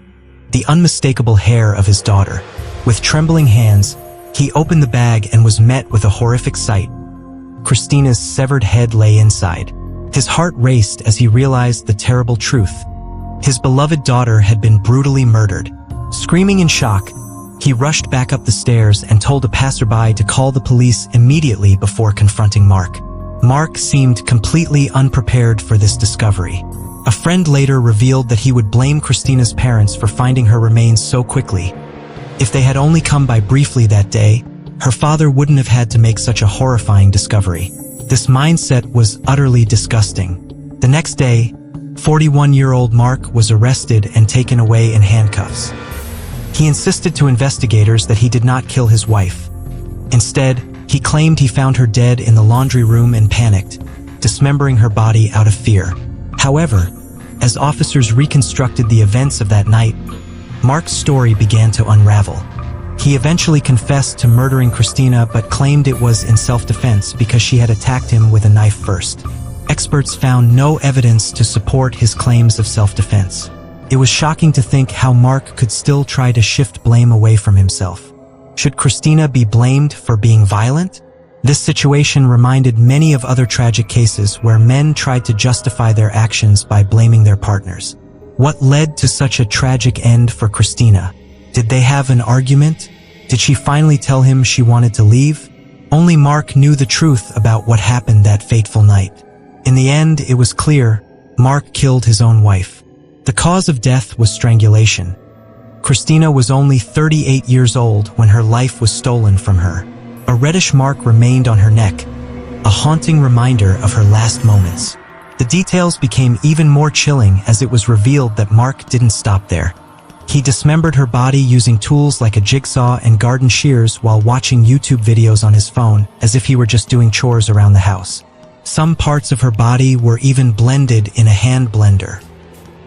the unmistakable hair of his daughter. With trembling hands, he opened the bag and was met with a horrific sight. Christina's severed head lay inside. His heart raced as he realized the terrible truth. His beloved daughter had been brutally murdered. Screaming in shock, he rushed back up the stairs and told a passerby to call the police immediately before confronting Mark. Mark seemed completely unprepared for this discovery. A friend later revealed that he would blame Christina's parents for finding her remains so quickly. If they had only come by briefly that day, her father wouldn't have had to make such a horrifying discovery. This mindset was utterly disgusting. The next day, 41-year-old Mark was arrested and taken away in handcuffs. He insisted to investigators that he did not kill his wife. Instead, he claimed he found her dead in the laundry room and panicked, dismembering her body out of fear. However, as officers reconstructed the events of that night, Mark's story began to unravel. He eventually confessed to murdering Christina but claimed it was in self-defense because she had attacked him with a knife first. Experts found no evidence to support his claims of self-defense. It was shocking to think how Mark could still try to shift blame away from himself. Should Christina be blamed for being violent? This situation reminded many of other tragic cases where men tried to justify their actions by blaming their partners. What led to such a tragic end for Christina? Did they have an argument? Did she finally tell him she wanted to leave? Only Mark knew the truth about what happened that fateful night. In the end, it was clear Mark killed his own wife. The cause of death was strangulation. Christina was only 38 years old when her life was stolen from her. A reddish mark remained on her neck, a haunting reminder of her last moments. The details became even more chilling as it was revealed that Mark didn't stop there. He dismembered her body using tools like a jigsaw and garden shears while watching YouTube videos on his phone as if he were just doing chores around the house. Some parts of her body were even blended in a hand blender.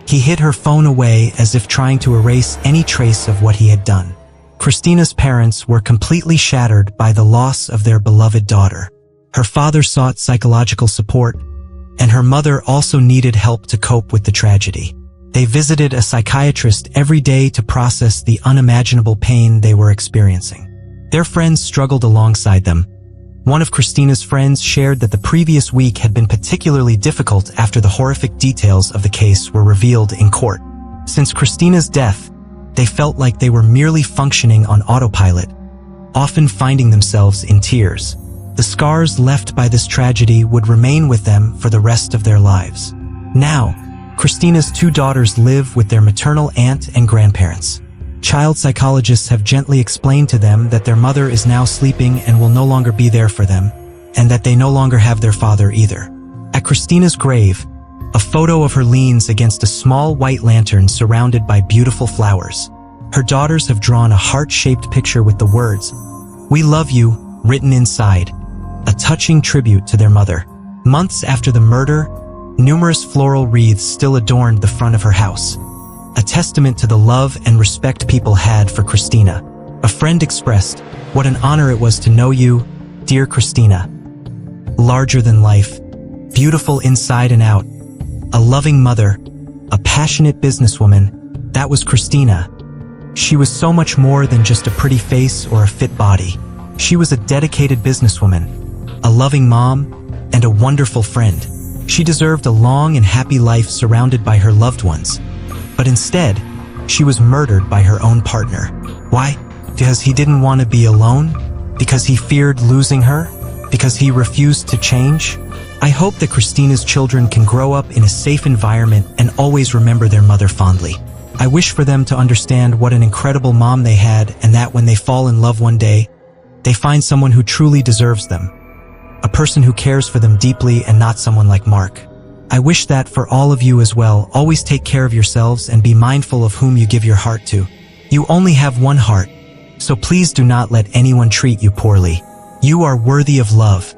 He hid her phone away as if trying to erase any trace of what he had done. Christina's parents were completely shattered by the loss of their beloved daughter. Her father sought psychological support, and her mother also needed help to cope with the tragedy. They visited a psychiatrist every day to process the unimaginable pain they were experiencing. Their friends struggled alongside them. One of Christina's friends shared that the previous week had been particularly difficult after the horrific details of the case were revealed in court. Since Christina's death, they felt like they were merely functioning on autopilot, often finding themselves in tears. The scars left by this tragedy would remain with them for the rest of their lives. Now, Christina's two daughters live with their maternal aunt and grandparents. Child psychologists have gently explained to them that their mother is now sleeping and will no longer be there for them, and that they no longer have their father either. At Christina's grave, a photo of her leans against a small white lantern surrounded by beautiful flowers. Her daughters have drawn a heart-shaped picture with the words, "We love you," written inside, a touching tribute to their mother. Months after the murder, numerous floral wreaths still adorned the front of her house, a testament to the love and respect people had for Christina. A friend expressed, "What an honor it was to know you, dear Christina. Larger than life, beautiful inside and out, a loving mother, a passionate businesswoman, that was Christina. She was so much more than just a pretty face or a fit body. She was a dedicated businesswoman, a loving mom, and a wonderful friend. She deserved a long and happy life surrounded by her loved ones. But instead, she was murdered by her own partner. Why? Because he didn't want to be alone? Because he feared losing her? Because he refused to change? I hope that Christina's children can grow up in a safe environment and always remember their mother fondly. I wish for them to understand what an incredible mom they had, and that when they fall in love one day, they find someone who truly deserves them. A person who cares for them deeply and not someone like Mark. I wish that for all of you as well. Always take care of yourselves and be mindful of whom you give your heart to. You only have one heart, so please do not let anyone treat you poorly. You are worthy of love.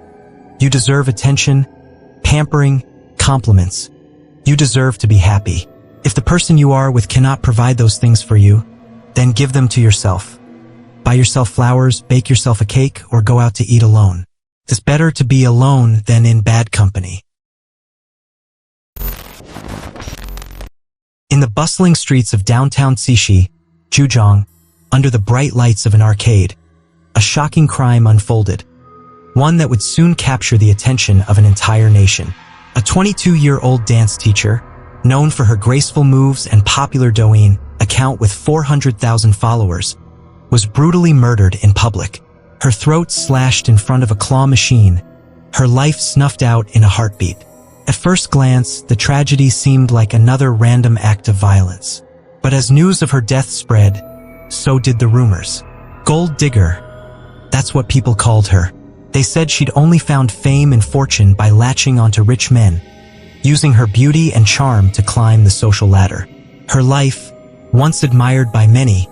You deserve attention, pampering, compliments. You deserve to be happy. If the person you are with cannot provide those things for you, then give them to yourself. Buy yourself flowers, bake yourself a cake, or go out to eat alone. It's better to be alone than in bad company." In the bustling streets of downtown Cixi, Zhejiang, under the bright lights of an arcade, a shocking crime unfolded, one that would soon capture the attention of an entire nation. A 22-year-old dance teacher, known for her graceful moves and popular Douyin account with 400,000 followers, was brutally murdered in public. Her throat slashed in front of a claw machine, her life snuffed out in a heartbeat. At first glance, the tragedy seemed like another random act of violence. But as news of her death spread, so did the rumors. Gold digger, that's what people called her. They said she'd only found fame and fortune by latching onto rich men, using her beauty and charm to climb the social ladder. Her life, once admired by many,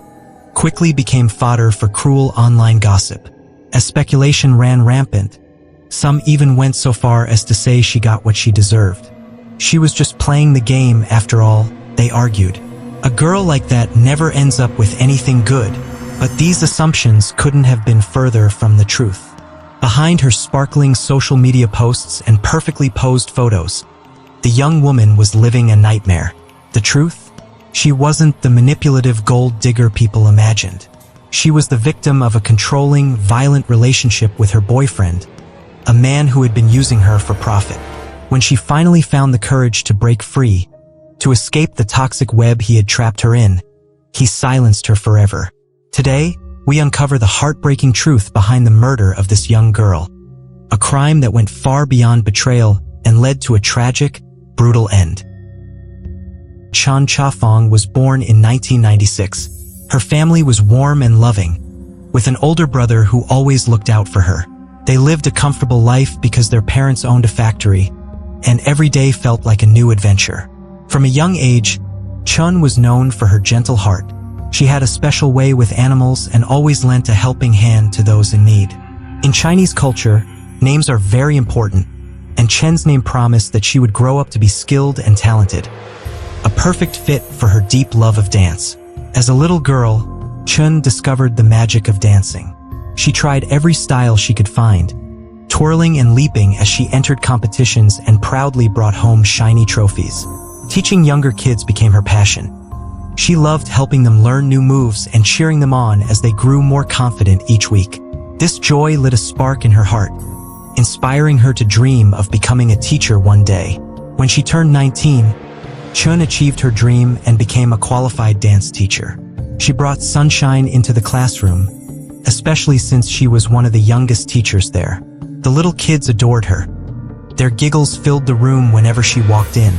quickly became fodder for cruel online gossip. As speculation ran rampant, some even went so far as to say she got what she deserved. She was just playing the game after all, they argued. A girl like that never ends up with anything good, but these assumptions couldn't have been further from the truth. Behind her sparkling social media posts and perfectly posed photos, the young woman was living a nightmare. The truth? She wasn't the manipulative gold digger people imagined. She was the victim of a controlling, violent relationship with her boyfriend, a man who had been using her for profit. When she finally found the courage to break free, to escape the toxic web he had trapped her in, he silenced her forever. Today, we uncover the heartbreaking truth behind the murder of this young girl, a crime that went far beyond betrayal and led to a tragic, brutal end. Chen Chafong was born in 1996. Her family was warm and loving, with an older brother who always looked out for her. They lived a comfortable life because their parents owned a factory, and every day felt like a new adventure. From a young age, Chen was known for her gentle heart. She had a special way with animals and always lent a helping hand to those in need. In Chinese culture, names are very important, and Chen's name promised that she would grow up to be skilled and talented, a perfect fit for her deep love of dance. As a little girl, Chen discovered the magic of dancing. She tried every style she could find, twirling and leaping as she entered competitions and proudly brought home shiny trophies. Teaching younger kids became her passion. She loved helping them learn new moves and cheering them on as they grew more confident each week. This joy lit a spark in her heart, inspiring her to dream of becoming a teacher one day. When she turned 19, Chen achieved her dream and became a qualified dance teacher. She brought sunshine into the classroom, especially since she was one of the youngest teachers there. The little kids adored her. Their giggles filled the room whenever she walked in.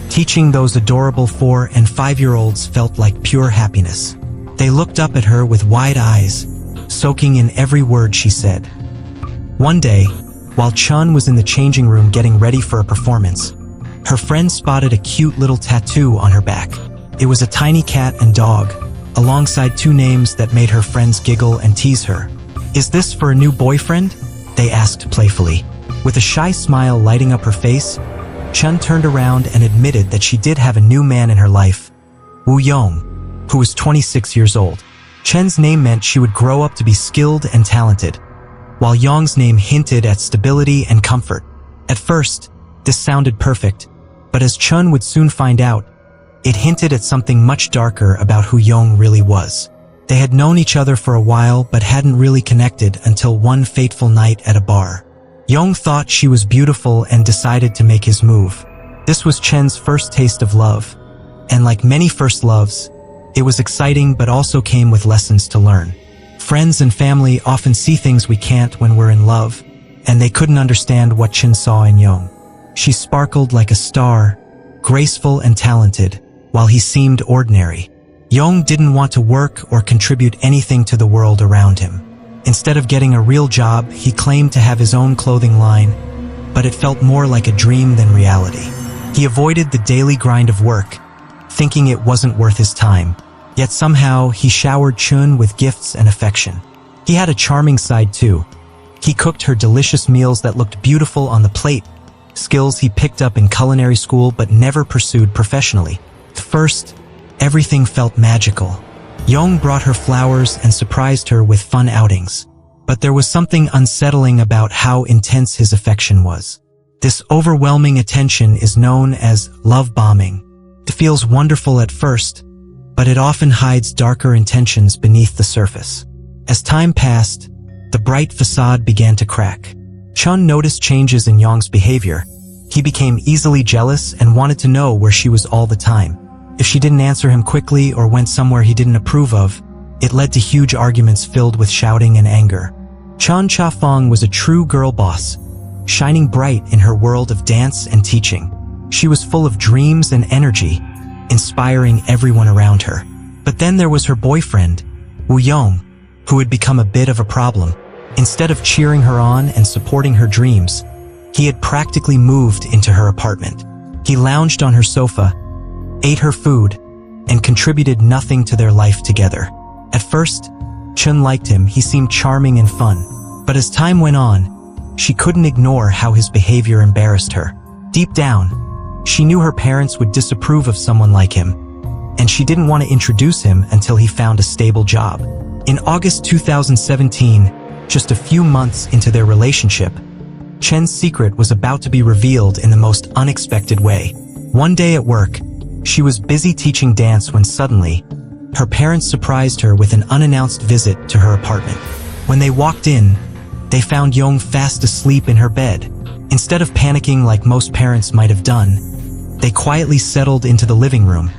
Teaching those adorable 4- and 5-year-olds felt like pure happiness. They looked up at her with wide eyes, soaking in every word she said. One day, while Chen was in the changing room getting ready for a performance, her friend spotted a cute little tattoo on her back. It was a tiny cat and dog, alongside 2 names that made her friends giggle and tease her. "Is this for a new boyfriend?" they asked playfully. With a shy smile lighting up her face, Chen turned around and admitted that she did have a new man in her life, Yong, who was 26 years old. Chen's name meant she would grow up to be skilled and talented, while Yong's name hinted at stability and comfort. At first, this sounded perfect, but as Chen would soon find out, it hinted at something much darker about who Yong really was. They had known each other for a while but hadn't really connected until one fateful night at a bar. Yong thought she was beautiful and decided to make his move. This was Chen's first taste of love, and like many first loves, it was exciting but also came with lessons to learn. Friends and family often see things we can't when we're in love, and they couldn't understand what Chen saw in Yong. She sparkled like a star, graceful and talented, while he seemed ordinary. Yong didn't want to work or contribute anything to the world around him. Instead of getting a real job, he claimed to have his own clothing line, but it felt more like a dream than reality. He avoided the daily grind of work, thinking it wasn't worth his time. Yet somehow, he showered Chun with gifts and affection. He had a charming side too. He cooked her delicious meals that looked beautiful on the plate, skills he picked up in culinary school but never pursued professionally. At first, everything felt magical. Yong brought her flowers and surprised her with fun outings. But there was something unsettling about how intense his affection was. This overwhelming attention is known as love bombing. It feels wonderful at first, but it often hides darker intentions beneath the surface. As time passed, the bright facade began to crack. Chun noticed changes in Yong's behavior. He became easily jealous and wanted to know where she was all the time. If she didn't answer him quickly or went somewhere he didn't approve of, it led to huge arguments filled with shouting and anger. Chun Cha-fong was a true girl boss, shining bright in her world of dance and teaching. She was full of dreams and energy, inspiring everyone around her. But then there was her boyfriend, Yong, who had become a bit of a problem. Instead of cheering her on and supporting her dreams, he had practically moved into her apartment. He lounged on her sofa, ate her food, and contributed nothing to their life together. At first, Chun liked him. He seemed charming and fun. But as time went on, she couldn't ignore how his behavior embarrassed her. Deep down, she knew her parents would disapprove of someone like him, and she didn't want to introduce him until he found a stable job. In August 2017, just a few months into their relationship, Chen's secret was about to be revealed in the most unexpected way. One day at work, she was busy teaching dance when suddenly, her parents surprised her with an unannounced visit to her apartment. When they walked in, they found Yong fast asleep in her bed. Instead of panicking like most parents might have done, they quietly settled into the living room,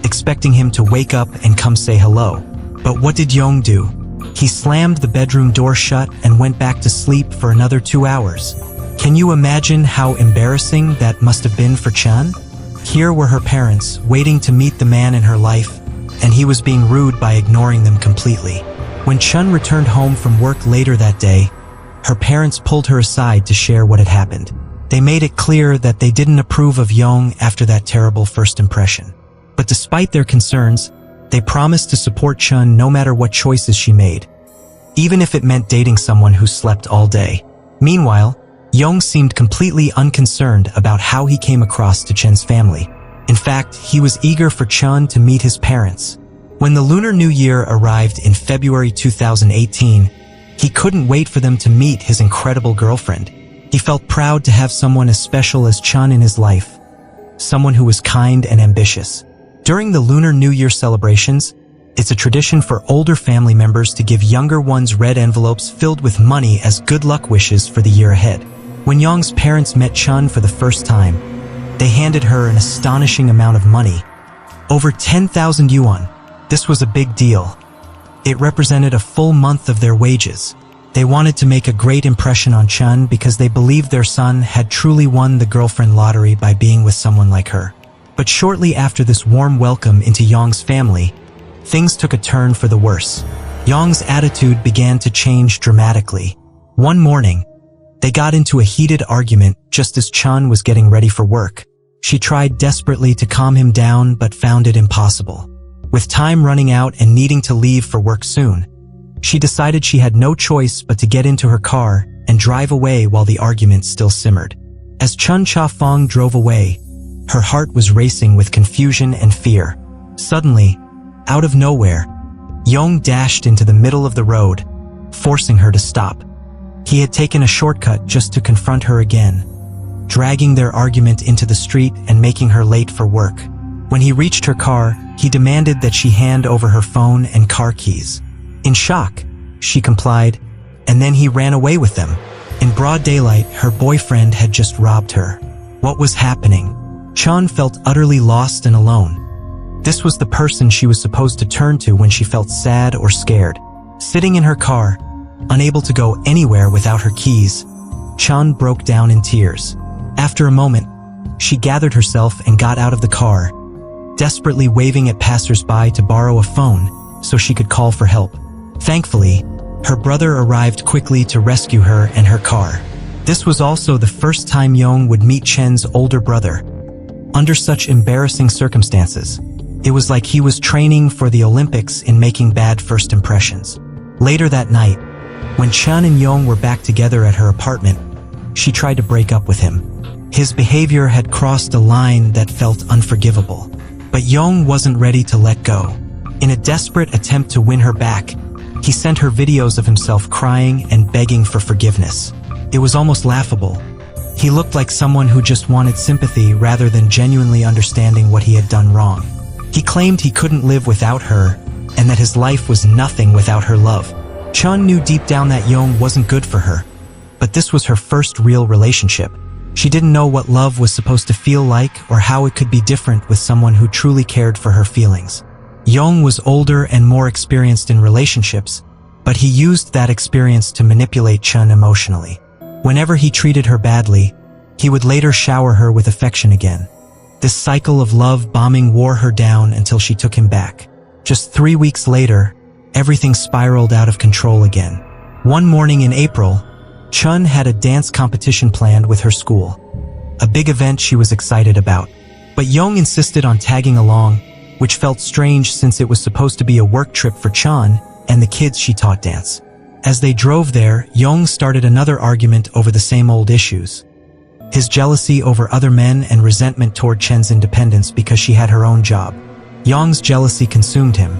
expecting him to wake up and come say hello. But what did Yong do? He slammed the bedroom door shut and went back to sleep for another 2 hours. Can you imagine how embarrassing that must have been for Chun? Here were her parents, waiting to meet the man in her life, and he was being rude by ignoring them completely. When Chun returned home from work later that day, her parents pulled her aside to share what had happened. They made it clear that they didn't approve of Yong after that terrible first impression. But despite their concerns, they promised to support Chun no matter what choices she made, even if it meant dating someone who slept all day. Meanwhile, Yong seemed completely unconcerned about how he came across to Chen's family. In fact, he was eager for Chun to meet his parents. When the Lunar New Year arrived in February 2018, he couldn't wait for them to meet his incredible girlfriend. He felt proud to have someone as special as Chun in his life, someone who was kind and ambitious. During the Lunar New Year celebrations, it's a tradition for older family members to give younger ones red envelopes filled with money as good luck wishes for the year ahead. When Yong's parents met Chun for the first time, they handed her an astonishing amount of money, over 10,000 yuan. This was a big deal. It represented a full month of their wages. They wanted to make a great impression on Chun because they believed their son had truly won the girlfriend lottery by being with someone like her. But shortly after this warm welcome into Yong's family, things took a turn for the worse. Yong's attitude began to change dramatically. One morning, they got into a heated argument just as Chun was getting ready for work. She tried desperately to calm him down but found it impossible. With time running out and needing to leave for work soon, she decided she had no choice but to get into her car and drive away while the argument still simmered. As Chun Cha-fong drove away, her heart was racing with confusion and fear. Suddenly, out of nowhere, Yong dashed into the middle of the road, forcing her to stop. He had taken a shortcut just to confront her again, dragging their argument into the street and making her late for work. When he reached her car, he demanded that she hand over her phone and car keys. In shock, she complied, and then he ran away with them. In broad daylight, her boyfriend had just robbed her. What was happening? Chun felt utterly lost and alone. This was the person she was supposed to turn to when she felt sad or scared. Sitting in her car, unable to go anywhere without her keys, Chun broke down in tears. After a moment, she gathered herself and got out of the car, desperately waving at passers-by to borrow a phone so she could call for help. Thankfully, her brother arrived quickly to rescue her and her car. This was also the first time Yong would meet Chen's older brother. Under such embarrassing circumstances, it was like he was training for the Olympics in making bad first impressions. Later that night, when Chun and Yong were back together at her apartment, she tried to break up with him. His behavior had crossed a line that felt unforgivable. But Yong wasn't ready to let go. In a desperate attempt to win her back, he sent her videos of himself crying and begging for forgiveness. It was almost laughable. He looked like someone who just wanted sympathy rather than genuinely understanding what he had done wrong. He claimed he couldn't live without her, and that his life was nothing without her love. Chun knew deep down that Yong wasn't good for her, but this was her first real relationship. She didn't know what love was supposed to feel like or how it could be different with someone who truly cared for her feelings. Yong was older and more experienced in relationships, but he used that experience to manipulate Chun emotionally. Whenever he treated her badly, he would later shower her with affection again. This cycle of love bombing wore her down until she took him back. Just 3 weeks later, everything spiraled out of control again. One morning in April, Chun had a dance competition planned with her school. A big event she was excited about. But Yong insisted on tagging along, which felt strange since it was supposed to be a work trip for Chun and the kids she taught dance. As they drove there, Yong started another argument over the same old issues. His jealousy over other men and resentment toward Chen's independence because she had her own job. Yong's jealousy consumed him.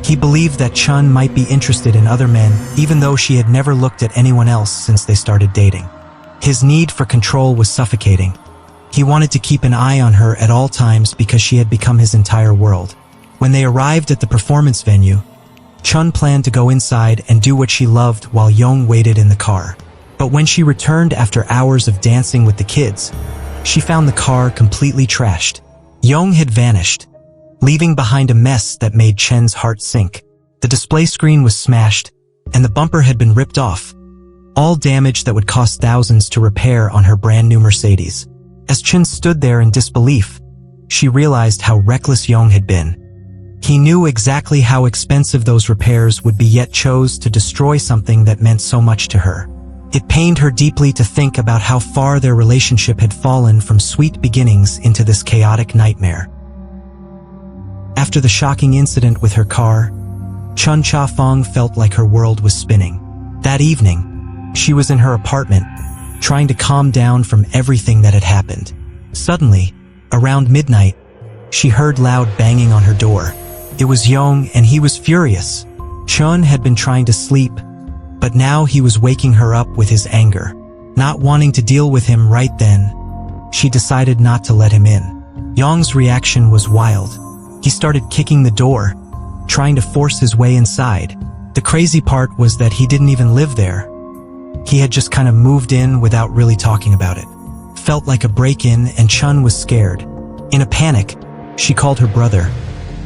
He believed that Chun might be interested in other men, even though she had never looked at anyone else since they started dating. His need for control was suffocating. He wanted to keep an eye on her at all times because she had become his entire world. When they arrived at the performance venue, Chun planned to go inside and do what she loved while Yong waited in the car. But when she returned after hours of dancing with the kids, she found the car completely trashed. Yong had vanished, leaving behind a mess that made Chen's heart sink. The display screen was smashed, and the bumper had been ripped off, all damage that would cost thousands to repair on her brand new Mercedes. As Chen stood there in disbelief, she realized how reckless Yong had been. He knew exactly how expensive those repairs would be, yet chose to destroy something that meant so much to her. It pained her deeply to think about how far their relationship had fallen from sweet beginnings into this chaotic nightmare. After the shocking incident with her car, Chun Cha-fong felt like her world was spinning. That evening, she was in her apartment, trying to calm down from everything that had happened. Suddenly, around midnight, she heard loud banging on her door. It was Yong, and he was furious. Chun had been trying to sleep, but now he was waking her up with his anger. Not wanting to deal with him right then, she decided not to let him in. Yong's reaction was wild. He started kicking the door, trying to force his way inside. The crazy part was that he didn't even live there. He had just kind of moved in without really talking about it. Felt like a break-in, and Chun was scared. In a panic, she called her brother,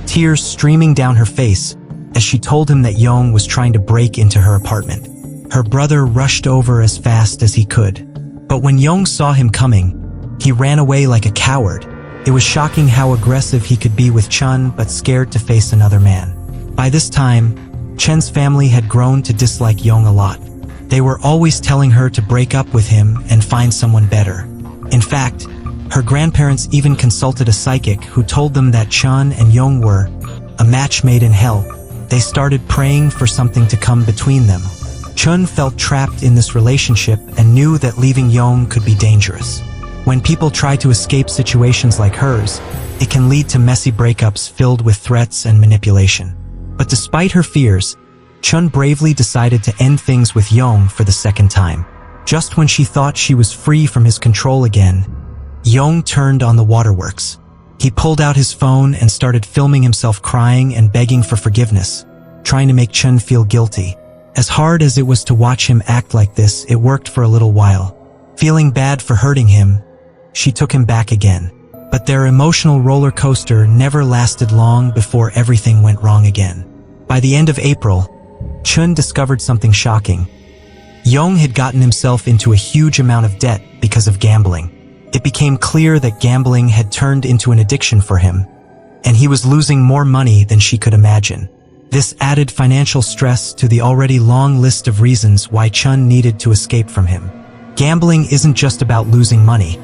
tears streaming down her face as she told him that Yong was trying to break into her apartment. Her brother rushed over as fast as he could. But when Yong saw him coming, he ran away like a coward. It was shocking how aggressive he could be with Chun, but scared to face another man. By this time, Chen's family had grown to dislike Yong a lot. They were always telling her to break up with him and find someone better. In fact, her grandparents even consulted a psychic who told them that Chun and Yong were a match made in hell. They started praying for something to come between them. Chun felt trapped in this relationship and knew that leaving Yong could be dangerous. When people try to escape situations like hers, it can lead to messy breakups filled with threats and manipulation. But despite her fears, Chun bravely decided to end things with Yong for the second time. Just when she thought she was free from his control again, Yong turned on the waterworks. He pulled out his phone and started filming himself crying and begging for forgiveness, trying to make Chun feel guilty. As hard as it was to watch him act like this, it worked for a little while. Feeling bad for hurting him, she took him back again. But their emotional roller coaster never lasted long before everything went wrong again. By the end of April, Chun discovered something shocking. Yong had gotten himself into a huge amount of debt because of gambling. It became clear that gambling had turned into an addiction for him, and he was losing more money than she could imagine. This added financial stress to the already long list of reasons why Chun needed to escape from him. Gambling isn't just about losing money.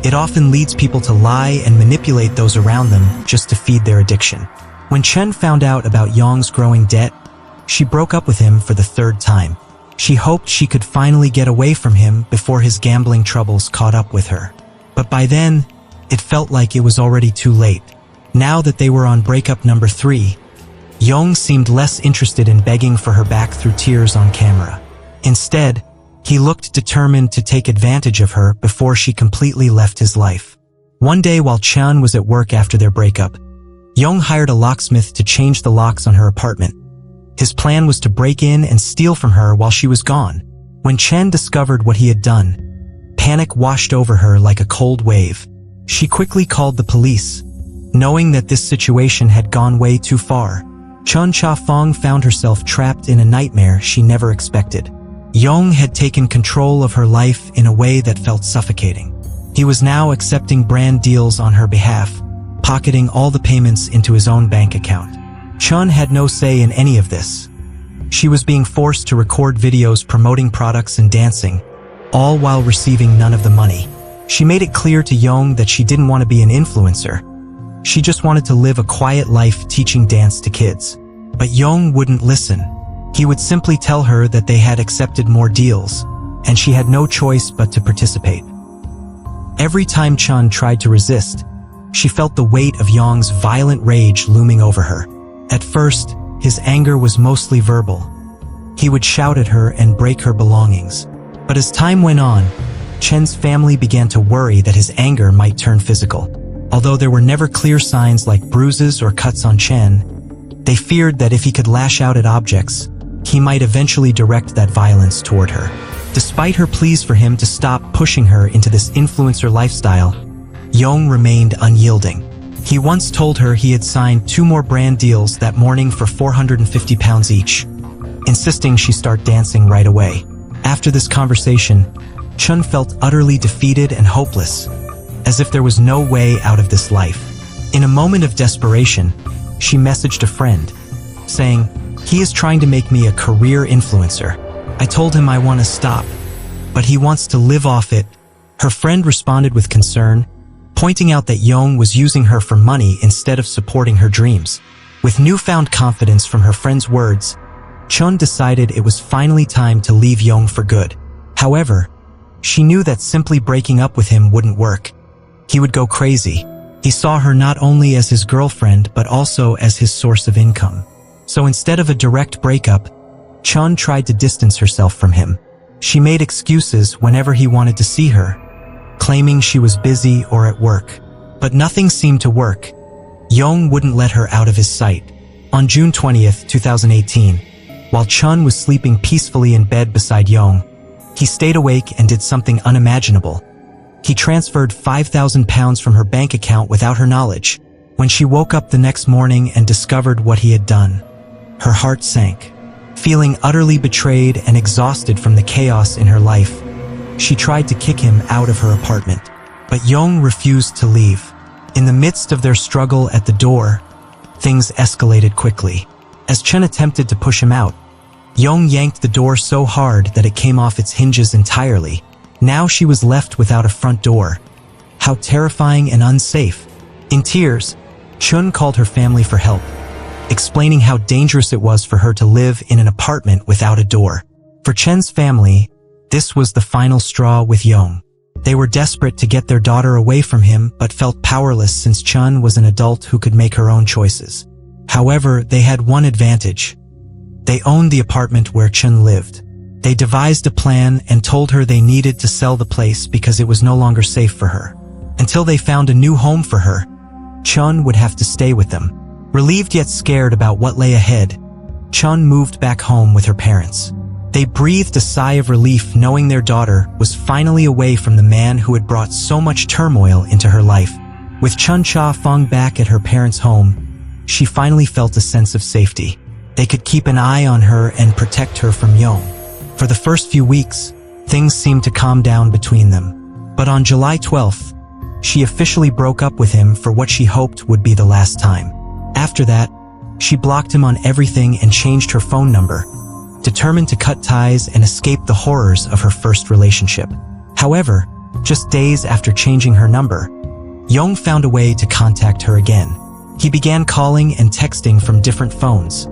It often leads people to lie and manipulate those around them just to feed their addiction. When Chen found out about Yong's growing debt, she broke up with him for the third time. She hoped she could finally get away from him before his gambling troubles caught up with her. But by then, it felt like it was already too late. Now that they were on breakup number 3, Yong seemed less interested in begging for her back through tears on camera. Instead, he looked determined to take advantage of her before she completely left his life. One day while Chan was at work after their breakup, Yong hired a locksmith to change the locks on her apartment. His plan was to break in and steal from her while she was gone. When Chen discovered what he had done, panic washed over her like a cold wave. She quickly called the police, knowing that this situation had gone way too far. Chun Cha-fong found herself trapped in a nightmare she never expected. Yong had taken control of her life in a way that felt suffocating. He was now accepting brand deals on her behalf, pocketing all the payments into his own bank account. Chun had no say in any of this. She was being forced to record videos promoting products and dancing, all while receiving none of the money. She made it clear to Yong that she didn't want to be an influencer. She just wanted to live a quiet life teaching dance to kids. But Yong wouldn't listen. He would simply tell her that they had accepted more deals, and she had no choice but to participate. Every time Chun tried to resist, she felt the weight of Yong's violent rage looming over her. At first, his anger was mostly verbal. He would shout at her and break her belongings. But as time went on, Chen's family began to worry that his anger might turn physical. Although there were never clear signs like bruises or cuts on Chen, they feared that if he could lash out at objects, he might eventually direct that violence toward her. Despite her pleas for him to stop pushing her into this influencer lifestyle, Yong remained unyielding. He once told her he had signed 2 more brand deals that morning for £450 each, insisting she start dancing right away. After this conversation, Chun felt utterly defeated and hopeless, as if there was no way out of this life. In a moment of desperation, she messaged a friend, saying, "He is trying to make me a career influencer. I told him I want to stop, but he wants to live off it." Her friend responded with concern, pointing out that Yong was using her for money instead of supporting her dreams. With newfound confidence from her friend's words, Chun decided it was finally time to leave Yong for good. However, she knew that simply breaking up with him wouldn't work. He would go crazy. He saw her not only as his girlfriend but also as his source of income. So instead of a direct breakup, Chun tried to distance herself from him. She made excuses whenever he wanted to see her, claiming she was busy or at work. But nothing seemed to work. Yong wouldn't let her out of his sight. On June 20th, 2018, while Chun was sleeping peacefully in bed beside Yong, he stayed awake and did something unimaginable. He transferred £5,000 from her bank account without her knowledge. When she woke up the next morning and discovered what he had done, her heart sank. Feeling utterly betrayed and exhausted from the chaos in her life, she tried to kick him out of her apartment. But Yong refused to leave. In the midst of their struggle at the door, things escalated quickly. As Chen attempted to push him out, Yong yanked the door so hard that it came off its hinges entirely. Now she was left without a front door. How terrifying and unsafe. In tears, Chun called her family for help, explaining how dangerous it was for her to live in an apartment without a door. For Chen's family, this was the final straw with Yong. They were desperate to get their daughter away from him but felt powerless since Chun was an adult who could make her own choices. However, they had one advantage. They owned the apartment where Chun lived. They devised a plan and told her they needed to sell the place because it was no longer safe for her. Until they found a new home for her, Chun would have to stay with them. Relieved yet scared about what lay ahead, Chun moved back home with her parents. They breathed a sigh of relief knowing their daughter was finally away from the man who had brought so much turmoil into her life. With Chun Cha-fong back at her parents' home, she finally felt a sense of safety. They could keep an eye on her and protect her from Yong. For the first few weeks, things seemed to calm down between them. But on July 12th, she officially broke up with him for what she hoped would be the last time. After that, she blocked him on everything and changed her phone number, determined to cut ties and escape the horrors of her first relationship. However, just days after changing her number, Yong found a way to contact her again. He began calling and texting from different phones,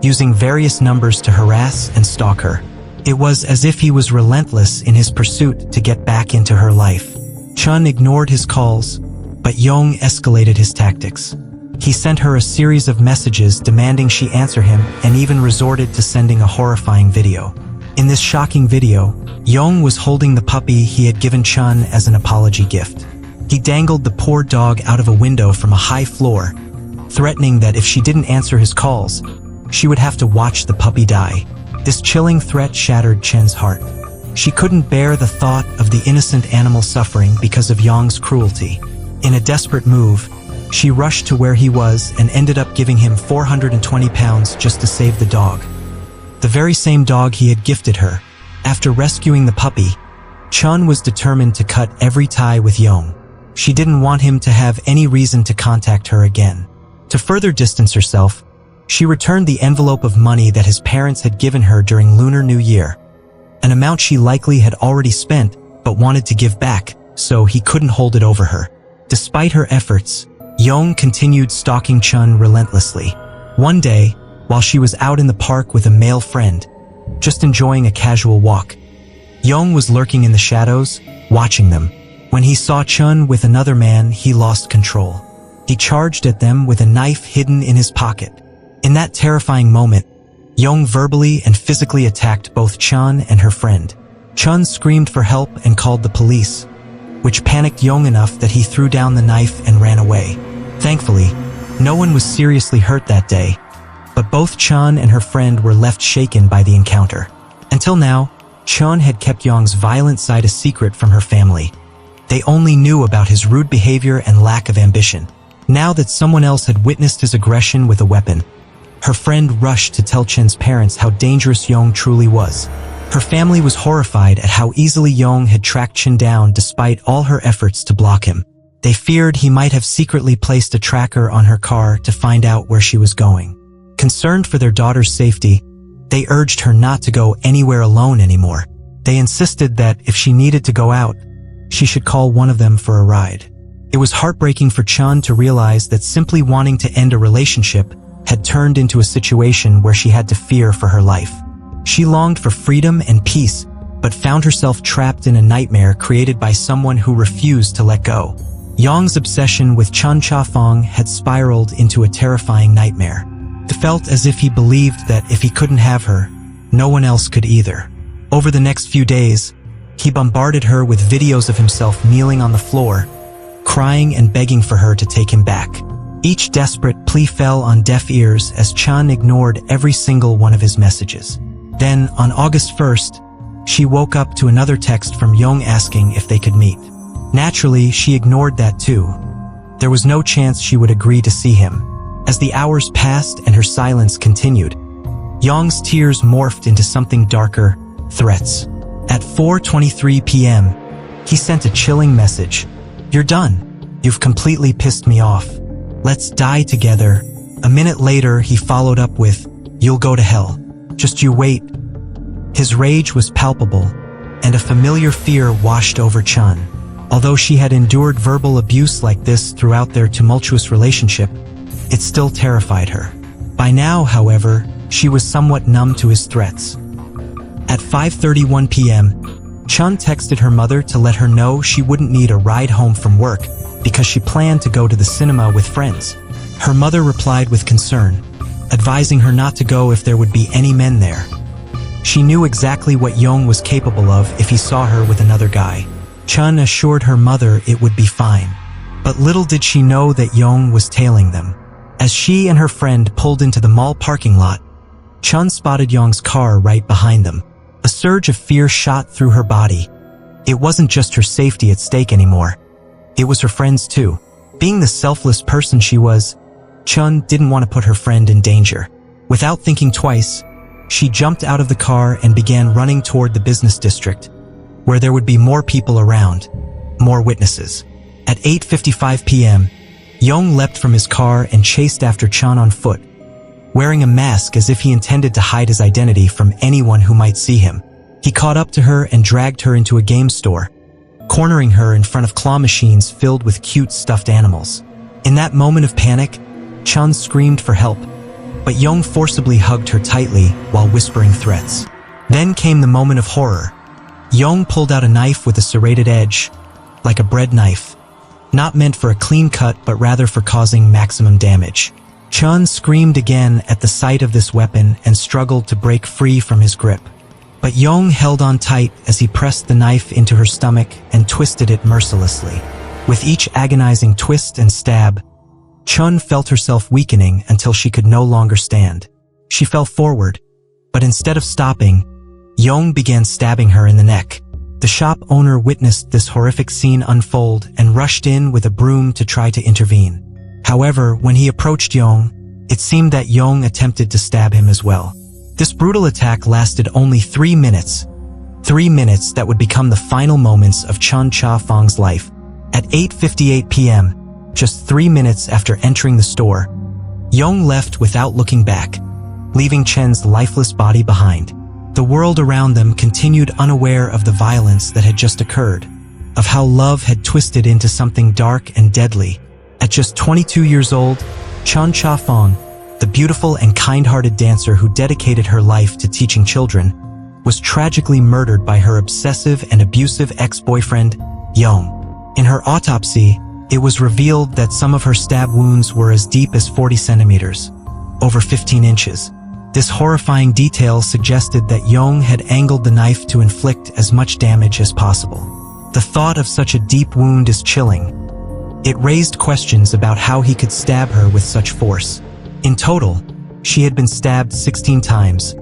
using various numbers to harass and stalk her. It was as if he was relentless in his pursuit to get back into her life. Chun ignored his calls, but Yong escalated his tactics. He sent her a series of messages demanding she answer him and even resorted to sending a horrifying video. In this shocking video, Yong was holding the puppy he had given Chun as an apology gift. He dangled the poor dog out of a window from a high floor, threatening that if she didn't answer his calls, she would have to watch the puppy die. This chilling threat shattered Chen's heart. She couldn't bear the thought of the innocent animal suffering because of Yong's cruelty. In a desperate move, she rushed to where he was and ended up giving him 420 pounds just to save the dog. The very same dog he had gifted her. After rescuing the puppy, Chen was determined to cut every tie with Yong. She didn't want him to have any reason to contact her again. To further distance herself, she returned the envelope of money that his parents had given her during Lunar New Year, an amount she likely had already spent but wanted to give back, so he couldn't hold it over her. Despite her efforts, Yong continued stalking Chen relentlessly. One day, while she was out in the park with a male friend, just enjoying a casual walk, Yong was lurking in the shadows, watching them. When he saw Chen with another man, he lost control. He charged at them with a knife hidden in his pocket. In that terrifying moment, Yong verbally and physically attacked both Chen and her friend. Chen screamed for help and called the police, which panicked Yong enough that he threw down the knife and ran away. Thankfully, no one was seriously hurt that day, but both Chen and her friend were left shaken by the encounter. Until now, Chen had kept Yong's violent side a secret from her family. They only knew about his rude behavior and lack of ambition. Now that someone else had witnessed his aggression with a weapon, her friend rushed to tell Chen's parents how dangerous Yong truly was. Her family was horrified at how easily Yong had tracked Chen down despite all her efforts to block him. They feared he might have secretly placed a tracker on her car to find out where she was going. Concerned for their daughter's safety, they urged her not to go anywhere alone anymore. They insisted that if she needed to go out, she should call one of them for a ride. It was heartbreaking for Chen to realize that simply wanting to end a relationship had turned into a situation where she had to fear for her life. She longed for freedom and peace, but found herself trapped in a nightmare created by someone who refused to let go. Yong's obsession with Chen Chafong had spiraled into a terrifying nightmare. It felt as if he believed that if he couldn't have her, no one else could either. Over the next few days, he bombarded her with videos of himself kneeling on the floor, crying and begging for her to take him back. Each desperate plea fell on deaf ears as Chen ignored every single one of his messages. Then, on August 1st, she woke up to another text from Yong asking if they could meet. Naturally, she ignored that too. There was no chance she would agree to see him. As the hours passed and her silence continued, Yong's tears morphed into something darker, threats. At 4:23 p.m., he sent a chilling message. "You're done. You've completely pissed me off. Let's die together." A minute later, he followed up with, "You'll go to hell. Just you wait." His rage was palpable, and a familiar fear washed over Chen. Although she had endured verbal abuse like this throughout their tumultuous relationship, it still terrified her. By now, however, she was somewhat numb to his threats. At 5:31 p.m., Chen texted her mother to let her know she wouldn't need a ride home from work because she planned to go to the cinema with friends. Her mother replied with concern, advising her not to go if there would be any men there. She knew exactly what Yong was capable of if he saw her with another guy. Chen assured her mother it would be fine. But little did she know that Yong was tailing them. As she and her friend pulled into the mall parking lot, Chen spotted Yong's car right behind them. A surge of fear shot through her body. It wasn't just her safety at stake anymore. It was her friend's too. Being the selfless person she was, Chen didn't want to put her friend in danger. Without thinking twice, she jumped out of the car and began running toward the business district, where there would be more people around, more witnesses. At 8:55 p.m., Yong leapt from his car and chased after Chen on foot, wearing a mask as if he intended to hide his identity from anyone who might see him. He caught up to her and dragged her into a game store, cornering her in front of claw machines filled with cute stuffed animals. In that moment of panic, Chen screamed for help, but Yong forcibly hugged her tightly while whispering threats. Then came the moment of horror. Yong pulled out a knife with a serrated edge, like a bread knife, not meant for a clean cut but rather for causing maximum damage. Chen screamed again at the sight of this weapon and struggled to break free from his grip. But Yong held on tight as he pressed the knife into her stomach and twisted it mercilessly. With each agonizing twist and stab, Chun felt herself weakening until she could no longer stand. She fell forward, but instead of stopping, Yong began stabbing her in the neck. The shop owner witnessed this horrific scene unfold and rushed in with a broom to try to intervene. However, when he approached Yong, it seemed that Yong attempted to stab him as well. This brutal attack lasted only 3 minutes. 3 minutes that would become the final moments of Chun Cha-Fong's life. At 8:58 p.m., just 3 minutes after entering the store, Yong left without looking back, leaving Chen's lifeless body behind. The world around them continued unaware of the violence that had just occurred, of how love had twisted into something dark and deadly. At just 22 years old, Chun Cha-Fong, the beautiful and kind-hearted dancer who dedicated her life to teaching children, was tragically murdered by her obsessive and abusive ex-boyfriend, Yong. In her autopsy, it was revealed that some of her stab wounds were as deep as 40 centimeters, over 15 inches. This horrifying detail suggested that Yong had angled the knife to inflict as much damage as possible. The thought of such a deep wound is chilling. It raised questions about how he could stab her with such force. In total, she had been stabbed 16 times,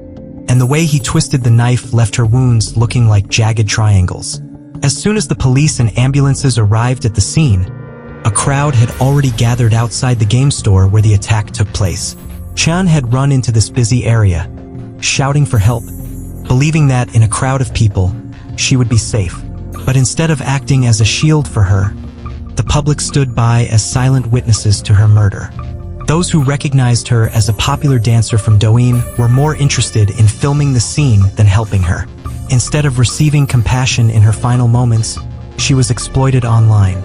and the way he twisted the knife left her wounds looking like jagged triangles. As soon as the police and ambulances arrived at the scene, a crowd had already gathered outside the game store where the attack took place. Chan had run into this busy area, shouting for help, believing that in a crowd of people, she would be safe. But instead of acting as a shield for her, the public stood by as silent witnesses to her murder. Those who recognized her as a popular dancer from Douyin were more interested in filming the scene than helping her. Instead of receiving compassion in her final moments, she was exploited online,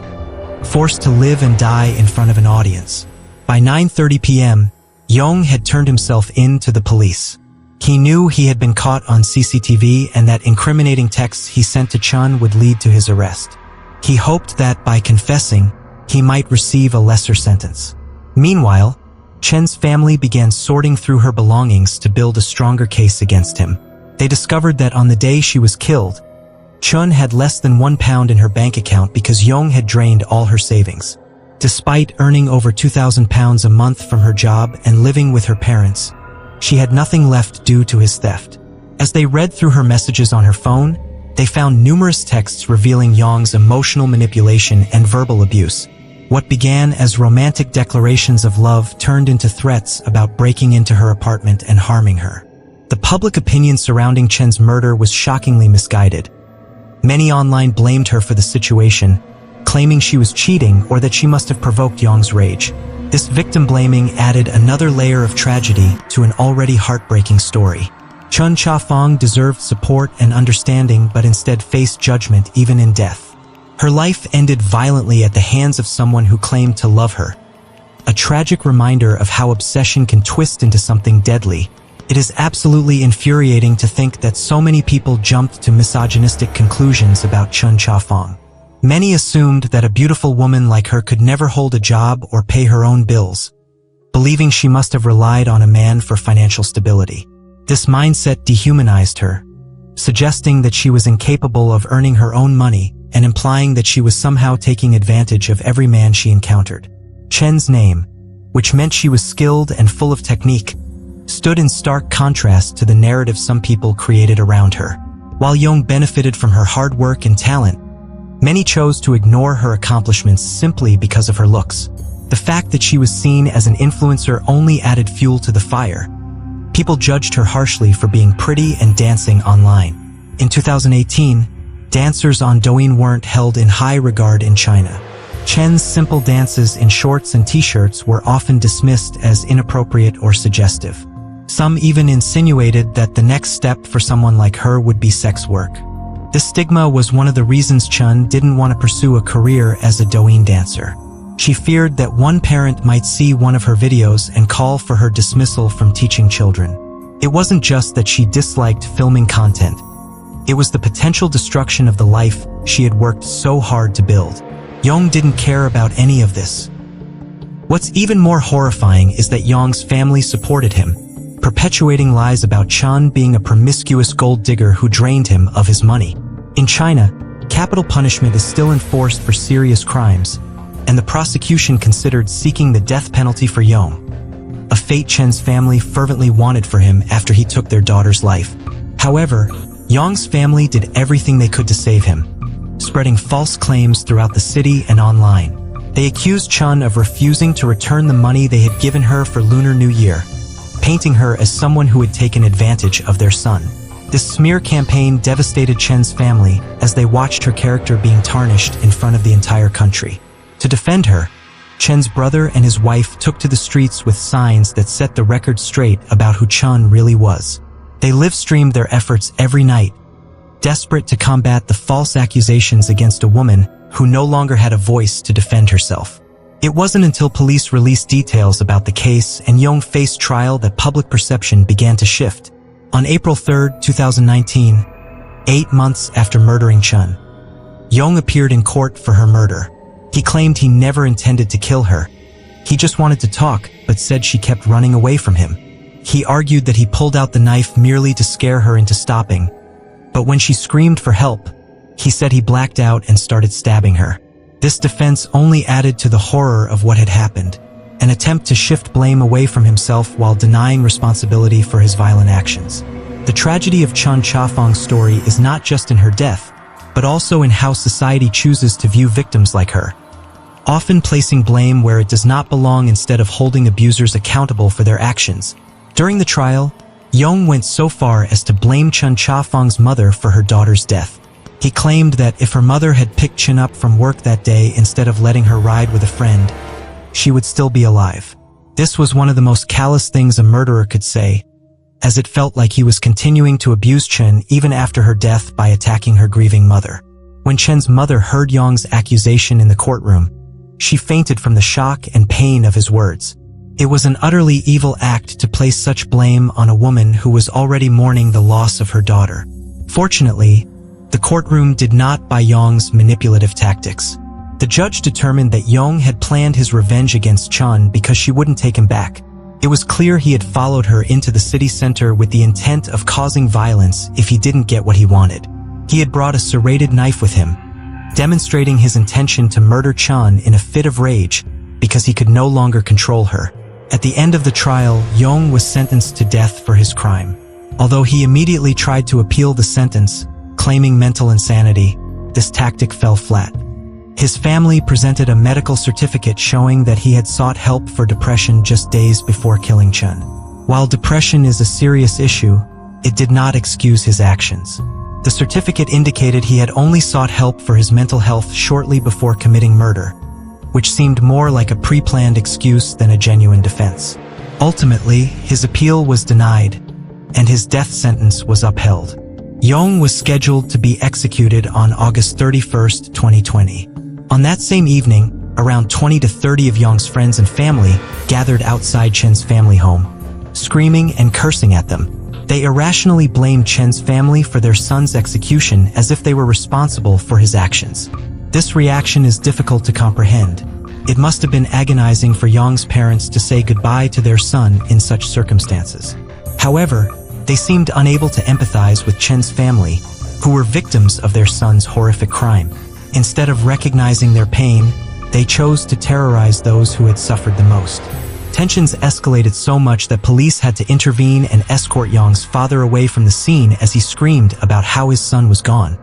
forced to live and die in front of an audience. By 9:30 p.m., Yong had turned himself in to the police. He knew he had been caught on CCTV and that incriminating texts he sent to Chun would lead to his arrest. He hoped that by confessing, he might receive a lesser sentence. Meanwhile, Chen's family began sorting through her belongings to build a stronger case against him. They discovered that on the day she was killed, Chun had less than £1 in her bank account because Yong had drained all her savings. Despite earning over £2,000 a month from her job and living with her parents, she had nothing left due to his theft. As they read through her messages on her phone, they found numerous texts revealing Yong's emotional manipulation and verbal abuse. What began as romantic declarations of love turned into threats about breaking into her apartment and harming her. The public opinion surrounding Chen's murder was shockingly misguided. Many online blamed her for the situation, claiming she was cheating or that she must have provoked Yong's rage. This victim blaming added another layer of tragedy to an already heartbreaking story. Chun Cha-Fong deserved support and understanding but instead faced judgment even in death. Her life ended violently at the hands of someone who claimed to love her. A tragic reminder of how obsession can twist into something deadly. It is absolutely infuriating to think that so many people jumped to misogynistic conclusions about Chun Cha-Fong. Many assumed that a beautiful woman like her could never hold a job or pay her own bills, believing she must have relied on a man for financial stability. This mindset dehumanized her, suggesting that she was incapable of earning her own money and implying that she was somehow taking advantage of every man she encountered. Chen's name, which meant she was skilled and full of technique, stood in stark contrast to the narrative some people created around her. While Yong benefited from her hard work and talent, many chose to ignore her accomplishments simply because of her looks. The fact that she was seen as an influencer only added fuel to the fire. People judged her harshly for being pretty and dancing online. In 2018, dancers on Douyin weren't held in high regard in China. Chen's simple dances in shorts and t-shirts were often dismissed as inappropriate or suggestive. Some even insinuated that the next step for someone like her would be sex work. This stigma was one of the reasons Chun didn't want to pursue a career as a Douyin dancer. She feared that one parent might see one of her videos and call for her dismissal from teaching children. It wasn't just that she disliked filming content. It was the potential destruction of the life she had worked so hard to build. Yong didn't care about any of this. What's even more horrifying is that Yong's family supported him, perpetuating lies about Chun being a promiscuous gold digger who drained him of his money. In China, capital punishment is still enforced for serious crimes, and the prosecution considered seeking the death penalty for Yong, a fate Chen's family fervently wanted for him after he took their daughter's life. However, Yong's family did everything they could to save him, spreading false claims throughout the city and online. They accused Chen of refusing to return the money they had given her for Lunar New Year, painting her as someone who had taken advantage of their son. This smear campaign devastated Chen's family as they watched her character being tarnished in front of the entire country. To defend her, Chen's brother and his wife took to the streets with signs that set the record straight about who Chen really was. They live-streamed their efforts every night, desperate to combat the false accusations against a woman who no longer had a voice to defend herself. It wasn't until police released details about the case and Yong faced trial that public perception began to shift. On April 3, 2019, 8 months after murdering Chen, Yong appeared in court for her murder. He claimed he never intended to kill her. He just wanted to talk, but said she kept running away from him. He argued that he pulled out the knife merely to scare her into stopping, but when she screamed for help, he said he blacked out and started stabbing her. This defense only added to the horror of what had happened, an attempt to shift blame away from himself while denying responsibility for his violent actions. The tragedy of Chen Chafang's story is not just in her death, but also in how society chooses to view victims like her, often placing blame where it does not belong instead of holding abusers accountable for their actions. During the trial, Yong went so far as to blame Chen Chafang's mother for her daughter's death. He claimed that if her mother had picked Chen up from work that day instead of letting her ride with a friend, she would still be alive. This was one of the most callous things a murderer could say, as it felt like he was continuing to abuse Chen even after her death by attacking her grieving mother. When Chen's mother heard Yong's accusation in the courtroom, she fainted from the shock and pain of his words. It was an utterly evil act to place such blame on a woman who was already mourning the loss of her daughter. Fortunately, the courtroom did not buy Yong's manipulative tactics. The judge determined that Yong had planned his revenge against Chen because she wouldn't take him back. It was clear he had followed her into the city center with the intent of causing violence if he didn't get what he wanted. He had brought a serrated knife with him, demonstrating his intention to murder Chen in a fit of rage because he could no longer control her. At the end of the trial, Yong was sentenced to death for his crime. Although he immediately tried to appeal the sentence, claiming mental insanity, this tactic fell flat. His family presented a medical certificate showing that he had sought help for depression just days before killing Chen. While depression is a serious issue, it did not excuse his actions. The certificate indicated he had only sought help for his mental health shortly before committing murder, which seemed more like a pre-planned excuse than a genuine defense. Ultimately, his appeal was denied, and his death sentence was upheld. Yong was scheduled to be executed on August 31, 2020. On that same evening, around 20 to 30 of Yong's friends and family gathered outside Chen's family home, screaming and cursing at them. They irrationally blamed Chen's family for their son's execution as if they were responsible for his actions. This reaction is difficult to comprehend. It must have been agonizing for Yong's parents to say goodbye to their son in such circumstances. However, they seemed unable to empathize with Chen's family, who were victims of their son's horrific crime. Instead of recognizing their pain, they chose to terrorize those who had suffered the most. Tensions escalated so much that police had to intervene and escort Yong's father away from the scene as he screamed about how his son was gone,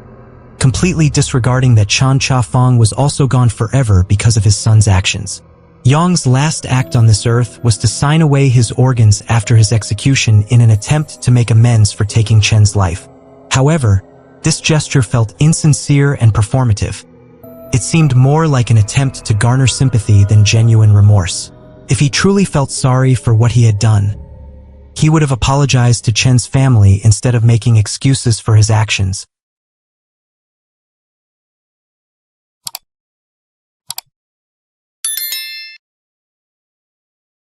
completely disregarding that Chen Chafang was also gone forever because of his son's actions. Yong's last act on this earth was to sign away his organs after his execution in an attempt to make amends for taking Chen's life. However, this gesture felt insincere and performative. It seemed more like an attempt to garner sympathy than genuine remorse. If he truly felt sorry for what he had done, he would have apologized to Chen's family instead of making excuses for his actions.